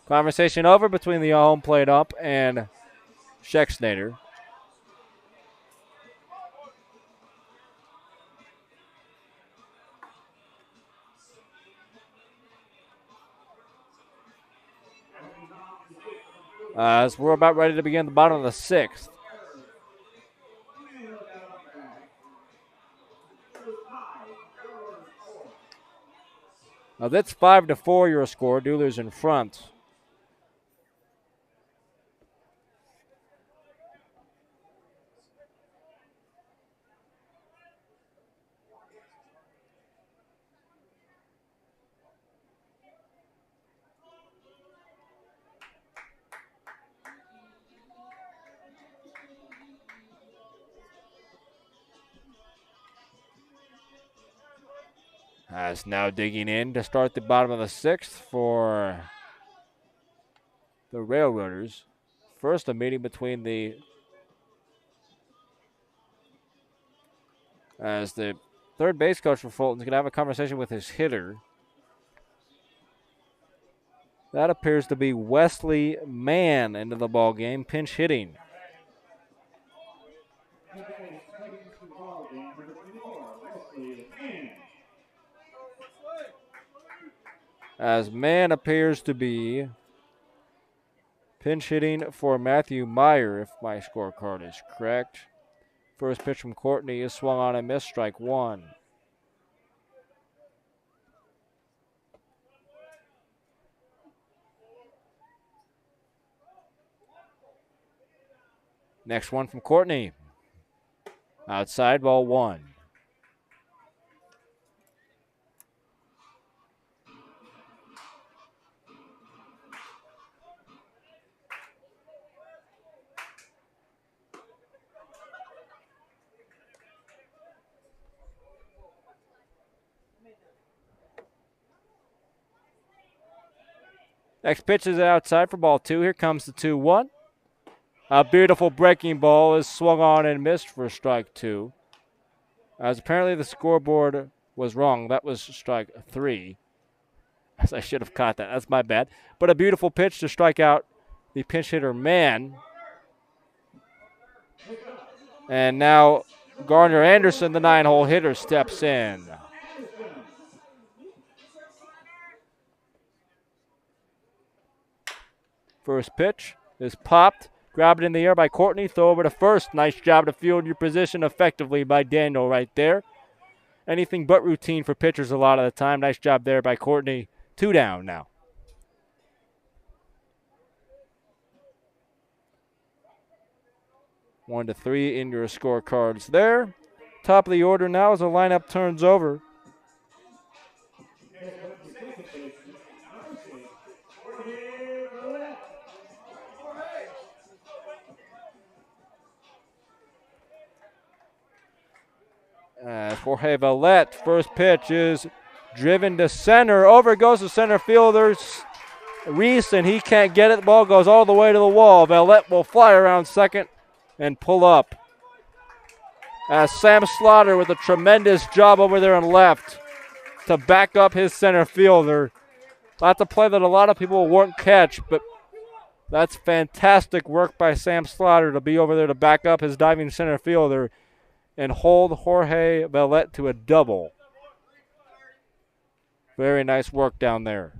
[SPEAKER 1] Conversation over between the home plate ump and Schexnader. As we're about ready to begin the bottom of the 6th. Now that's 5-4 your score. Duelers in front. As now digging in to start the bottom of the 6th for the Railroaders. First, a meeting between the third base coach for Fulton's going to have a conversation with his hitter. That appears to be Wesley Mann into the ball game, pinch hitting. As Mann appears to be pinch hitting for Matthew Meyer, if my scorecard is correct. First pitch from Courtney is swung on and missed, strike one. Next one from Courtney. Outside, ball one. Next pitch is outside for ball two. Here comes the 2-1. A beautiful breaking ball is swung on and missed for strike two. As apparently the scoreboard was wrong. That was strike three. As I should have caught that. That's my bad. But a beautiful pitch to strike out the pinch hitter Mann. And now Garner Anderson, the 9-hole hitter, steps in. First pitch is popped. Grabbed in the air by Courtney. Throw over to first. Nice job to field your position effectively by Daniel right there. Anything but routine for pitchers a lot of the time. Nice job there by Courtney. 2 down now. One to three in your scorecards there. Top of the order now as the lineup turns over. Jorge Valette, first pitch is driven to center. Over goes the center fielder, Reese, and he can't get it. The ball goes all the way to the wall. Valette will fly around second and pull up. As Sam Slaughter with a tremendous job over there on left to back up his center fielder. That's a play that a lot of people won't catch, but that's fantastic work by Sam Slaughter to be over there to back up his diving center fielder and hold Jorge Valette to a double. Very nice work down there.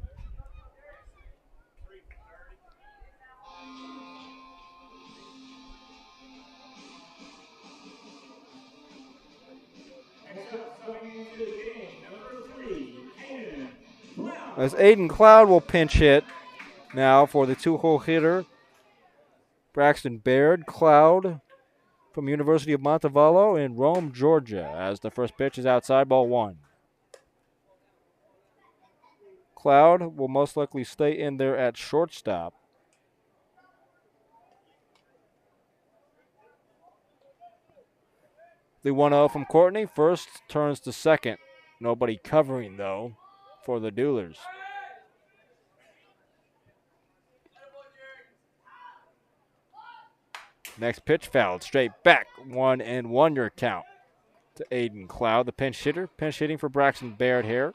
[SPEAKER 1] As Aiden Cloud will pinch hit now for the 2-hole hitter, Braxton Baird. Cloud from University of Montevallo in Rome, Georgia, as the first pitch is outside, ball one. Cloud will most likely stay in there at shortstop. The 1-0 from Courtney. First turns to second. Nobody covering, though, for the Duelers. Next pitch fouled straight back. 1-1 your count to Aiden Cloud, the pinch hitter. Pinch hitting for Braxton Baird here.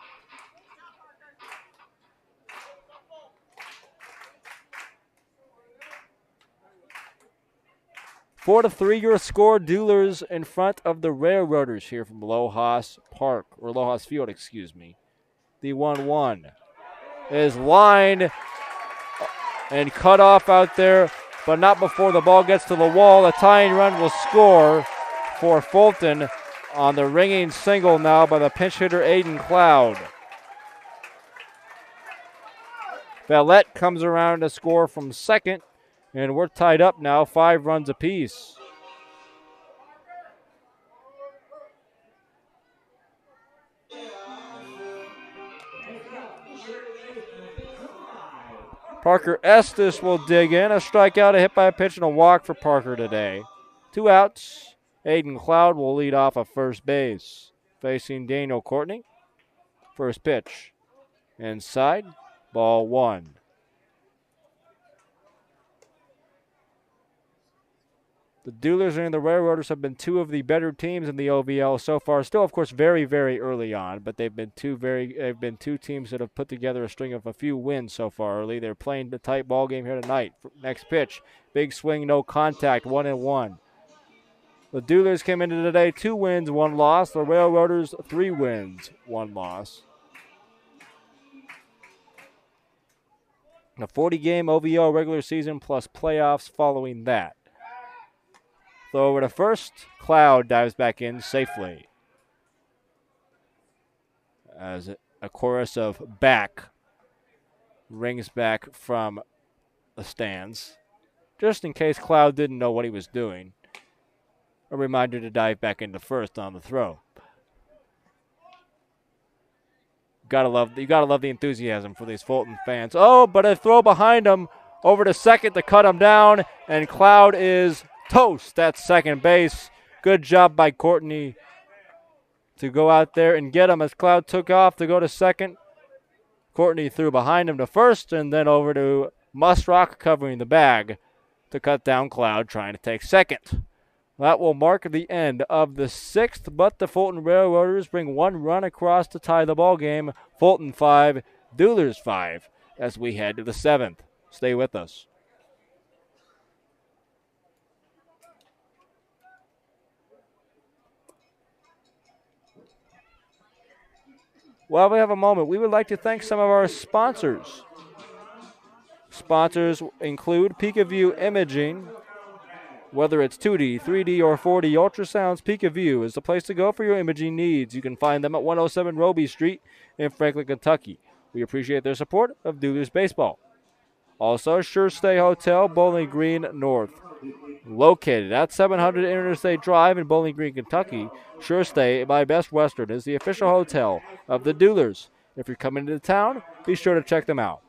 [SPEAKER 1] Four to three your score. Duelers in front of the Railroaders here from Lojas Park, or Lojas Field, excuse me. The 1-1 is lined and cut off out there, but not before the ball gets to the wall. The tying run will score for Fulton on the ringing single now by the pinch hitter Aiden Cloud. Valette comes around to score from second, and we're tied up now, 5 runs apiece. Parker Estes will dig in. A strikeout, a hit by a pitch, and a walk for Parker today. 2 outs. Aiden Cloud will lead off at first base. Facing Daniel Courtney. First pitch. Inside. Ball 1. The Duelers and the Railroaders have been two of the better teams in the OVL so far. Still, of course, very, very early on, but they've been two teams that have put together a string of a few wins so far early. They're playing the tight ball game here tonight. Next pitch, big swing, no contact, 1-1. The Duelers came into today 2 wins, 1 loss. The Railroaders 3 wins, 1 loss. A 40-game OVL regular season plus playoffs following that. Throw over to first. Cloud dives back in safely. As a chorus of back rings back from the stands. Just in case Cloud didn't know what he was doing. A reminder to dive back into first on the throw. You gotta love the enthusiasm for these Fulton fans. Oh, but a throw behind him over to second to cut him down, and Cloud is toast at second base. Good job by Courtney to go out there and get him as Cloud took off to go to second. Courtney threw behind him to first and then over to Musrock covering the bag to cut down Cloud trying to take second. That will mark the end of the 6th, but the Fulton Railroaders bring 1 run across to tie the ball game. Fulton 5, Duelers 5 as we head to the 7th. Stay with us. While we have a moment, we would like to thank some of our sponsors. Sponsors include PeakaView Imaging. Whether it's 2D, 3D, or 4D ultrasounds, PeakaView is the place to go for your imaging needs. You can find them at 107 Roby Street in Franklin, Kentucky. We appreciate their support of Duelers Baseball. Also, Sure Stay Hotel, Bowling Green North. Located at 700 Interstate Drive in Bowling Green, Kentucky, Sure Stay by Best Western is the official hotel of the Duelers. If you're coming to town, be sure to check them out.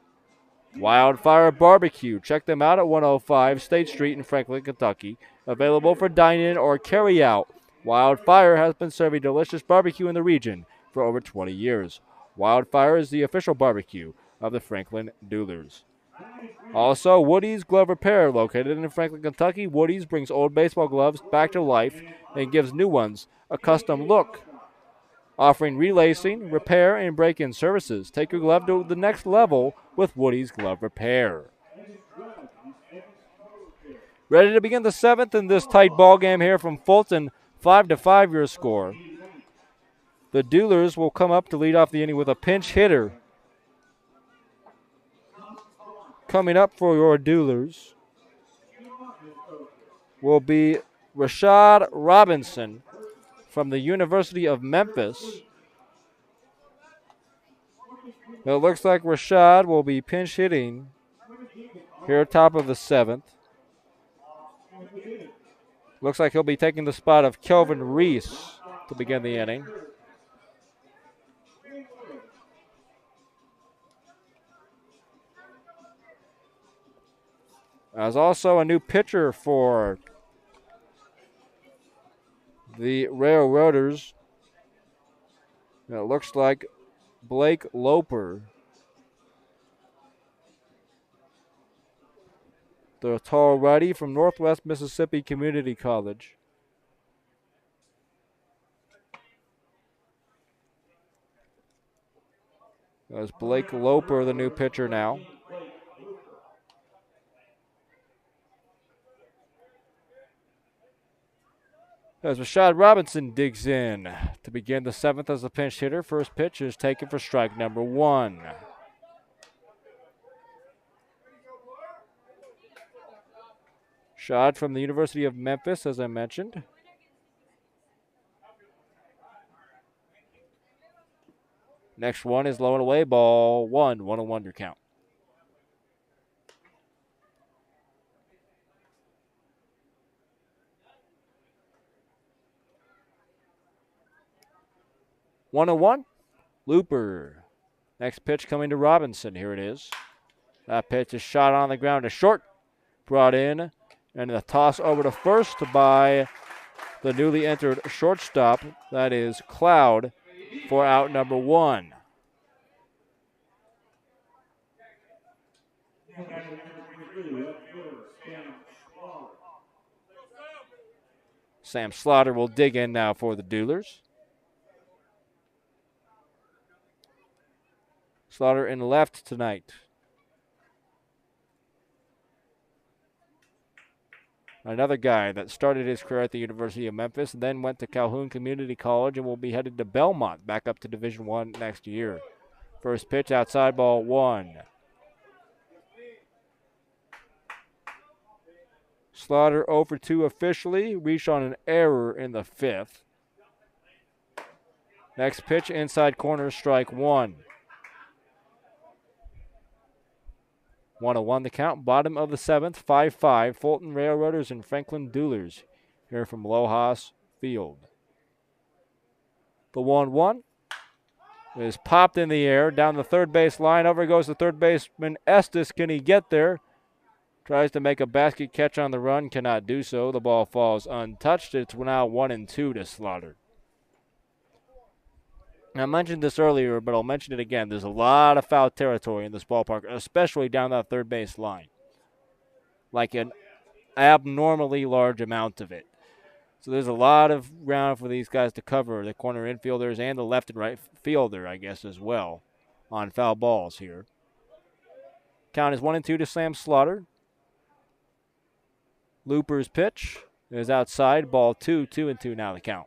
[SPEAKER 1] Wildfire Barbecue. Check them out at 105 State Street in Franklin, Kentucky. Available for dine-in or carry-out. Wildfire has been serving delicious barbecue in the region for over 20 years. Wildfire is the official barbecue of the Franklin Duelers. Also, Woody's Glove Repair, located in Franklin, Kentucky. Woody's brings old baseball gloves back to life and gives new ones a custom look. Offering relacing, repair, and break-in services. Take your glove to the next level with Woody's Glove Repair. Ready to begin the 7th in this tight ball game here from Fulton. 5-5 your score. The Duelers will come up to lead off the inning with a pinch hitter. Coming up for your Duelers will be Rashad Robinson from the University of Memphis. It looks like Rashad will be pinch hitting here top of the 7th. Looks like he'll be taking the spot of Kelvin Reese to begin the inning. There's also a new pitcher for the Railroaders. It looks like Blake Loper. The tall righty from Northwest Mississippi Community College. There's Blake Loper, the new pitcher now. As Rashad Robinson digs in to begin the 7th as a pinch hitter. First pitch is taken for strike number 1. Shot from the University of Memphis, as I mentioned. Next one is low and away, ball 1, 1-1 your count. One and one. Looper. Next pitch coming to Robinson. Here it is. That pitch is shot on the ground to short. Brought in. And the toss over to first by the newly entered shortstop. That is Cloud for out number 1. Sam Slaughter will dig in now for the Duelers. Slaughter in left tonight. Another guy that started his career at the University of Memphis and then went to Calhoun Community College and will be headed to Belmont, back up to Division I next year. First pitch outside, ball 1. Slaughter 0 for 2 officially. Reached on an error in the 5th. Next pitch, inside corner, strike 1. 1-1 the count. Bottom of the 7th, 5-5. Fulton Railroaders and Franklin Duelers here from Lojas Field. The 1-1 is popped in the air down the third base line. Over goes the third baseman Estes. Can he get there? Tries to make a basket catch on the run. Cannot do so. The ball falls untouched. It's now 1-2 to Slaughter. I mentioned this earlier, but I'll mention it again. There's a lot of foul territory in this ballpark, especially down that third base line. Like an abnormally large amount of it. So there's a lot of ground for these guys to cover, the corner infielders and the left and right fielder, I guess, as well, on foul balls here. Count is 1-2 to Sam Slaughter. Looper's pitch is outside, ball 2, 2-2 now the count.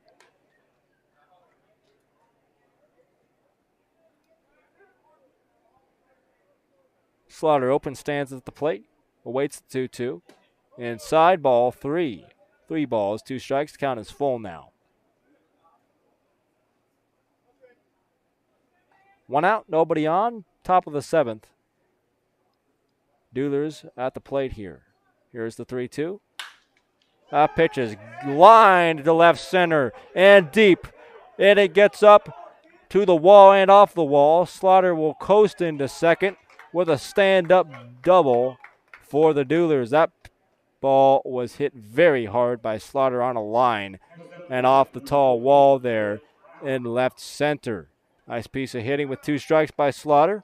[SPEAKER 1] Slaughter open stands at the plate, awaits the 2-2. Inside, ball 3. 3 balls, 2 strikes, count is full now. 1 out, nobody on, top of the 7th. Duelers at the plate here. Here's the 3-2. That pitch is lined to left center and deep. And it gets up to the wall and off the wall. Slaughter will coast into second with a stand-up double for the Duelers. That ball was hit very hard by Slaughter on a line and off the tall wall there in left center. Nice piece of hitting with 2 strikes by Slaughter.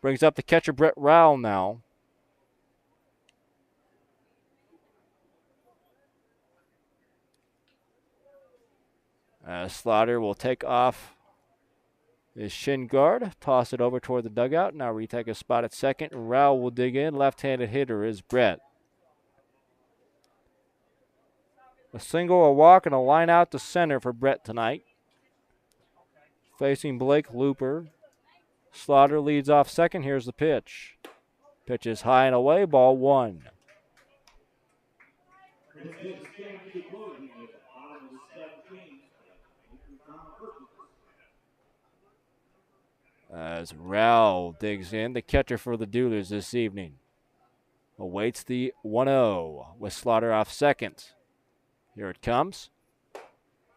[SPEAKER 1] Brings up the catcher, Brett Rowell now. Slaughter will take off his shin guard, toss it over toward the dugout. Now retake a spot at second. Rowell will dig in. Left-handed hitter is Brett. A single, a walk, and a line out to center for Brett tonight. Facing Blake Looper. Slaughter leads off second. Here's the pitch. Pitch is high and away. Ball 1. As Rowell digs in, the catcher for the Duelers this evening. Awaits the 1-0 with Slaughter off second. Here it comes.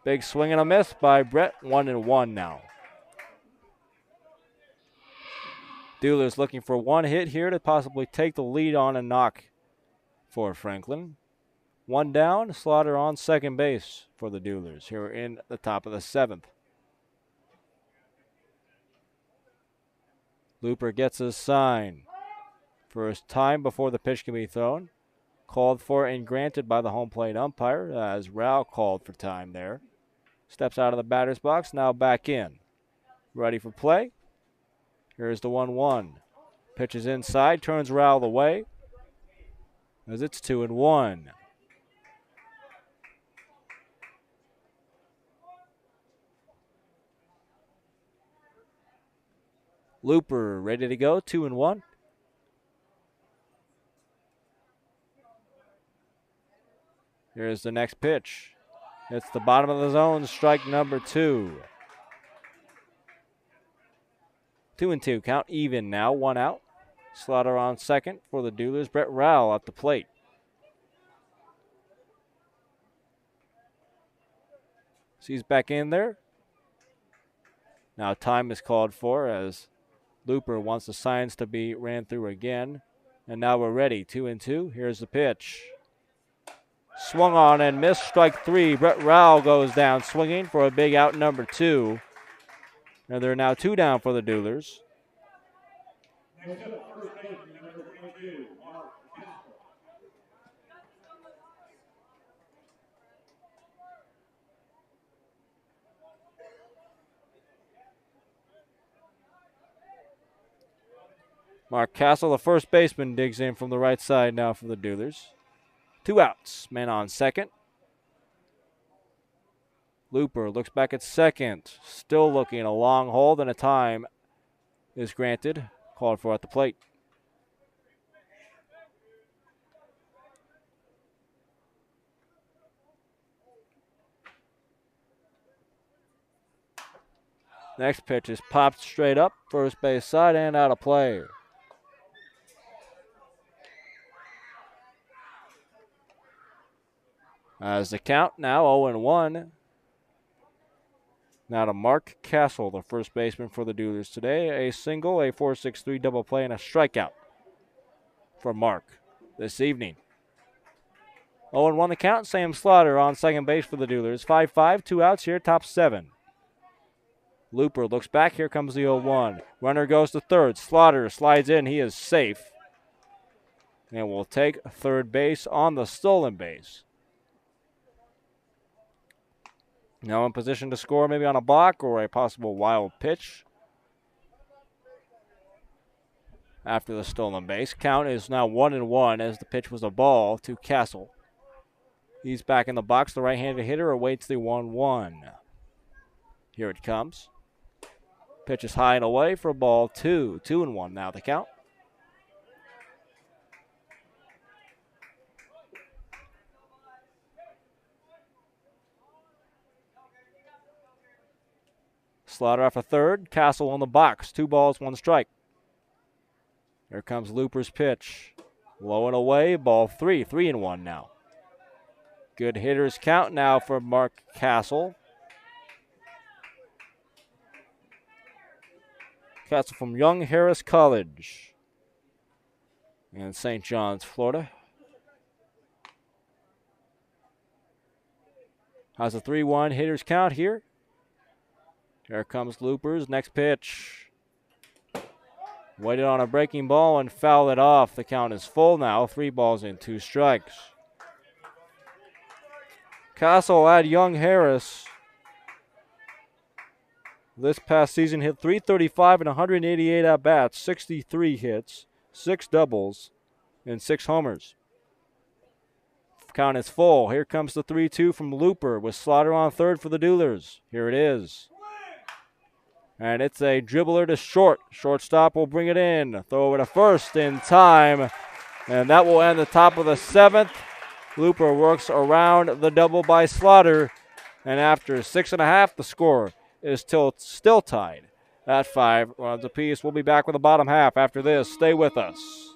[SPEAKER 1] Big swing and a miss by Brett. 1-1 now. Duelers looking for 1 hit here to possibly take the lead on a knock for Franklin. 1 down, Slaughter on second base for the Duelers here in the top of the 7th. Looper gets his sign. First time before the pitch can be thrown. Called for and granted by the home plate umpire as Rowell called for time there. Steps out of the batter's box, now back in. Ready for play. Here's the 1-1. Pitches inside, turns Rowell away as it's 2-1. Looper ready to go, 2-1. Here's the next pitch. It's the bottom of the zone, strike number 2. 2-2, count even now, 1 out. Slaughter on second for the Duelers. Brett Rowell at the plate. He's back in there. Now time is called for as Looper wants the signs to be ran through again. And now we're ready, 2-2. Here's the pitch. Swung on and missed, strike 3. Brett Rowell goes down swinging for a big out number 2. And they're now 2 down for the Duelers. Mark Castle, the first baseman, digs in from the right side now for the Duelers. 2 outs. Man on second. Looper looks back at second. Still looking. A long hold and a time is granted. Called for at the plate. Next pitch is popped straight up. First base side and out of play. As the count now 0-1. Now to Mark Castle, the first baseman for the Duelers today. A single, a 4-6-3 double play, and a strikeout for Mark this evening. 0-1 the count. Sam Slaughter on second base for the Duelers. 5-5, 2 outs here, top 7. Looper looks back. Here comes the 0-1. Runner goes to third. Slaughter slides in. He is safe. And will take third base on the stolen base. Now in position to score, maybe on a block or a possible wild pitch. After the stolen base. Count is now 1-1 as the pitch was a ball to Castle. He's back in the box. The right-handed hitter awaits the 1-1. Here it comes. Pitch is high and away for ball 2. 2-1 now the count. Slaughter off a third. Castle on the box. 2 balls, 1 strike. Here comes Looper's pitch. Low and away. Ball 3. 3-1 now. Good hitters count now for Mark Castle. Castle from Young Harris College in St. John's, Florida. Has a 3-1 hitters count here. Here comes Looper's next pitch. Waited on a breaking ball and fouled it off. The count is full now. 3 balls and 2 strikes. Castle at Young Harris this past season hit .335 and 188 at-bats, 63 hits, 6 doubles, and 6 homers. Count is full. Here comes the 3-2 from Looper with Slaughter on third for the Duelers. Here it is. And it's a dribbler to short. Shortstop will bring it in. Throw it to first in time. And that will end the top of the 7th. Looper works around the double by Slaughter. And after 6.5, the score is still tied at 5 runs apiece. We'll be back with the bottom half after this. Stay with us.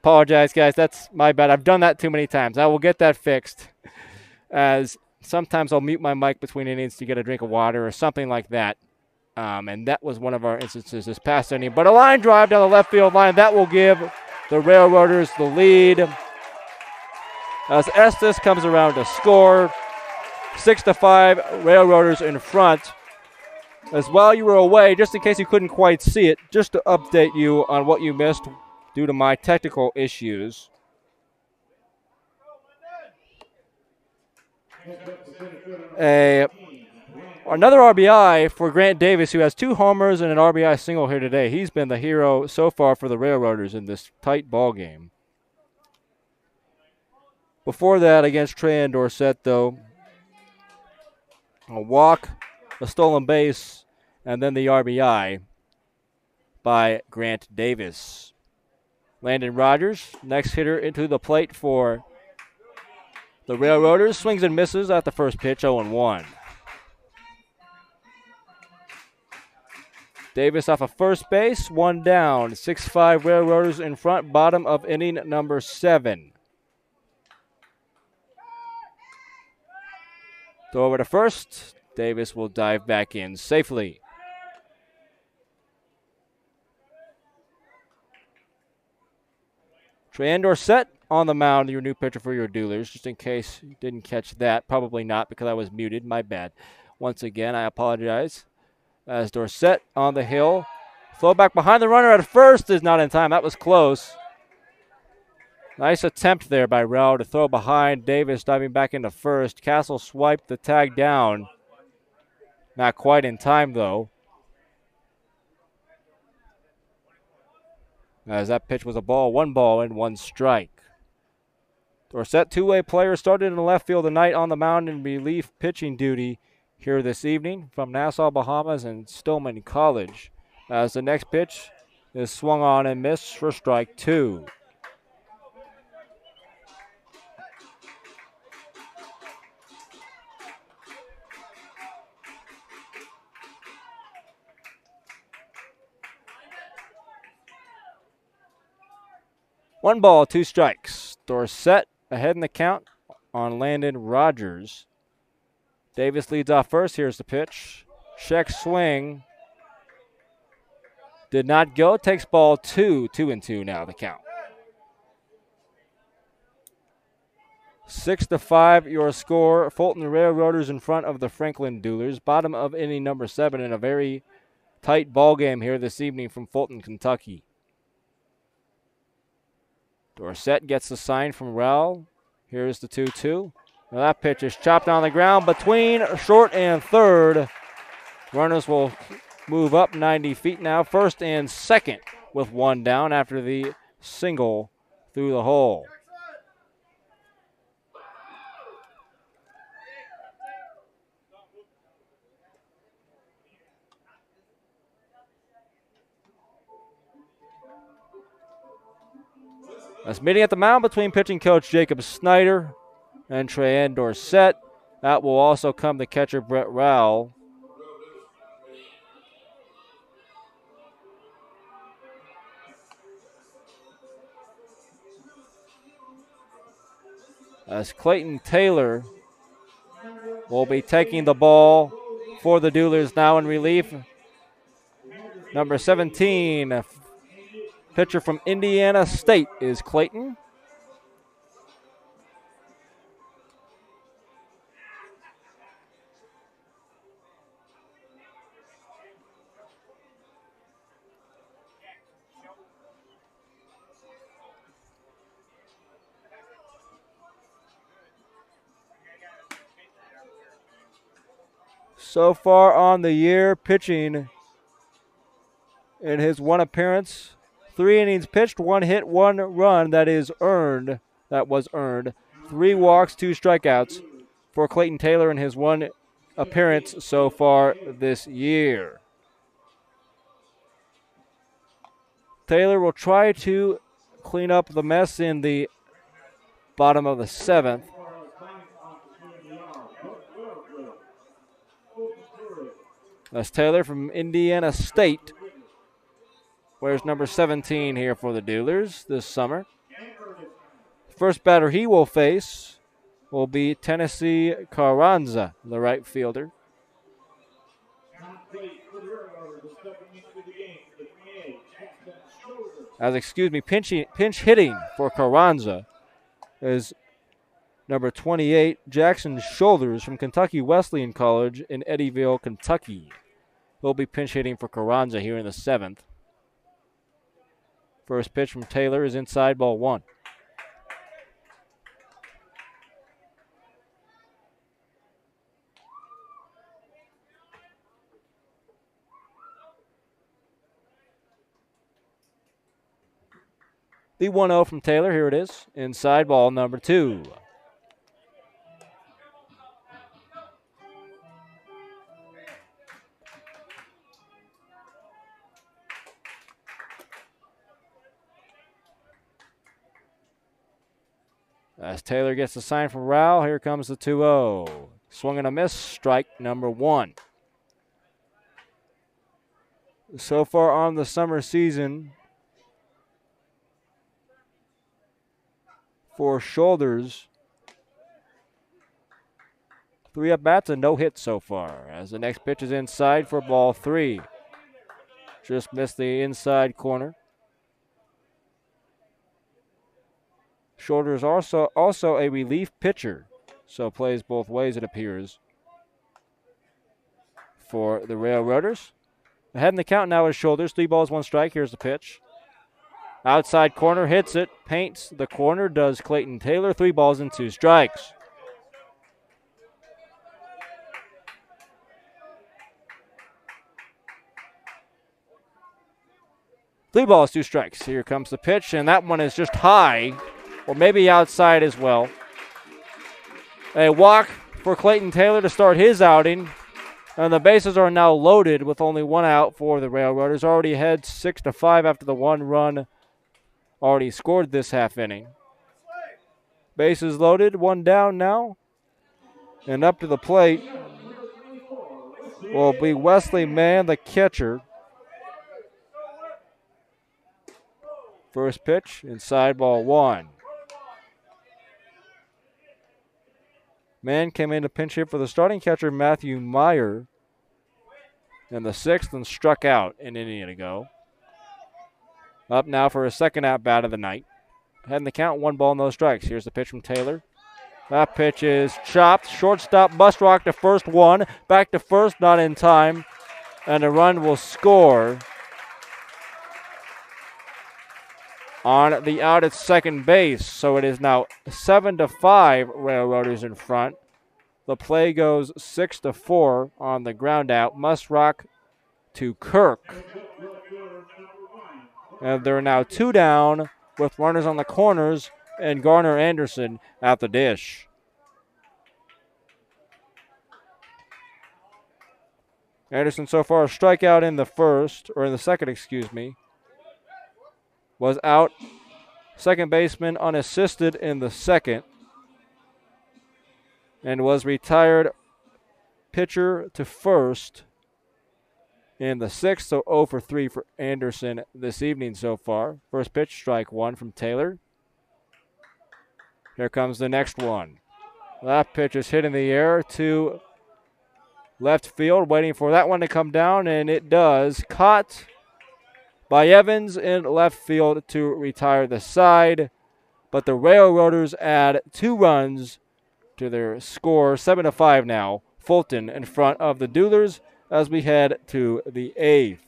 [SPEAKER 1] apologize, guys. That's my bad. I've done that too many times. I will get that fixed, as sometimes I'll mute my mic between innings to get a drink of water or something like that. And that was one of our instances this past inning. But a line drive down the left field line, that will give the Railroaders the lead. As Estes comes around to score. 6-5, Railroaders in front. As while you were away, just in case you couldn't quite see it, just to update you on what you missed due to my technical issues. Another RBI for Grant Davis, who has 2 homers and an RBI single here today. He's been the hero so far for the Railroaders in this tight ball game. Before that, against Trey and Dorsett, though, a walk, a stolen base, and then the RBI by Grant Davis. Landon Rogers, next hitter into the plate for the Railroaders, swings and misses at the first pitch, 0-1. Davis off of first base, 1 down. 6-5 Railroaders in front, bottom of inning number 7. Throw over to first. Davis will dive back in safely. Trey Dorsett on the mound, your new pitcher for your Duelers, just in case you didn't catch that. Probably not, because I was muted. My bad. Once again, I apologize. As Dorsett on the hill. Throw back behind the runner at first is not in time. That was close. Nice attempt there by Rao to throw behind. Davis diving back into first. Castle swiped the tag down. Not quite in time, though. As that pitch was a ball, 1 ball and 1 strike. Dorsett, 2-way player, started in the left field tonight on the mound in relief pitching duty here this evening from Nassau, Bahamas and Stillman College. As the next pitch is swung on and missed for strike 2. One ball, 2 strikes. Dorsett ahead in the count on Landon Rogers. Davis leads off first. Here's the pitch. Check swing. Did not go. Takes ball 2. 2-2 now the count. 6-5 your score. Fulton Railroaders in front of the Franklin Duelers. Bottom of inning number 7 in a very tight ball game here this evening from Fulton, Kentucky. Dorsett gets the sign from Rowell. Here's the 2-2. Now that pitch is chopped on the ground between short and third. Runners will move up 90 feet now. First and second with 1 down after the single through the hole. That's meeting at the mound between pitching coach Jacob Snyder and Trey Dorsett. That will also come to catcher Brett Rowell. As Clayton Taylor will be taking the ball for the Duelers now in relief. Number 17, pitcher from Indiana State is Clayton. So far on the year, pitching in his 1 appearance, 3 innings pitched, 1 hit, 1 run that was earned. 3 walks, 2 strikeouts for Clayton Taylor in his 1 appearance so far this year. Taylor will try to clean up the mess in the bottom of the 7th. That's Taylor from Indiana State. Wears number 17 here for the Duelers this summer. First batter he will face will be Tennessee Carranza, the right fielder. Pinch hitting for Carranza is number 28, Jackson Shoulders from Kentucky Wesleyan College in Eddyville, Kentucky. He'll be pinch hitting for Carranza here in the 7th. First pitch from Taylor is inside, ball 1. The 1-0 from Taylor, here it is, inside, ball number 2. As Taylor gets the sign from Rao, here comes the 2-0. Swung and a miss, strike number 1. So far on the summer season, for Shoulders, 3 at-bats and no hits so far. As the next pitch is inside for ball 3. Just missed the inside corner. Shoulders also a relief pitcher, so plays both ways it appears for the Railroaders. Ahead in the count now is Shoulders. 3 balls, 1 strike. Here's the pitch. Outside corner, hits it, paints the corner, does Clayton Taylor. 3 balls and 2 strikes. Three balls, 2 strikes. Here comes the pitch, and that one is just high, or maybe outside as well. A walk for Clayton Taylor to start his outing, and the bases are now loaded with only 1 out for the Railroaders. Already ahead 6-5 after the 1 run already scored this half inning. Bases loaded, 1 down now, and up to the plate will be Wesley Mann, the catcher. First pitch, inside, ball 1. Mann came in to pinch hit for the starting catcher, Matthew Meyer, in the 6th and struck out an inning ago. Up now for his second at-bat of the night. Ahead in the count, 1 ball, no strikes. Here's the pitch from Taylor. That pitch is chopped. Shortstop bust rock to first, 1. Back to first, not in time. And a run will score on the out at second base. So it is now 7-5 Railroaders in front. The play goes 6-4 on the ground out. Musrock to Kirk. And they're now 2 down with runners on the corners and Garner Anderson at the dish. Anderson so far a strikeout in the second, was out. Second baseman unassisted in the second. And was retired pitcher to first in the 6th. So 0 for 3 for Anderson this evening so far. First pitch, strike 1 from Taylor. Here comes the next one. That pitch is hit in the air to left field, waiting for that one to come down, and it does. Caught by Evans in left field to retire the side. But the Railroaders add 2 runs to their score, 7-5 now. Fulton in front of the Duelers as we head to the 8th.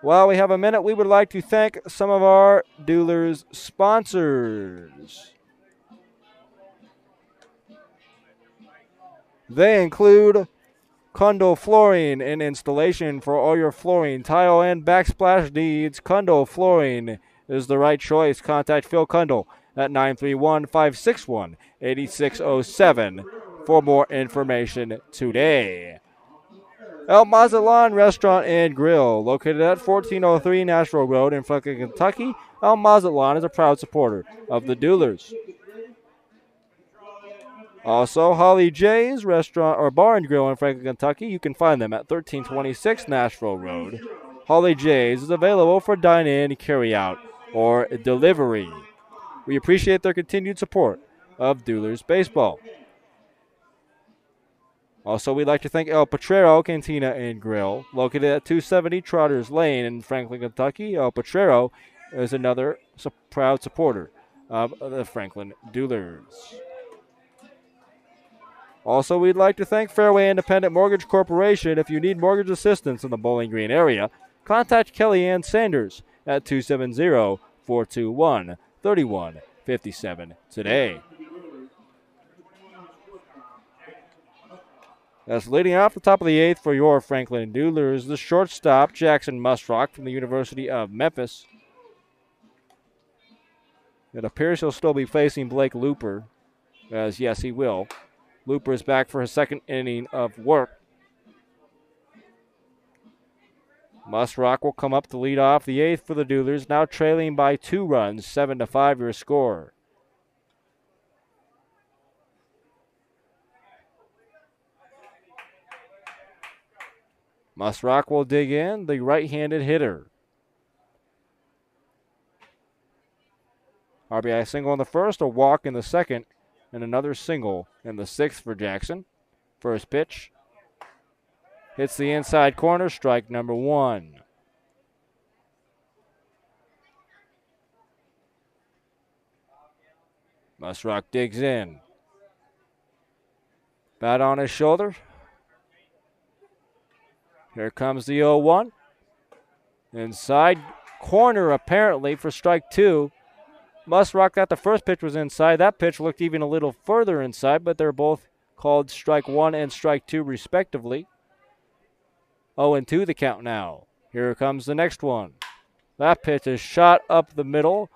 [SPEAKER 1] While we have a minute, we would like to thank some of our Duelers sponsors. They include Kundo Flooring and Installation for all your flooring, tile, and backsplash needs. Kundo Flooring is the right choice. Contact Phil Kundle at 931-561-8607 for more information today. El Mazatlan Restaurant and Grill, located at 1403 Nashville Road in Franklin, Kentucky. El Mazatlan is a proud supporter of the Duelers. Also, Holly J's Restaurant or Bar and Grill in Franklin, Kentucky. You can find them at 1326 Nashville Road. Holly J's is available for dine-in, carry-out, or delivery. We appreciate their continued support of Duelers Baseball. Also, we'd like to thank El Potrero Cantina and Grill, located at 270 Trotters Lane in Franklin, Kentucky. El Potrero is another proud supporter of the Franklin Duelers. Also, we'd like to thank Fairway Independent Mortgage Corporation. If you need mortgage assistance in the Bowling Green area, contact Kellyanne Sanders at 270-421-3157 today. That's leading off the top of the 8th for your Franklin Duelers, the shortstop, Jackson Musrock from the University of Memphis. It appears he'll still be facing Blake Looper, as yes, he will. Looper is back for his second inning of work. Musrock will come up to lead off the 8th for the Duelers, now trailing by 2 runs, 7-5 your score. Musrock will dig in, the right-handed hitter. RBI single in the first, a walk in the second, and another single in the 6th for Jackson. First pitch. Hits the inside corner, strike number 1. Musrock digs in. Bat on his shoulder. Here comes the 0-1. Inside corner apparently for strike 2. Musrock thought the first pitch was inside. That pitch looked even a little further inside, but they're both called strike 1 and strike 2 respectively. 0-2 the count now. Here comes the next one. That pitch is shot up the middle.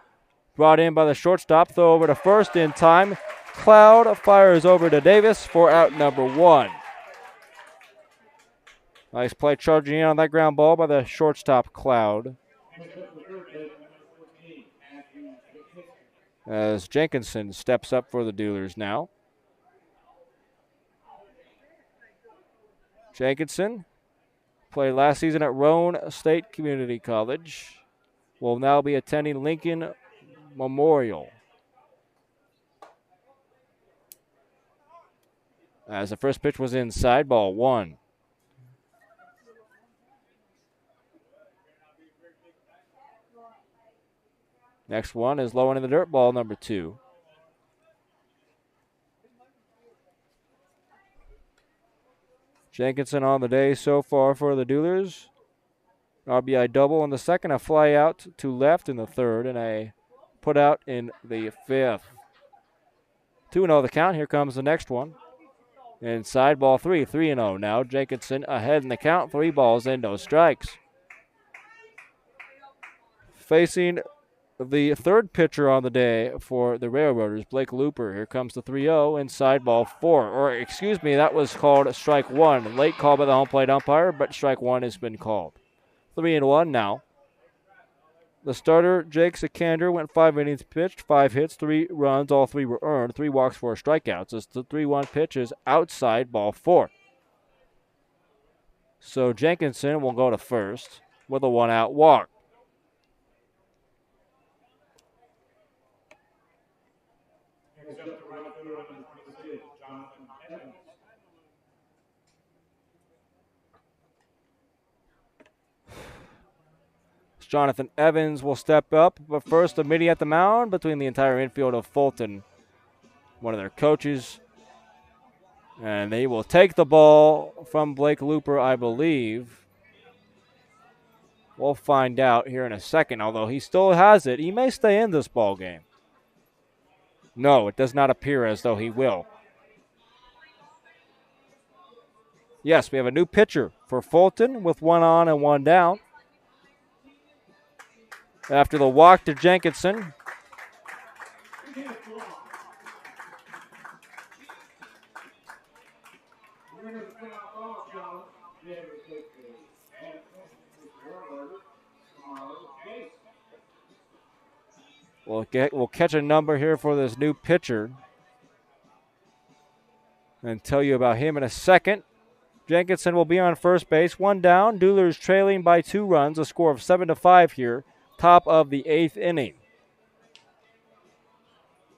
[SPEAKER 1] Brought in by the shortstop. Throw over to first in time. Cloud fires over to Davis for out number 1. Nice play charging in on that ground ball by the shortstop, Cloud. As Jenkinson steps up for the Duelers now. Jenkinson played last season at Roane State Community College. Will now be attending Lincoln Memorial. As the first pitch was inside, ball 1. Next one is low and in the dirt, ball number 2. Jenkinson on the day so far for the Duelers. RBI double in the second, a fly out to left in the third, and a put out in the 5th. 2-0 the count. Here comes the next one. Inside, ball 3, 3-0 now. Jenkinson ahead in the count, 3 balls and no strikes. Facing the third pitcher on the day for the Railroaders, Blake Looper. Here comes the 3-0, inside ball 4. Or, excuse me, that was called strike 1. Late call by the home plate umpire, but strike 1 has been called. 3-1 now. The starter, Jake Sikander, went 5 innings pitched, 5 hits, 3 runs, all 3 were earned, 3 walks, 4 strikeouts. As the 3-1 pitch is outside ball 4. So Jenkinson will go to first with a 1-out walk. Jonathan Evans will step up, but first a meeting at the mound between the entire infield of Fulton, one of their coaches. And they will take the ball from Blake Looper, I believe. We'll find out here in a second, although he still has it. He may stay in this ball game. No, it does not appear as though he will. Yes, we have a new pitcher for Fulton with 1 on and 1 down. After the walk to Jenkinson. We'll catch a number here for this new pitcher. and tell you about him in a second. Jenkinson will be on first base, 1 down. Duelers trailing by 2 runs, a score of 7-5 here, top of the 8th inning.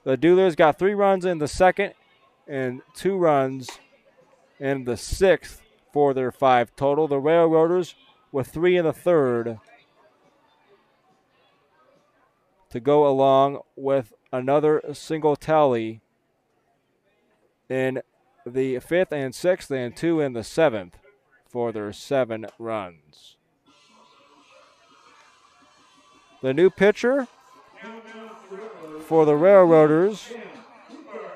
[SPEAKER 1] The Duelers got 3 runs in the second and 2 runs in the 6th for their 5 total. The Railroaders with 3 in the 3rd to go along with another single tally in the 5th and 6th and 2 in the 7th for their 7 runs. The new pitcher for the Railroaders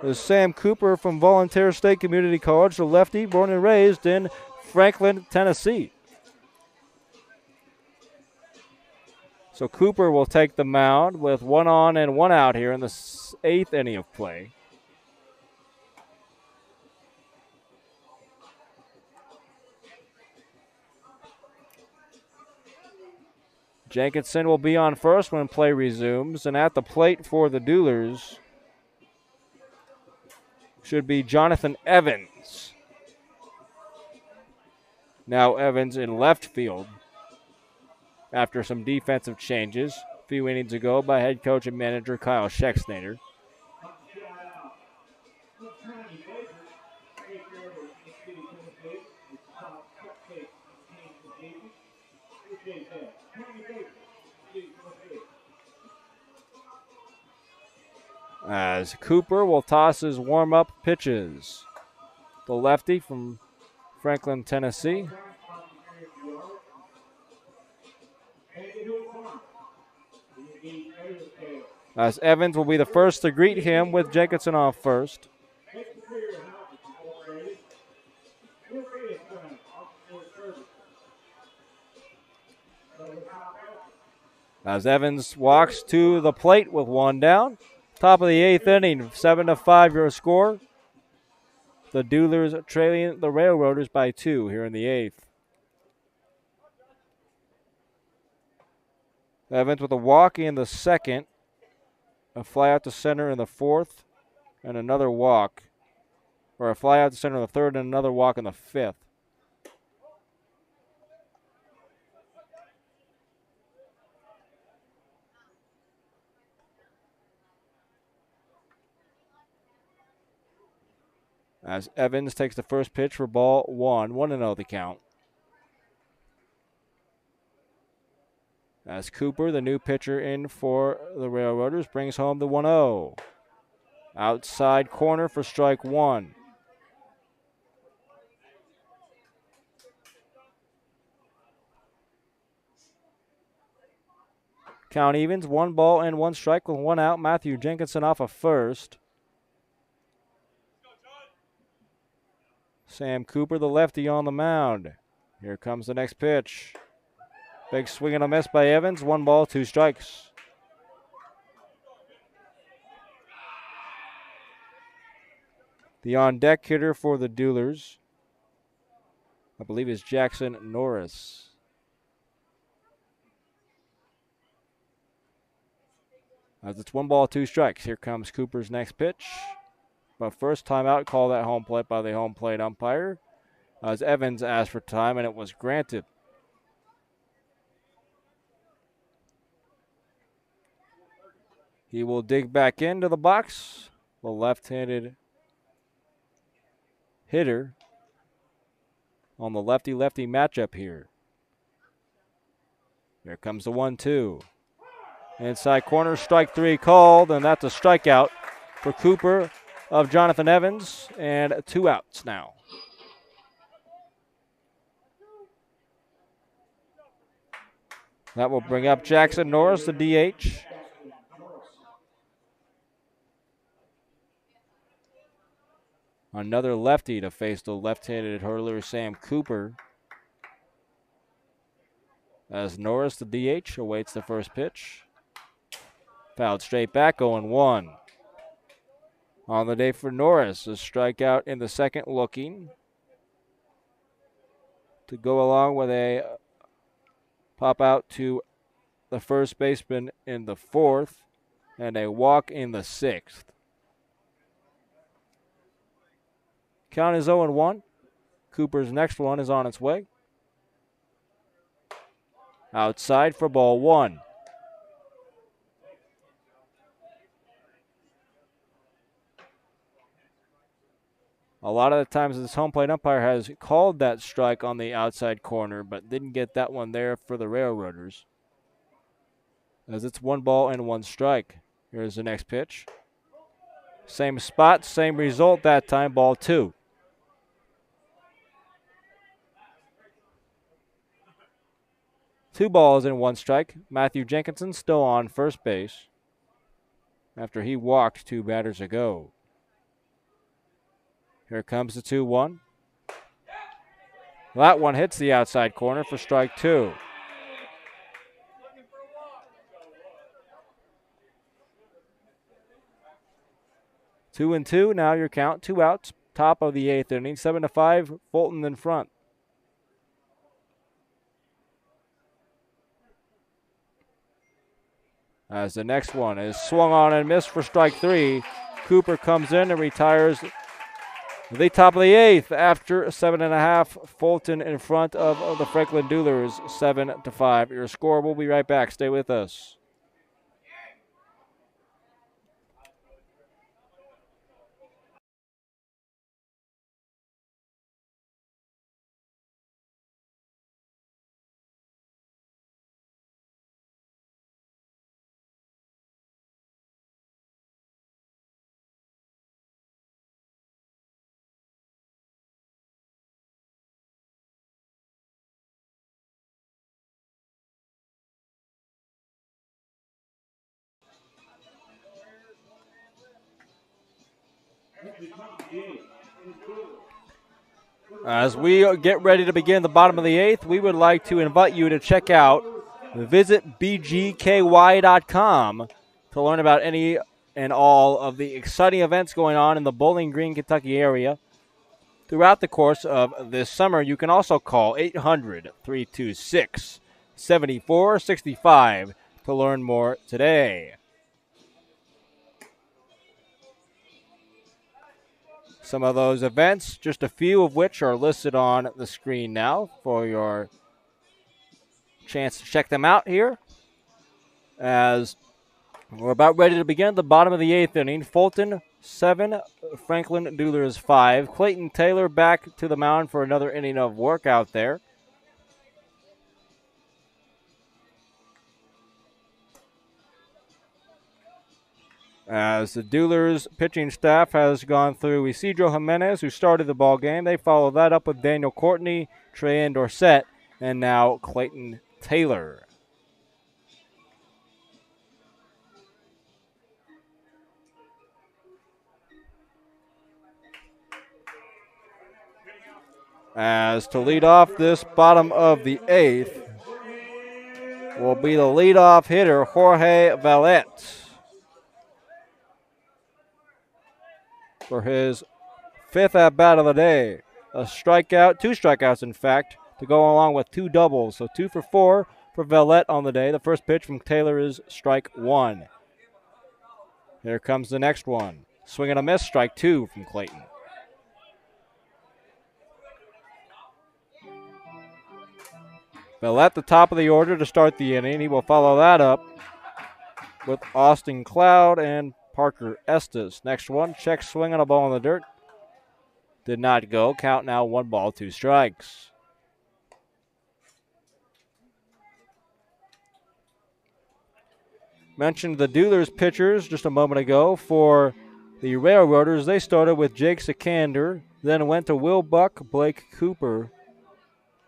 [SPEAKER 1] is Sam Cooper from Volunteer State Community College, the lefty, born and raised in Franklin, Tennessee. So Cooper will take the mound with 1 on and 1 out here in the 8th inning of play. Jenkinson will be on first when play resumes, and at the plate for the Duelers should be Jonathan Evans. Now Evans in left field after some defensive changes a few innings ago by head coach and manager Kyle Schexnader. As Cooper will toss his warm-up pitches. The lefty from Franklin, Tennessee. As Evans will be the first to greet him with Jenkinson off first. As Evans walks to the plate with 1 down. Top of the 8th inning, 7-5 your score. The Duelers trailing the Railroaders by 2 here in the 8th. Evans with a walk in the 2nd, a fly out to center in the 4th, and another walk. Or a fly out to center in the 3rd and another walk in the 5th. As Evans takes the first pitch for ball 1, 1-0 the count. As Cooper, the new pitcher in for the Railroaders, brings home the 1-0. Outside corner for strike 1. Count evens, 1 ball and 1 strike with 1 out. Matthew Jenkinson off of first. Sam Cooper, the lefty, on the mound. Here comes the next pitch. Big swing and a miss by Evans. 1 ball, 2 strikes. The on-deck hitter for the Duelers, I believe, is Jackson Norris. As it's 1 ball, 2 strikes. Here comes Cooper's next pitch. But first time out, call that home plate by the home plate umpire. As Evans asked for time, and it was granted. He will dig back into the box. The left-handed hitter on the lefty-lefty matchup here. Here comes the 1-2. Inside corner, strike 3 called, and that's a strikeout for Cooper of Jonathan Evans, and 2 outs now. That will bring up Jackson Norris, the DH. Another lefty to face the left-handed hurler Sam Cooper. As Norris, the DH, awaits the first pitch. Fouled straight back, 0-1. On the day for Norris, a strikeout in the 2nd looking. To go along with a pop out to the first baseman in the 4th and a walk in the 6th. Count is 0-1. Cooper's next one is on its way. Outside for ball 1. A lot of the times this home plate umpire has called that strike on the outside corner, but didn't get that one there for the Railroaders. As it's 1 ball and 1 strike. Here's the next pitch. Same spot, same result that time, ball 2. Two balls and 1 strike. Matthew Jenkinson still on first base after he walked 2 batters ago. Here comes the 2-1. That one hits the outside corner for strike 2. Two and 2, now your count, 2 outs, top of the 8th inning, 7-5, Fulton in front. As the next one is swung on and missed for strike 3. Cooper comes in and retires the top of the 8th after 7.5. Fulton in front of the Franklin Duelers, 7-5. Your score. We'll be right back. Stay with us. As we get ready to begin the bottom of the 8th, we would like to invite you to check out visitbgky.com to learn about any and all of the exciting events going on in the Bowling Green, Kentucky area throughout the course of this summer. You can also call 800-326-7465 to learn more today. Some of those events, just a few of which are listed on the screen now for your chance to check them out here. As we're about ready to begin the bottom of the 8th inning. Fulton 7, Franklin Duelers 5. Clayton Taylor back to the mound for another inning of work out there. As the Duelers pitching staff has gone through Isidro Jimenez, who started the ball game. They follow that up with Daniel Courtney, Treyan Dorsett, and now Clayton Taylor. As to lead off this bottom of the 8th will be the leadoff hitter, Jorge Valette, for his 5th at-bat of the day. A strikeout, 2 strikeouts in fact, to go along with 2 doubles. So 2 for 4 for Valette on the day. The first pitch from Taylor is strike 1. Here comes the next one. Swing and a miss, strike 2 from Clayton. Valette, the top of the order to start the inning. He will follow that up with Austin Cloud and Parker Estes. Next one, check swing on a ball in the dirt. Did not go. Count now 1 ball, 2 strikes. Mentioned the Duelers pitchers just a moment ago. For the Railroaders, they started with Jake Sikander, then went to Will Buck, Blake Looper,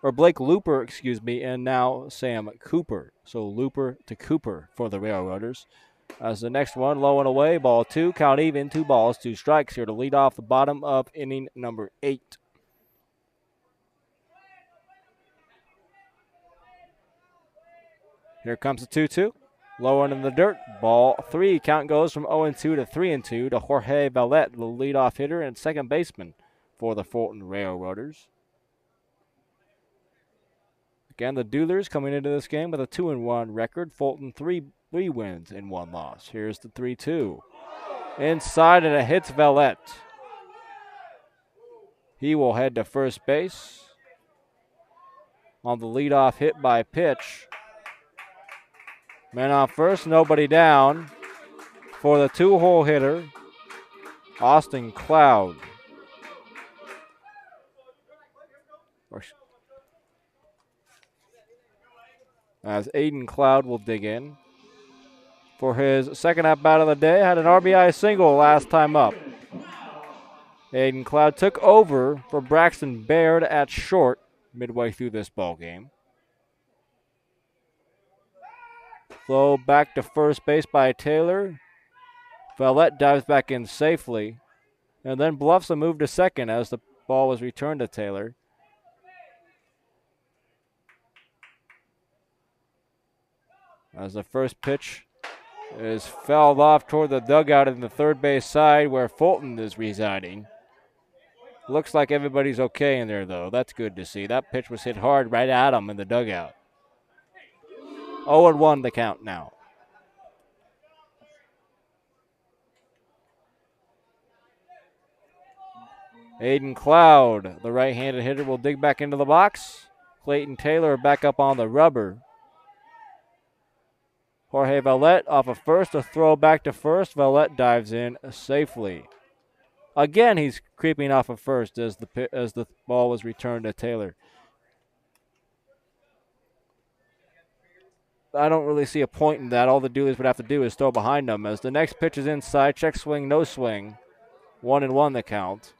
[SPEAKER 1] and now Sam Cooper. So Looper to Cooper for the Railroaders. As the next one, low and away, ball 2, count even, 2 balls, 2 strikes here to lead off the bottom of inning number 8. Here comes the 2-2. Low end in the dirt, ball 3. Count goes from 0-2 to 3-2 to Jorge Valette, the leadoff hitter and second baseman for the Fulton Railroaders. Again, the Duelers coming into this game with a 2-1 record. Fulton 3 wins and 1 loss. Here's the 3-2. Inside, and it hits Valette. He will head to first base on the leadoff hit by pitch. Man on first, nobody down for the 2-hole hitter, Austin Cloud. As Aiden Cloud will dig in for his second at-bat of the day. Had an RBI single last time up. Aiden Cloud took over for Braxton Baird at short midway through this ball game. Throw back to first base by Taylor. Vallette dives back in safely and then bluffs a move to second as the ball was returned to Taylor. As the first pitch is fouled off toward the dugout in the third base side where Fulton is residing. Looks like everybody's okay in there, though. That's good to see. That pitch was hit hard right at him in the dugout. 0-1 the count now. Aiden Cloud, the right-handed hitter, will dig back into the box. Clayton Taylor back up on the rubber. Jorge Vallette off of first, a throw back to first. Vallette dives in safely. Again, he's creeping off of first as the ball was returned to Taylor. I don't really see a point in that. All the Duelers would have to do is throw behind them as the next pitch is inside. Check swing, no swing. 1-1 the count.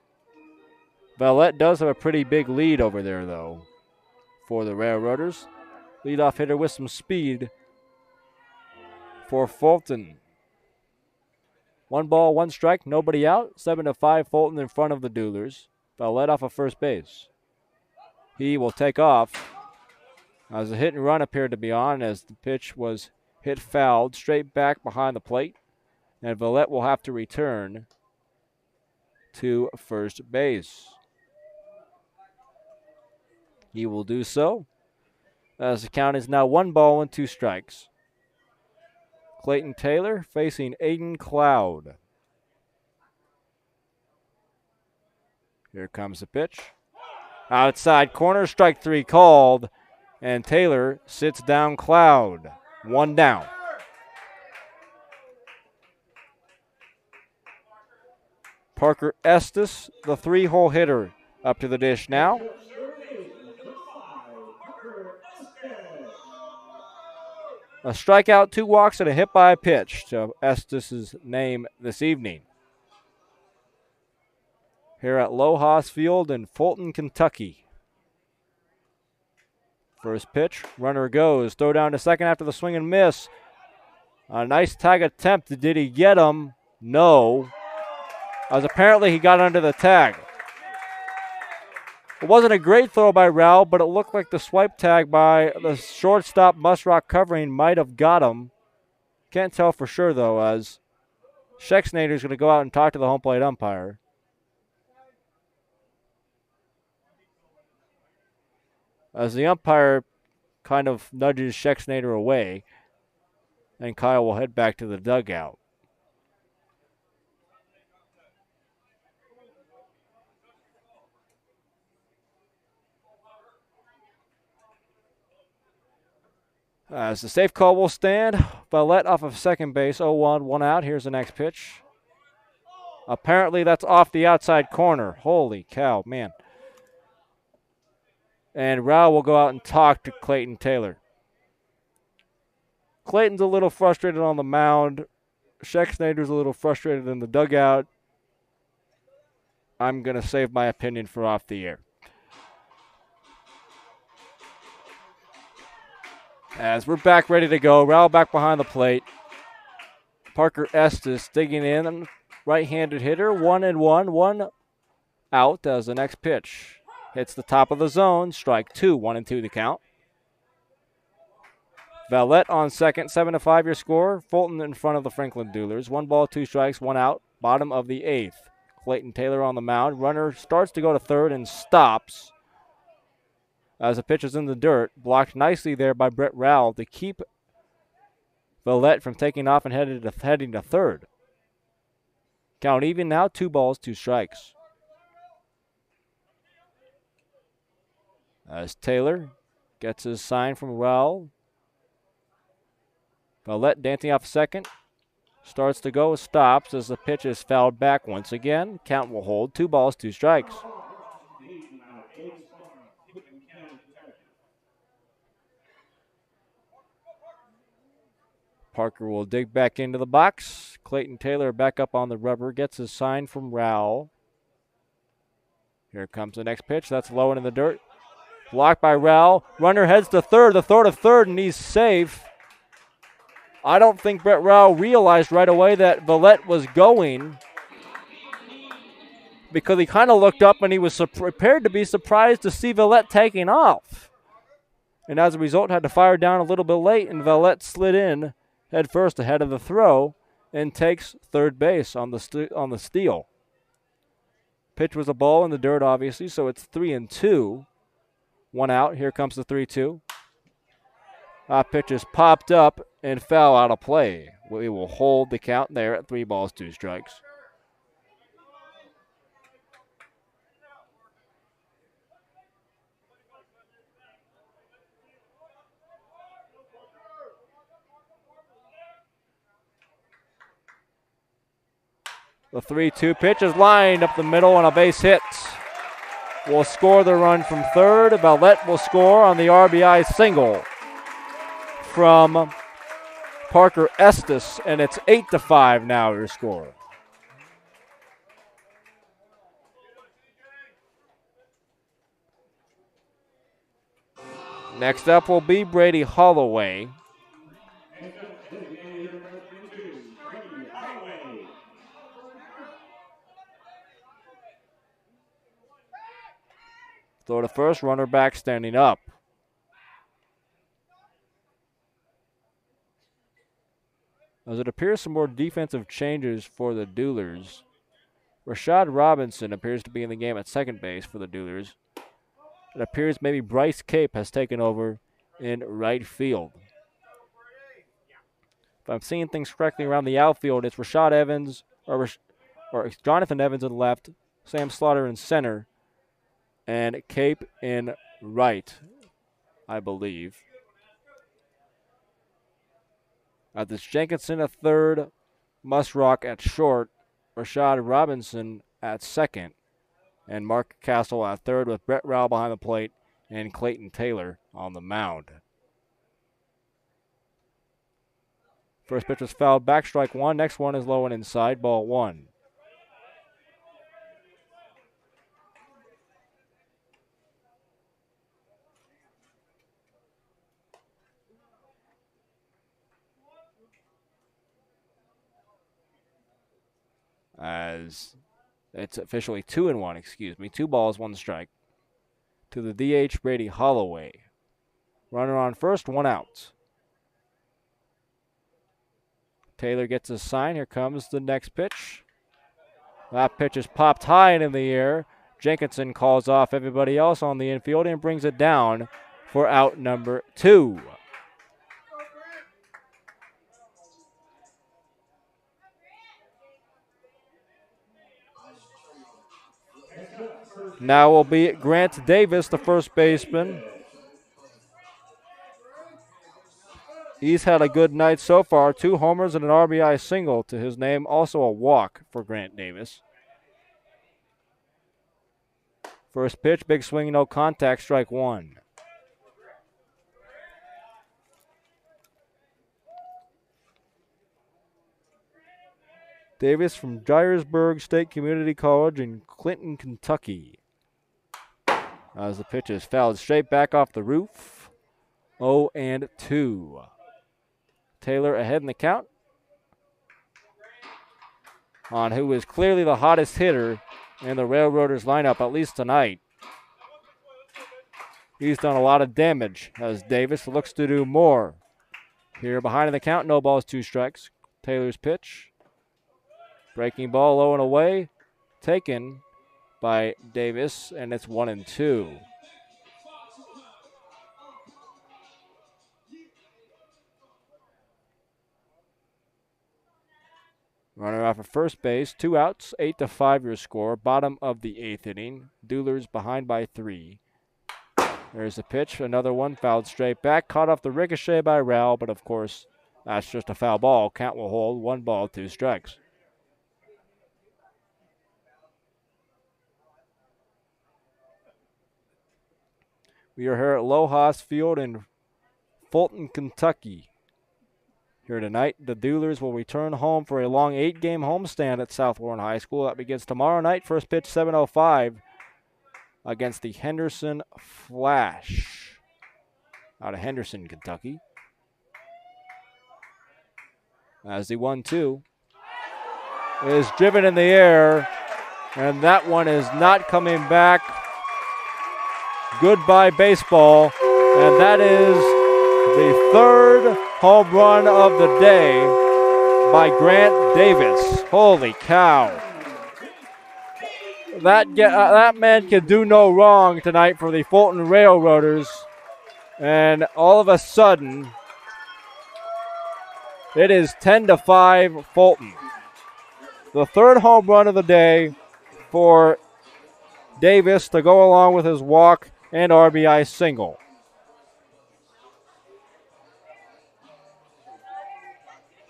[SPEAKER 1] Vallette does have a pretty big lead over there, though, for the Railroaders. Leadoff hitter with some speed for Fulton. 1 ball, 1 strike, nobody out. 7-5, Fulton in front of the Duelers. Vallette off of first base. He will take off as a hit and run appeared to be on as the pitch was hit fouled straight back behind the plate. And Vallette will have to return to first base. He will do so as the count is now 1 ball and 2 strikes. Clayton Taylor facing Aiden Cloud. Here comes the pitch. Outside corner, strike 3 called, and Taylor sits down Cloud. 1 down. Parker Estes, the 3-hole hitter, up to the dish now. A strikeout, 2 walks, and a hit by a pitch to Estes' name this evening. Here at Lohaus Field in Fulton, Kentucky. First pitch, runner goes. Throw down to second after the swing and miss. A nice tag attempt. Did he get him? No. As apparently he got under the tag. It wasn't a great throw by Rowell, but it looked like the swipe tag by the shortstop Musrock covering might have got him. Can't tell for sure, though, as Schexnayder's going to go out and talk to the home plate umpire. As the umpire kind of nudges Schexnayder away, and Kyle will head back to the dugout. As the safe call will stand, Vallette off of second base, 0-1, 1 out. Here's the next pitch. Apparently that's off the outside corner. Holy cow, man. And Rao will go out and talk to Clayton Taylor. Clayton's a little frustrated on the mound. Schexnayder's a little frustrated in the dugout. I'm going to save my opinion for off the air. As we're back ready to go, Rao back behind the plate. Parker Estes digging in, right-handed hitter, 1-1, 1 out as the next pitch hits the top of the zone. Strike 2, 1-2 the count. Vallette on second, 7-5 your score. Fulton in front of the Franklin Duelers. 1 ball, 2 strikes, 1 out. Bottom of the 8th. Clayton Taylor on the mound. Runner starts to go to third and stops as the pitch is in the dirt. Blocked nicely there by Brett Rowell to keep Vallette from taking off and heading to third. Count even now, 2 balls, 2 strikes. As Taylor gets his sign from Raul. Vallette dancing off second. Starts to go, stops as the pitch is fouled back once again. Count will hold. 2 balls, 2 strikes. Parker will dig back into the box. Clayton Taylor back up on the rubber. Gets his sign from Raul. Here comes the next pitch. That's low and in the dirt. Blocked by Raul. Runner heads to third. The throw to third, and he's safe. I don't think Brett Raul realized right away that Vallette was going, because he kind of looked up and he was prepared to be surprised to see Vallette taking off. And as a result, had to fire down a little bit late, and Vallette slid in head first ahead of the throw and takes third base on the steal. Pitch was a ball in the dirt, obviously, so it's 3-2. 1 out. Here comes the 3-2. Pitch is popped up and foul out of play. We will hold the count there at 3 balls, 2 strikes. The 3-2 pitch is lined up the middle on a base hit. Will score the run from third. Vallette will score on the RBI single from Parker Estes, and it's 8-5 now your score. Next up will be Brady Holloway. Throw to first, runner back standing up. As it appears some more defensive changes for the Duelers. Rashad Robinson appears to be in the game at second base for the Duelers. It appears maybe Bryce Cape has taken over in right field. If I'm seeing things correctly around the outfield, it's Rashad Evans, or it's Jonathan Evans in left, Sam Slaughter in center, and Cape in right, I believe. This Jenkinson at third, Musrock at short, Rashad Robinson at second, and Mark Castle at third with Brett Rowell behind the plate and Clayton Taylor on the mound. First pitch was fouled back, strike 1. Next one is low and inside, ball 1. As it's officially 2-1, 2 balls, 1 strike. To the DH, Brady Holloway. Runner on first, 1 out. Taylor gets his sign. Here comes the next pitch. That pitch is popped high and in the air. Jenkinson calls off everybody else on the infield and brings it down for out number 2. Now will be Grant Davis, the first baseman. He's had a good night so far. 2 homers and an RBI single to his name. Also a walk for Grant Davis. First pitch, big swing, no contact, strike 1. Davis from Dyersburg State Community College in Clinton, Kentucky. As the pitch is fouled straight back off the roof. 0-2. Taylor ahead in the count on who is clearly the hottest hitter in the Railroaders lineup, at least tonight. He's done a lot of damage as Davis looks to do more. Here behind in the count, no balls, 2 strikes. Taylor's pitch. Breaking ball low and away. Taken by Davis, and it's 1-2. Runner off of first base, 2 outs, 8-5 your score. Bottom of the 8th inning. Duelers behind by 3. There's a pitch, another one, fouled straight back, caught off the ricochet by Rowell, but of course, that's just a foul ball. Count will hold, 1 ball, 2 strikes. We are here at Lohaus Field in Fulton, Kentucky. Here tonight, the Duelers will return home for a long 8-game homestand at South Warren High School. That begins tomorrow night. First pitch, 7:05 against the Henderson Flash out of Henderson, Kentucky. As the 1-2 is driven in the air, and that one is not coming back. Goodbye, baseball. And that is the 3rd home run of the day by Grant Davis. Holy cow. That man can do no wrong tonight for the Fulton Railroaders. And all of a sudden, it is 10-5 Fulton. The 3rd home run of the day for Davis to go along with his walk and RBI single.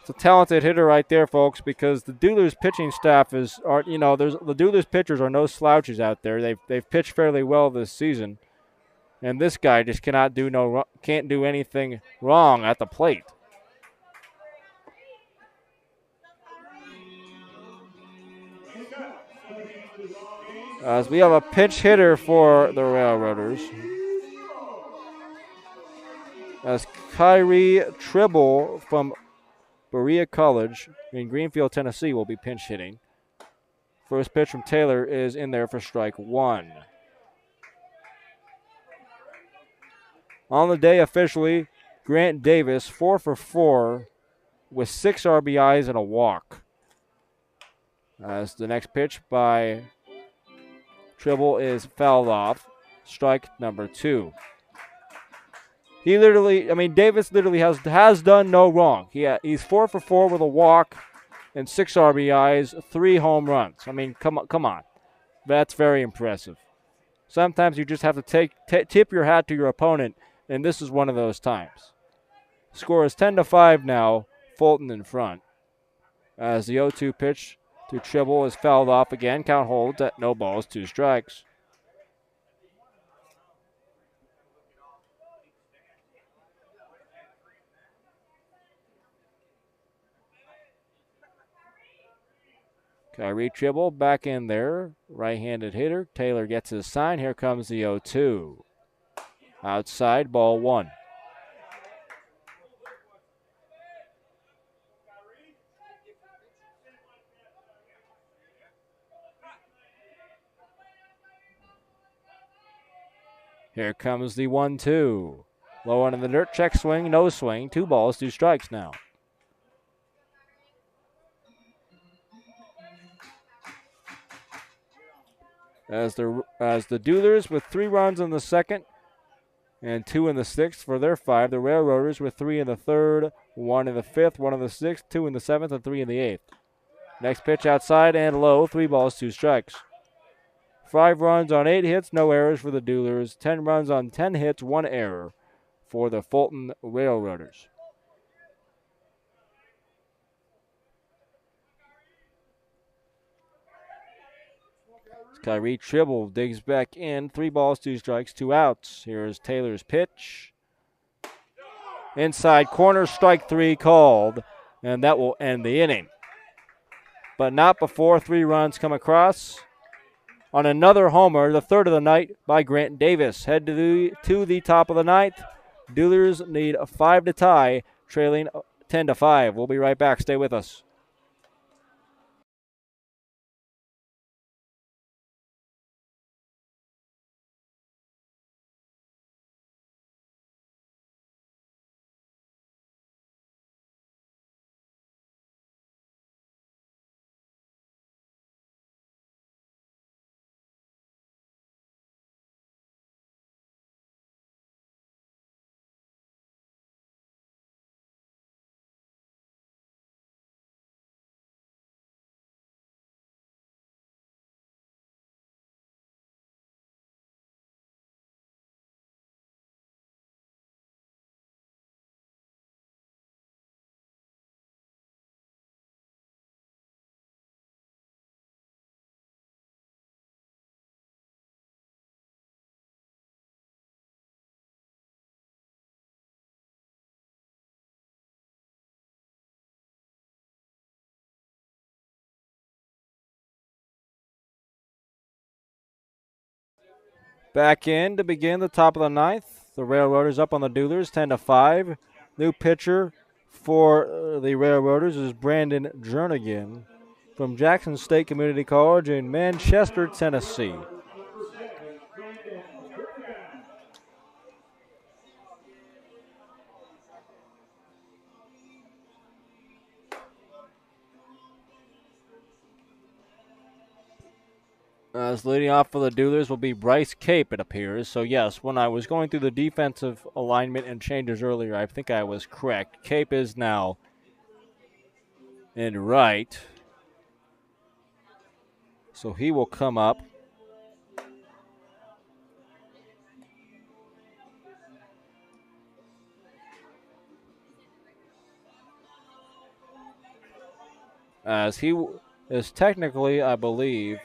[SPEAKER 1] It's a talented hitter right there, folks, because the Duelers pitching staff the Duelers pitchers are no slouches out there. They've pitched fairly well this season, and this guy just can't do anything wrong at the plate. As we have a pinch hitter for the Railroaders, as Kyrie Tribble from Berea College in Greenfield, Tennessee will be pinch hitting. First pitch from Taylor is in there for strike 1. On the day officially, Grant Davis 4 for 4 with 6 RBIs and a walk. As the next pitch by Tribble is fouled off. Strike number 2. Davis literally has done no wrong. He's 4 for 4 with a walk and 6 RBIs, 3 home runs. Come on. That's very impressive. Sometimes you just have to tip your hat to your opponent, and this is one of those times. Score is 10-5 now, Fulton in front. As the 0-2 pitch to Tribble is fouled off again. Count holds at no balls, 2 strikes. Kyrie Tribble back in there. Right-handed hitter. Taylor gets his sign. Here comes the 0-2. Outside, ball 1. Here comes the 1-2. Low on in the dirt. Check swing, no swing. 2 balls, 2 strikes now. As the Duelers with 3 runs in the second and 2 in the sixth for their 5. The Railroaders with 3 in the third, 1 in the fifth, 1 in the sixth, 2 in the seventh, and 3 in the eighth. Next pitch outside and low. 3 balls, 2 strikes. 5 runs on 8 hits, no errors for the Duelers. 10 runs on 10 hits, 1 error for the Fulton Railroaders. Kyrie Tribble digs back in. 3 balls, 2 strikes, 2 outs. Here's Taylor's pitch. Inside corner, strike 3 called, and that will end the inning. But not before 3 runs come across on another homer, the 3rd of the night by Grant Davis. Head to the top of the 9th. Duelers need a 5 to tie, trailing 10-5. We'll be right back. Stay with us. Back in to begin the top of the ninth. The Railroaders up on the Duelers, 10-5. New pitcher for the Railroaders is Brandon Jernigan from Jackson State Community College in Manchester, Tennessee. As leading off for the Duelers will be Bryce Cape, it appears. So, yes, when I was going through the defensive alignment and changes earlier, I think I was correct. Cape is now in right. So he will come up. As he is technically, I believe,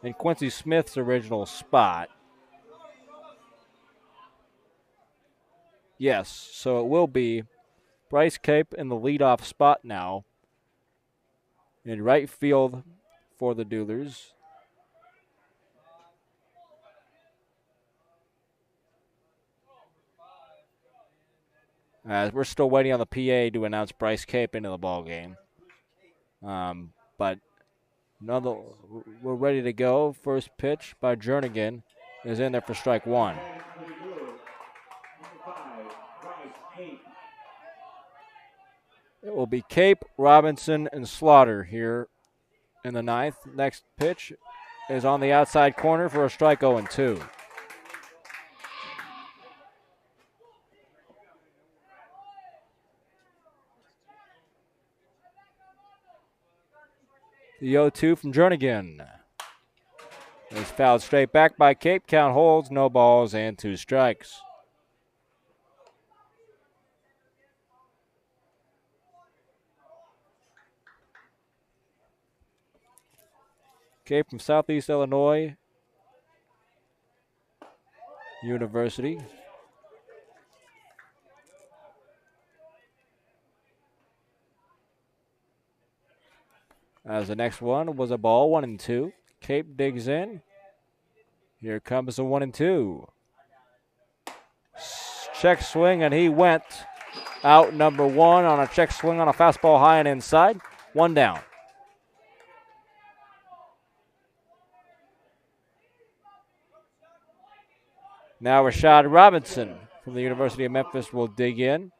[SPEAKER 1] in Quincy Smith's original spot. Yes, so it will be Bryce Cape in the leadoff spot now in right field for the Duelers. As we're still waiting on the PA to announce Bryce Cape into the ball game. But we're ready to go. First pitch by Jernigan is in there for strike one. It will be Cape, Robinson, and Slaughter here in the ninth. Next pitch is on the outside corner for a strike 0-2. The 0-2 from Jernigan is fouled straight back by Cape. Count holds, no balls, and 2 strikes. Cape from Southeast Illinois University. As the next one was a ball, 1-2. Cape digs in. Here comes the 1-2. Check swing, and he went out number one on a check swing on a fastball high and inside. 1 down. Now Rashad Robinson from the University of Memphis will dig in.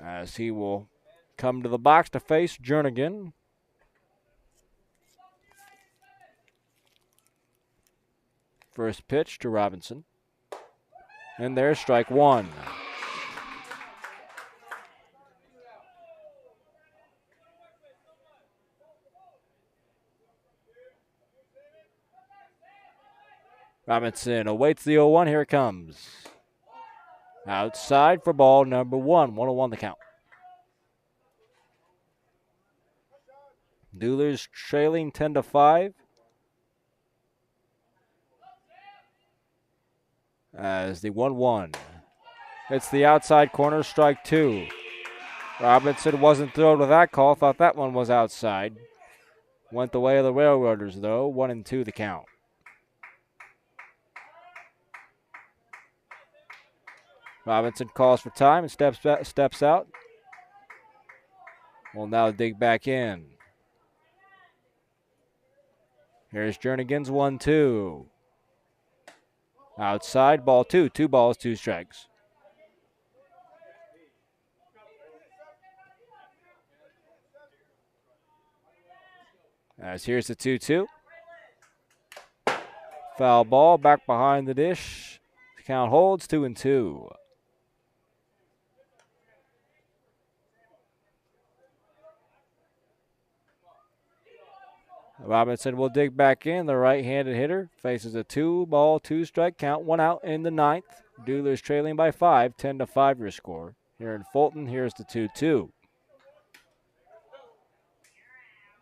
[SPEAKER 1] As he will come to the box to face Jernigan. First pitch to Robinson. And there's strike one. Robinson awaits the 0-1. Here it comes. Outside for ball number one. 1-1 the count. Duelers trailing 10-5. As the 1-1. It's the outside corner, strike 2. Robinson wasn't thrilled with that call. Thought that one was outside. Went the way of the Railroaders, though. 1-2 the count. Robinson calls for time and steps out. Will now dig back in. Here's Jernigan's 1-2. Outside, ball 2. 2 balls, 2 strikes. As here's the 2-2. Foul ball back behind the dish. The count holds 2-2. Robinson will dig back in. The right-handed hitter faces a 2-ball, 2-strike count. 1 out in the ninth. Duelers trailing by 5, 10-5 your score. Here in Fulton, here's the 2-2.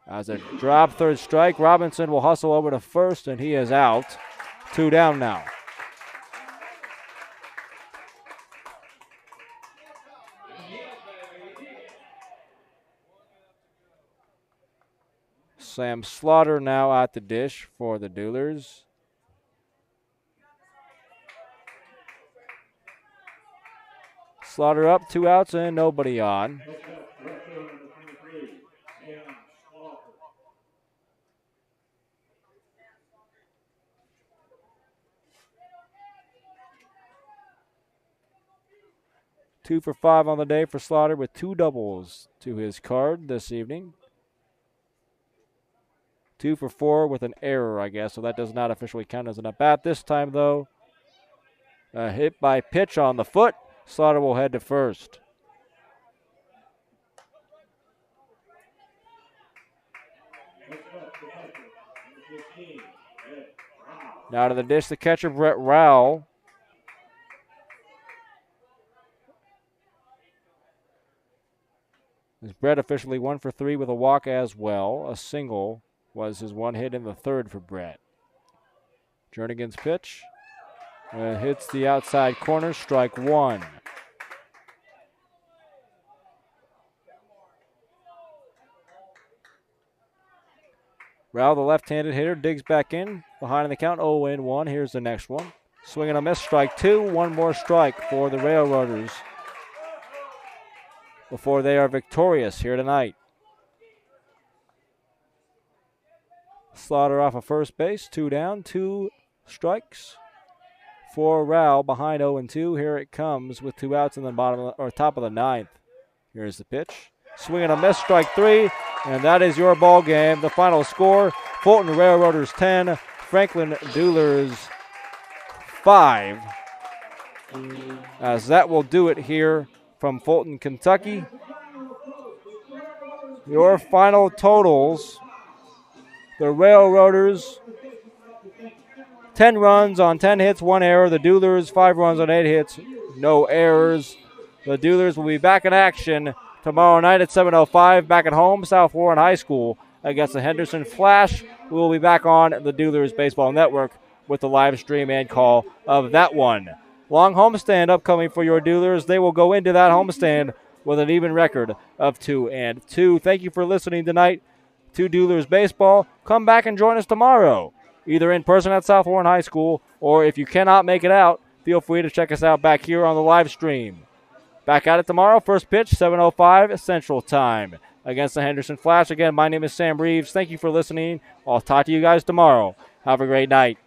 [SPEAKER 1] As a drop, third strike, Robinson will hustle over to first, and he is out. 2 down now. Sam Slaughter now at the dish for the Duelers. Slaughter up, 2 outs, and nobody on. Two for 5 on the day for Slaughter with 2 doubles to his card this evening. 2 for 4 with an error, I guess, so that does not officially count as an at-bat this time, though. A hit by pitch on the foot. Slaughter will head to first. Now to the dish, the catcher, Brett Rowell. As Brett officially 1 for 3 with a walk as well. A single was his one hit in the third for Brett. Jernigan's pitch. Hits the outside corner, strike 1. Rowell, the left-handed hitter, digs back in. Behind in the count, 0-1. Here's the next one. Swing and a miss, strike 2. One more strike for the Railroaders before they are victorious here tonight. Slaughter off of first base, 2 down, 2 strikes for Rowell behind 0-2. Here it comes with 2 outs in the top of the 9th. Here's the pitch. Swing and a miss, strike 3, and that is your ball game. The final score, Fulton Railroaders 10, Franklin Duelers 5. As that will do it here from Fulton, Kentucky. Your final totals, the Railroaders 10 runs on 10 hits, 1 error. The Duelers 5 runs on 8 hits, no errors. The Duelers will be back in action tomorrow night at 7:05, back at home, South Warren High School against the Henderson Flash. We will be back on the Duelers Baseball Network with the live stream and call of that one. Long homestand upcoming for your Duelers. They will go into that homestand with an even record of 2-2. Thank you for listening tonight to Duelers Baseball. Come back and join us tomorrow, either in person at South Warren High School, or if you cannot make it out, feel free to check us out back here on the live stream. Back at it tomorrow. First pitch, 7:05 Central Time against the Henderson Flash. Again, my name is Sam Reeves. Thank you for listening. I'll talk to you guys tomorrow. Have a great night.